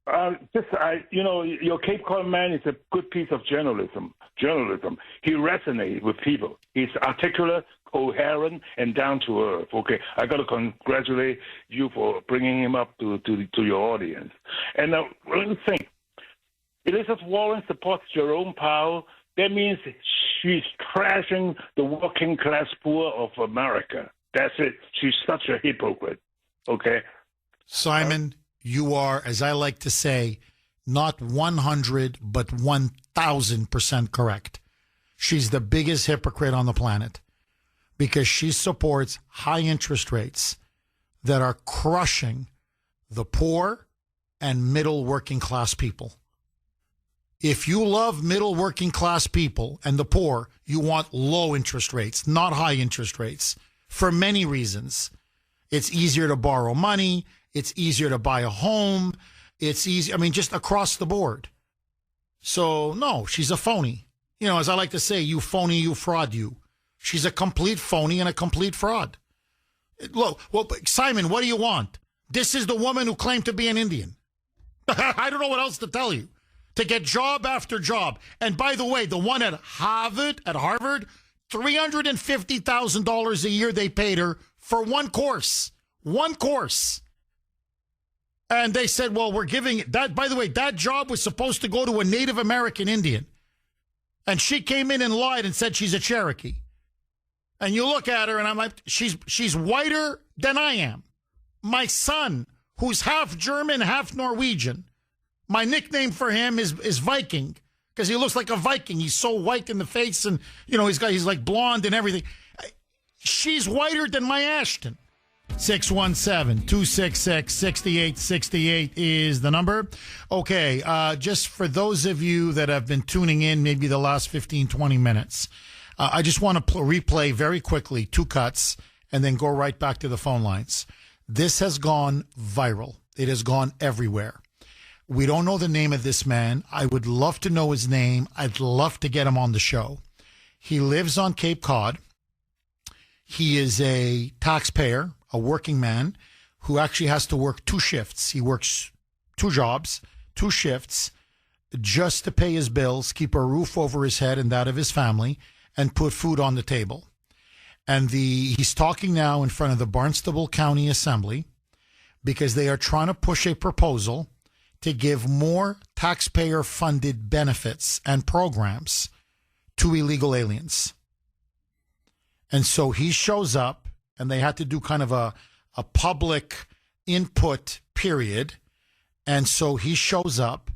Your Cape Cod man is a good piece of journalism. He resonates with people. He's articulate, coherent, and down to earth. Okay, I got to congratulate you for bringing him up to your audience. And now, let me think. Elizabeth Warren supports Jerome Powell. That means she's trashing the working class poor of America. That's it. She's such a hypocrite. Okay, Simon. You are, as I like to say, not 100, but 1,000% correct. She's the biggest hypocrite on the planet because she supports high interest rates that are crushing the poor and middle working class people. If you love middle working class people and the poor, you want low interest rates, not high interest rates, for many reasons. It's easier to borrow money. It's easier to buy a home. It's easy. I mean, just across the board. So, no, she's a phony. As I like to say, you phony, you fraud, you. She's a complete phony and a complete fraud. Look, well, Simon, what do you want? This is the woman who claimed to be an Indian. I don't know what else to tell you. To get job after job. And by the way, the one at Harvard, $350,000 a year they paid her for one course. One course. And they said, well, we're giving that. By the way, that job was supposed to go to a Native American Indian. And she came in and lied and said she's a Cherokee. And you look at her and I'm like, she's whiter than I am. My son, who's half German, half Norwegian. My nickname for him is Viking because he looks like a Viking. He's so white in the face, and he's like blonde and everything. She's whiter than my Ashton. 617-266-6868 is the number. Okay, just for those of you that have been tuning in maybe the last 15, 20 minutes, I just want to replay very quickly 2 cuts and then go right back to the phone lines. This has gone viral. It has gone everywhere. We don't know the name of this man. I would love to know his name. I'd love to get him on the show. He lives on Cape Cod. He is a taxpayer, a working man who actually has to work 2 shifts. He works 2 jobs, 2 shifts, just to pay his bills, keep a roof over his head and that of his family, and put food on the table. And he's talking now in front of the Barnstable County Assembly because they are trying to push a proposal to give more taxpayer-funded benefits and programs to illegal aliens. And so he shows up, and they had to do kind of a public input period. And so he shows up,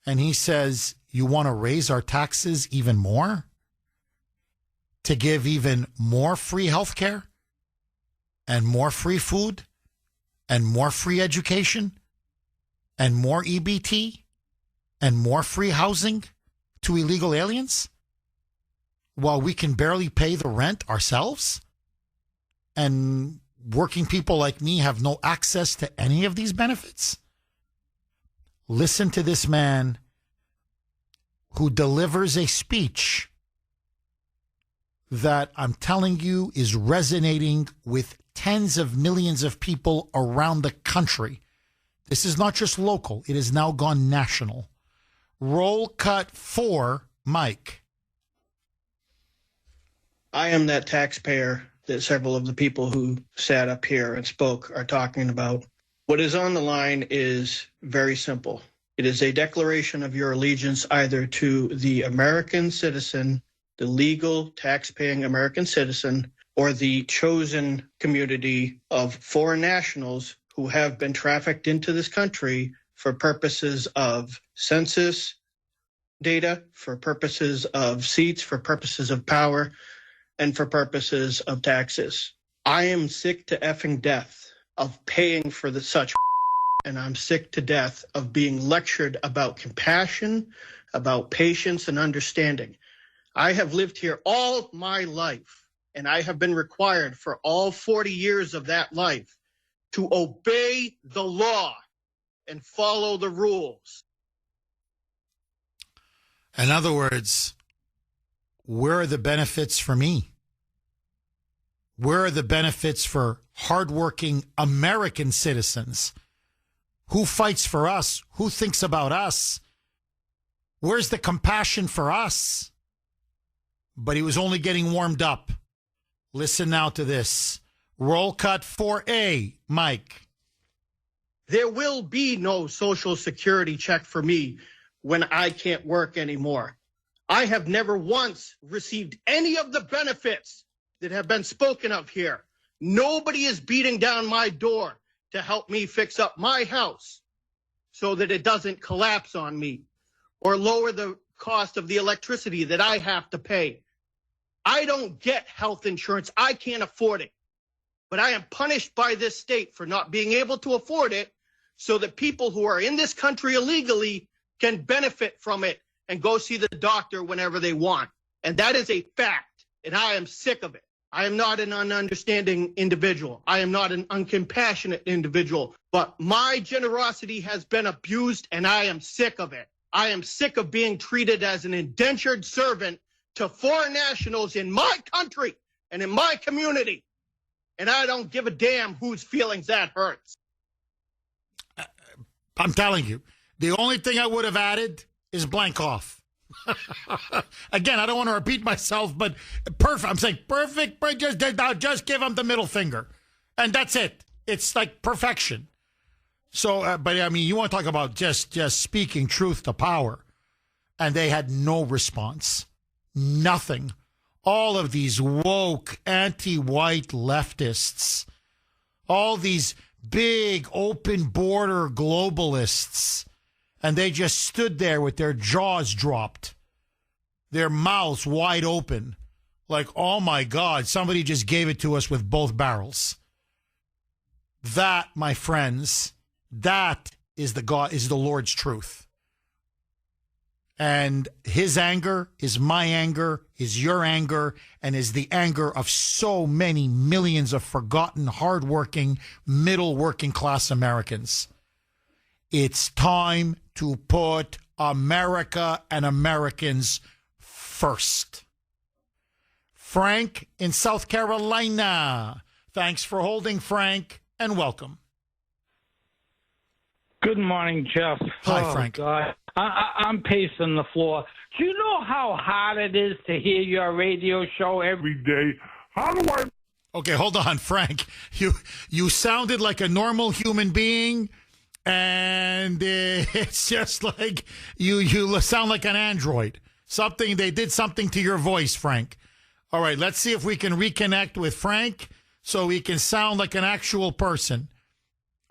and he says, you want to raise our taxes even more? To give even more free health care? And more free food? And more free education? And more EBT? And more free housing to illegal aliens? While we can barely pay the rent ourselves? And working people like me have no access to any of these benefits? Listen to this man who delivers a speech that I'm telling you is resonating with tens of millions of people around the country. This is not just local. It has now gone national. Roll cut 4, Mike. I am that taxpayer that several of the people who sat up here and spoke are talking about. What is on the line is very simple. It is a declaration of your allegiance either to the American citizen, the legal tax-paying American citizen, or the chosen community of foreign nationals who have been trafficked into this country for purposes of census data, for purposes of seats, for purposes of power, and for purposes of taxes. I am sick to effing death of paying for such, and I'm sick to death of being lectured about compassion, about patience and understanding. I have lived here all my life, and I have been required for all 40 years of that life to obey the law and follow the rules. In other words, where are the benefits for me? Where are the benefits for hardworking American citizens? Who fights for us? Who thinks about us? Where's the compassion for us? But he was only getting warmed up. Listen now to this. Roll cut 4A, Mike. There will be no Social Security check for me when I can't work anymore. I have never once received any of the benefits that have been spoken of here. Nobody is beating down my door to help me fix up my house so that it doesn't collapse on me or lower the cost of the electricity that I have to pay. I don't get health insurance. I can't afford it. But I am punished by this state for not being able to afford it so that people who are in this country illegally can benefit from it and go see the doctor whenever they want. And that is a fact, and I am sick of it. I am not an ununderstanding individual. I am not an uncompassionate individual, but my generosity has been abused, and I am sick of it. I am sick of being treated as an indentured servant to foreign nationals in my country and in my community. And I don't give a damn whose feelings that hurts. I'm telling you, the only thing I would have added is blank off. Again, I don't want to repeat myself, but perfect. I'm saying perfect. Just give them the middle finger. And that's it. It's like perfection. So, but I mean, you want to talk about just speaking truth to power. And they had no response. Nothing. All of these woke, anti-white leftists, all these big open border globalists, and they just stood there with their jaws dropped, their mouths wide open, like, oh my God, somebody just gave it to us with both barrels. That, my friends, that is the Lord's truth. And his anger is my anger, is your anger, and is the anger of so many millions of forgotten, hardworking, middle working class Americans. It's time to put America and Americans first. Frank in South Carolina. Thanks for holding, Frank, and welcome. Good morning, Jeff. Hi, Frank. God. I'm pacing the floor. Do you know how hard it is to hear your radio show every day? How do I... Okay, hold on, Frank. You sounded like a normal human being, and it's just like you sound like an android. They did something to your voice, Frank. All right, let's see if we can reconnect with Frank so he can sound like an actual person.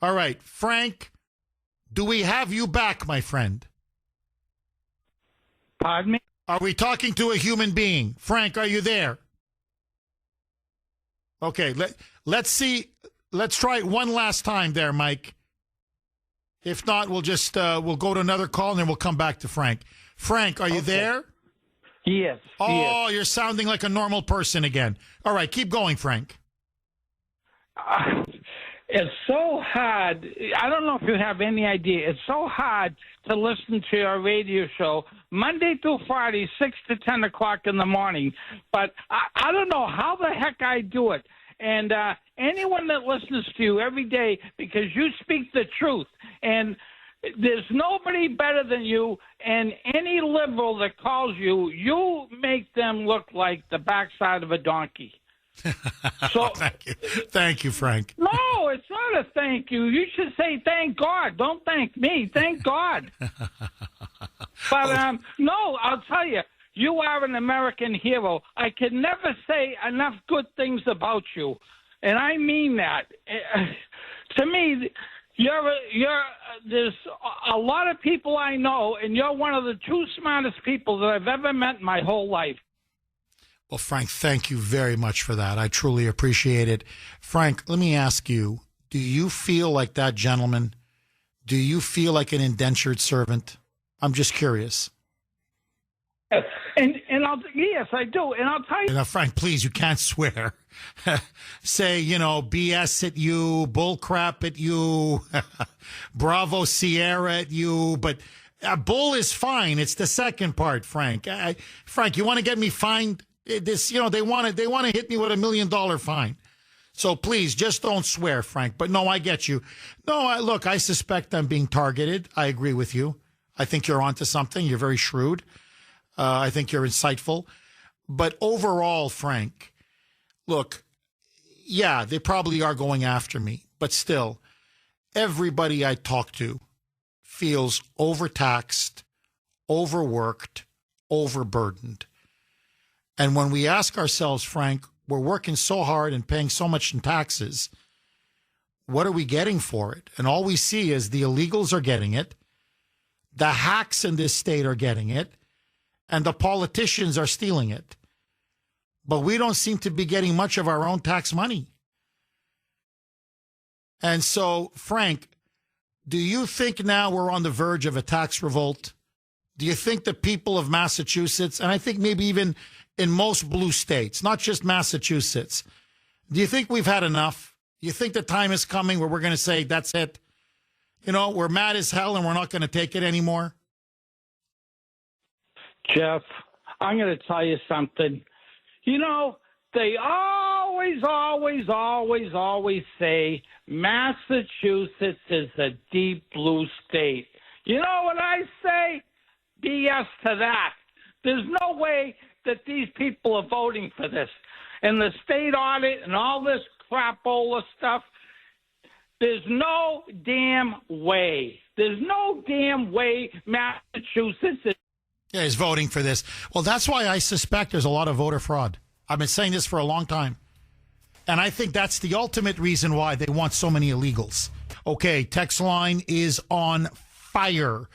All right, Frank, do we have you back, my friend? Pardon me? Are we talking to a human being? Frank, are you there? Okay, let's see. Let's try it one last time there, Mike. If not, we'll just we'll go to another call and then we'll come back to Frank. Frank, are you there? Yes. Oh, yes. You're sounding like a normal person again. All right, keep going, Frank. It's so hard. I don't know if you have any idea. It's so hard to listen to your radio show Monday through Friday, 6 to 10 o'clock in the morning. But I don't know how the heck I do it. And anyone that listens to you every day, because you speak the truth, and there's nobody better than you, and any liberal that calls you, you make them look like the backside of a donkey. So, Thank you, Frank. No, it's not a thank you. You should say thank God. Don't thank me. Thank God. But no, I'll tell you, you are an American hero. I can never say enough good things about you, and I mean that. To me, there's a lot of people I know, and you're one of the two smartest people that I've ever met in my whole life. Well, Frank, thank you very much for that. I truly appreciate it. Frank, let me ask you, do you feel like that gentleman? Do you feel like an indentured servant? I'm just curious. And yes, I do. And I'll tell you. Now, Frank, please, you can't swear. Say, BS at you, bull crap at you, Bravo Sierra at you, but bull is fine. It's the second part, Frank. Frank, you want to get me fined? They want to hit me with $1 million fine. So please, just don't swear, Frank. But no, I get you. No, look, I suspect I'm being targeted. I agree with you. I think you're onto something. You're very shrewd. I think you're insightful. But overall, Frank, look, yeah, they probably are going after me. But still, everybody I talk to feels overtaxed, overworked, overburdened. And when we ask ourselves, Frank, we're working so hard and paying so much in taxes, what are we getting for it? And all we see is the illegals are getting it, the hacks in this state are getting it, and the politicians are stealing it. But we don't seem to be getting much of our own tax money. And so, Frank, do you think now we're on the verge of a tax revolt? Do you think the people of Massachusetts, and I think maybe even in most blue states, not just Massachusetts, do you think we've had enough? You think the time is coming where we're going to say, that's it? We're mad as hell and we're not going to take it anymore? Jeff, I'm going to tell you something. They always say Massachusetts is a deep blue state. You know what I say? BS to that. There's no way that these people are voting for this. And the state audit and all this crapola stuff, there's no damn way. There's no damn way Massachusetts is. Yeah, he's voting for this. Well, that's why I suspect there's a lot of voter fraud. I've been saying this for a long time. And I think that's the ultimate reason why they want so many illegals. Okay, text line is on fire.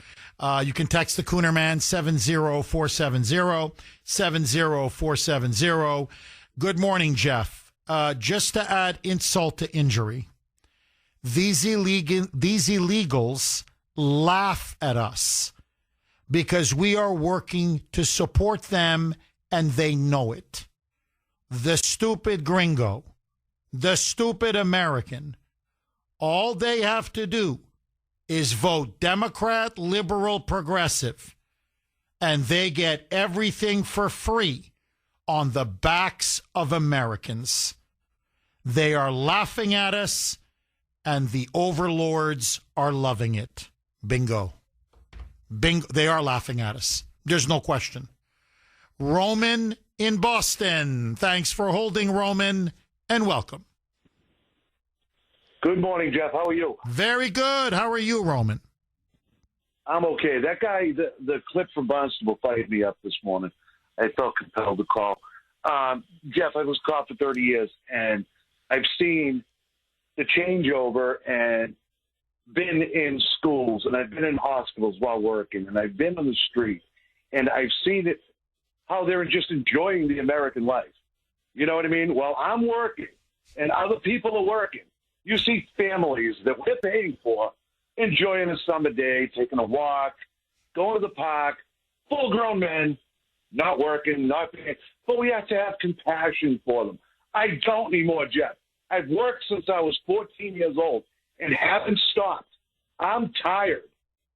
You can text the Kuhner Man, 70470, 70470. Good morning, Jeff. Just to add insult to injury, these illegals laugh at us because we are working to support them and they know it. The stupid gringo, the stupid American, all they have to do is vote Democrat, liberal, progressive, and they get everything for free on the backs of Americans. They are laughing at us, and the overlords are loving it. Bingo. Bingo. They are laughing at us. There's no question. Roman in Boston. Thanks for holding, Roman, and welcome. Good morning, Jeff. How are you? Very good. How are you, Roman? I'm okay. That guy, the clip from Barnstable fired me up this morning. I felt compelled to call. Jeff, I was caught for 30 years, and I've seen the changeover and been in schools, and I've been in hospitals while working, and I've been on the street, and I've seen it, how they're just enjoying the American life. You know what I mean? Well, I'm working, and other people are working. You see families that we're paying for enjoying a summer day, taking a walk, going to the park, full-grown men, not working, not paying. But we have to have compassion for them. I don't anymore, Jeff. I've worked since I was 14 years old and haven't stopped. I'm tired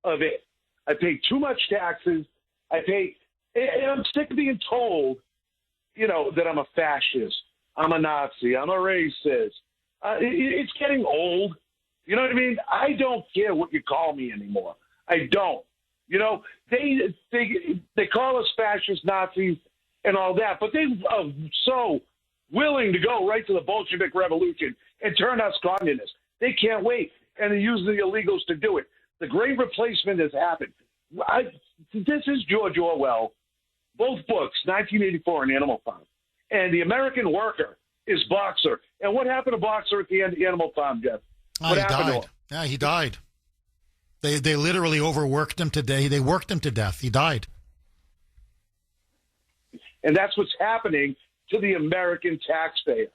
of it. I pay too much taxes. And I'm sick of being told, that I'm a fascist, I'm a Nazi, I'm a racist. It's getting old. You know what I mean? I don't care what you call me anymore. I don't. They call us fascist, Nazis, and all that, but they are so willing to go right to the Bolshevik Revolution and turn us communists. They can't wait, and they use the illegals to do it. The great replacement has happened. This is George Orwell, both books, 1984 and Animal Farm. And the American worker is Boxer. And what happened to Boxer at the end of Animal Farm, Jeff? What happened to him? Yeah, he died. They literally overworked him today. They worked him to death. He died. And that's what's happening to the American taxpayer,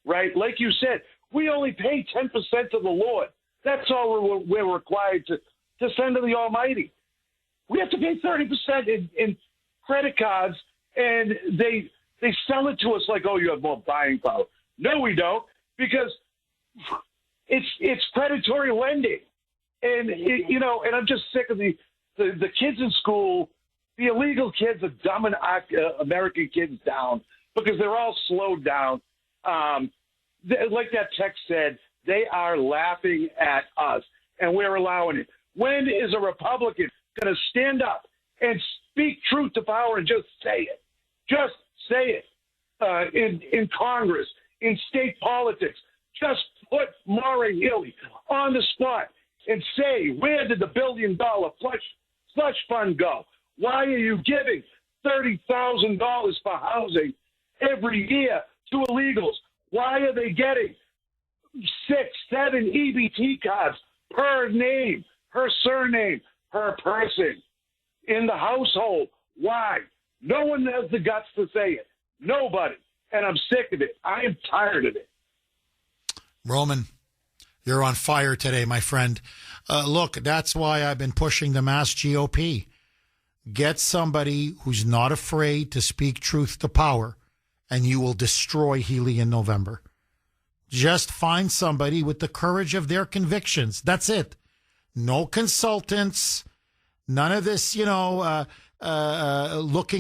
right? Like you said, we only pay 10% to the Lord. That's all we're required to send to the Almighty. We have to pay 30% in credit cards, and they sell it to us like, oh, you have more buying power. No, we don't, because it's predatory lending. And, and I'm just sick of the kids in school. The illegal kids are dumbing American kids down because they're all slowed down. Like that text said, they are laughing at us, and we're allowing it. When is a Republican going to stand up and speak truth to power and just say it? Just say it in Congress, in state politics. Just put Maura Healey on the spot and say, where did the $1 billion slush fund go? Why are you giving $30,000 for housing every year to illegals? Why are they getting 6, 7 EBT cards per name, her surname, her person in the household? Why? No one has the guts to say it. Nobody. And I'm sick of it. I am tired of it. Roman, you're on fire today, my friend. Look, that's why I've been pushing the mass GOP. Get somebody who's not afraid to speak truth to power, and you will destroy Healy in November. Just find somebody with the courage of their convictions. That's it. No consultants, none of this, looking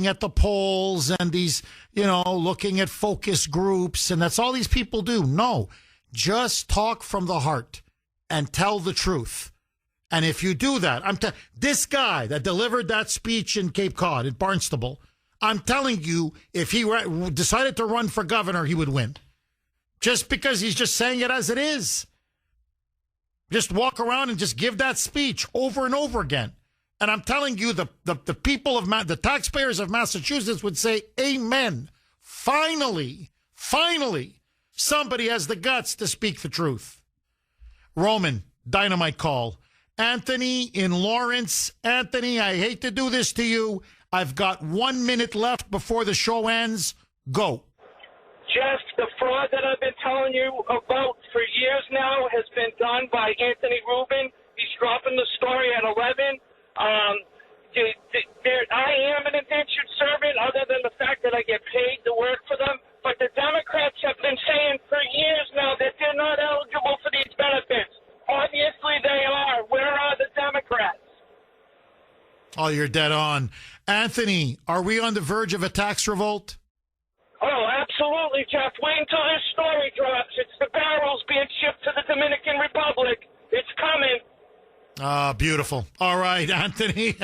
at the polls and these, looking at focus groups, and that's all these people do. No, just talk from the heart and tell the truth. And if you do that, this guy that delivered that speech in Cape Cod, in Barnstable, I'm telling you, if he decided to run for governor, he would win. Just because he's just saying it as it is. Just walk around and just give that speech over and over again. And I'm telling you, the people of the taxpayers of Massachusetts would say, amen. Finally, Somebody has the guts to speak the truth. Roman, dynamite call. Anthony in Lawrence. Anthony, I hate to do this to you. I've got 1 minute left before the show ends. Go. Jeff, the fraud that I've been telling you about for years now has been done by Anthony Rubin. He's dropping the story at 11. I am an indentured servant other than the fact that I get paid to work for them. But the Democrats have been saying for years now that they're not eligible for these benefits. Obviously they are. Where are the Democrats? Oh, you're dead on. Anthony, are we on the verge of a tax revolt? Oh, absolutely, Jeff. Wait until this story drops. It's the barrels being shipped to the Dominican Republic. It's coming. Ah, beautiful. All right, Anthony.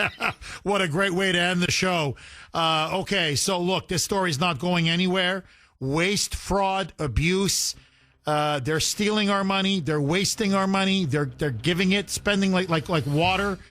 What a great way to end the show. Okay, so look, this story's not going anywhere. Waste, fraud, abuse. They're stealing our money. They're wasting our money. They're giving it, spending like water.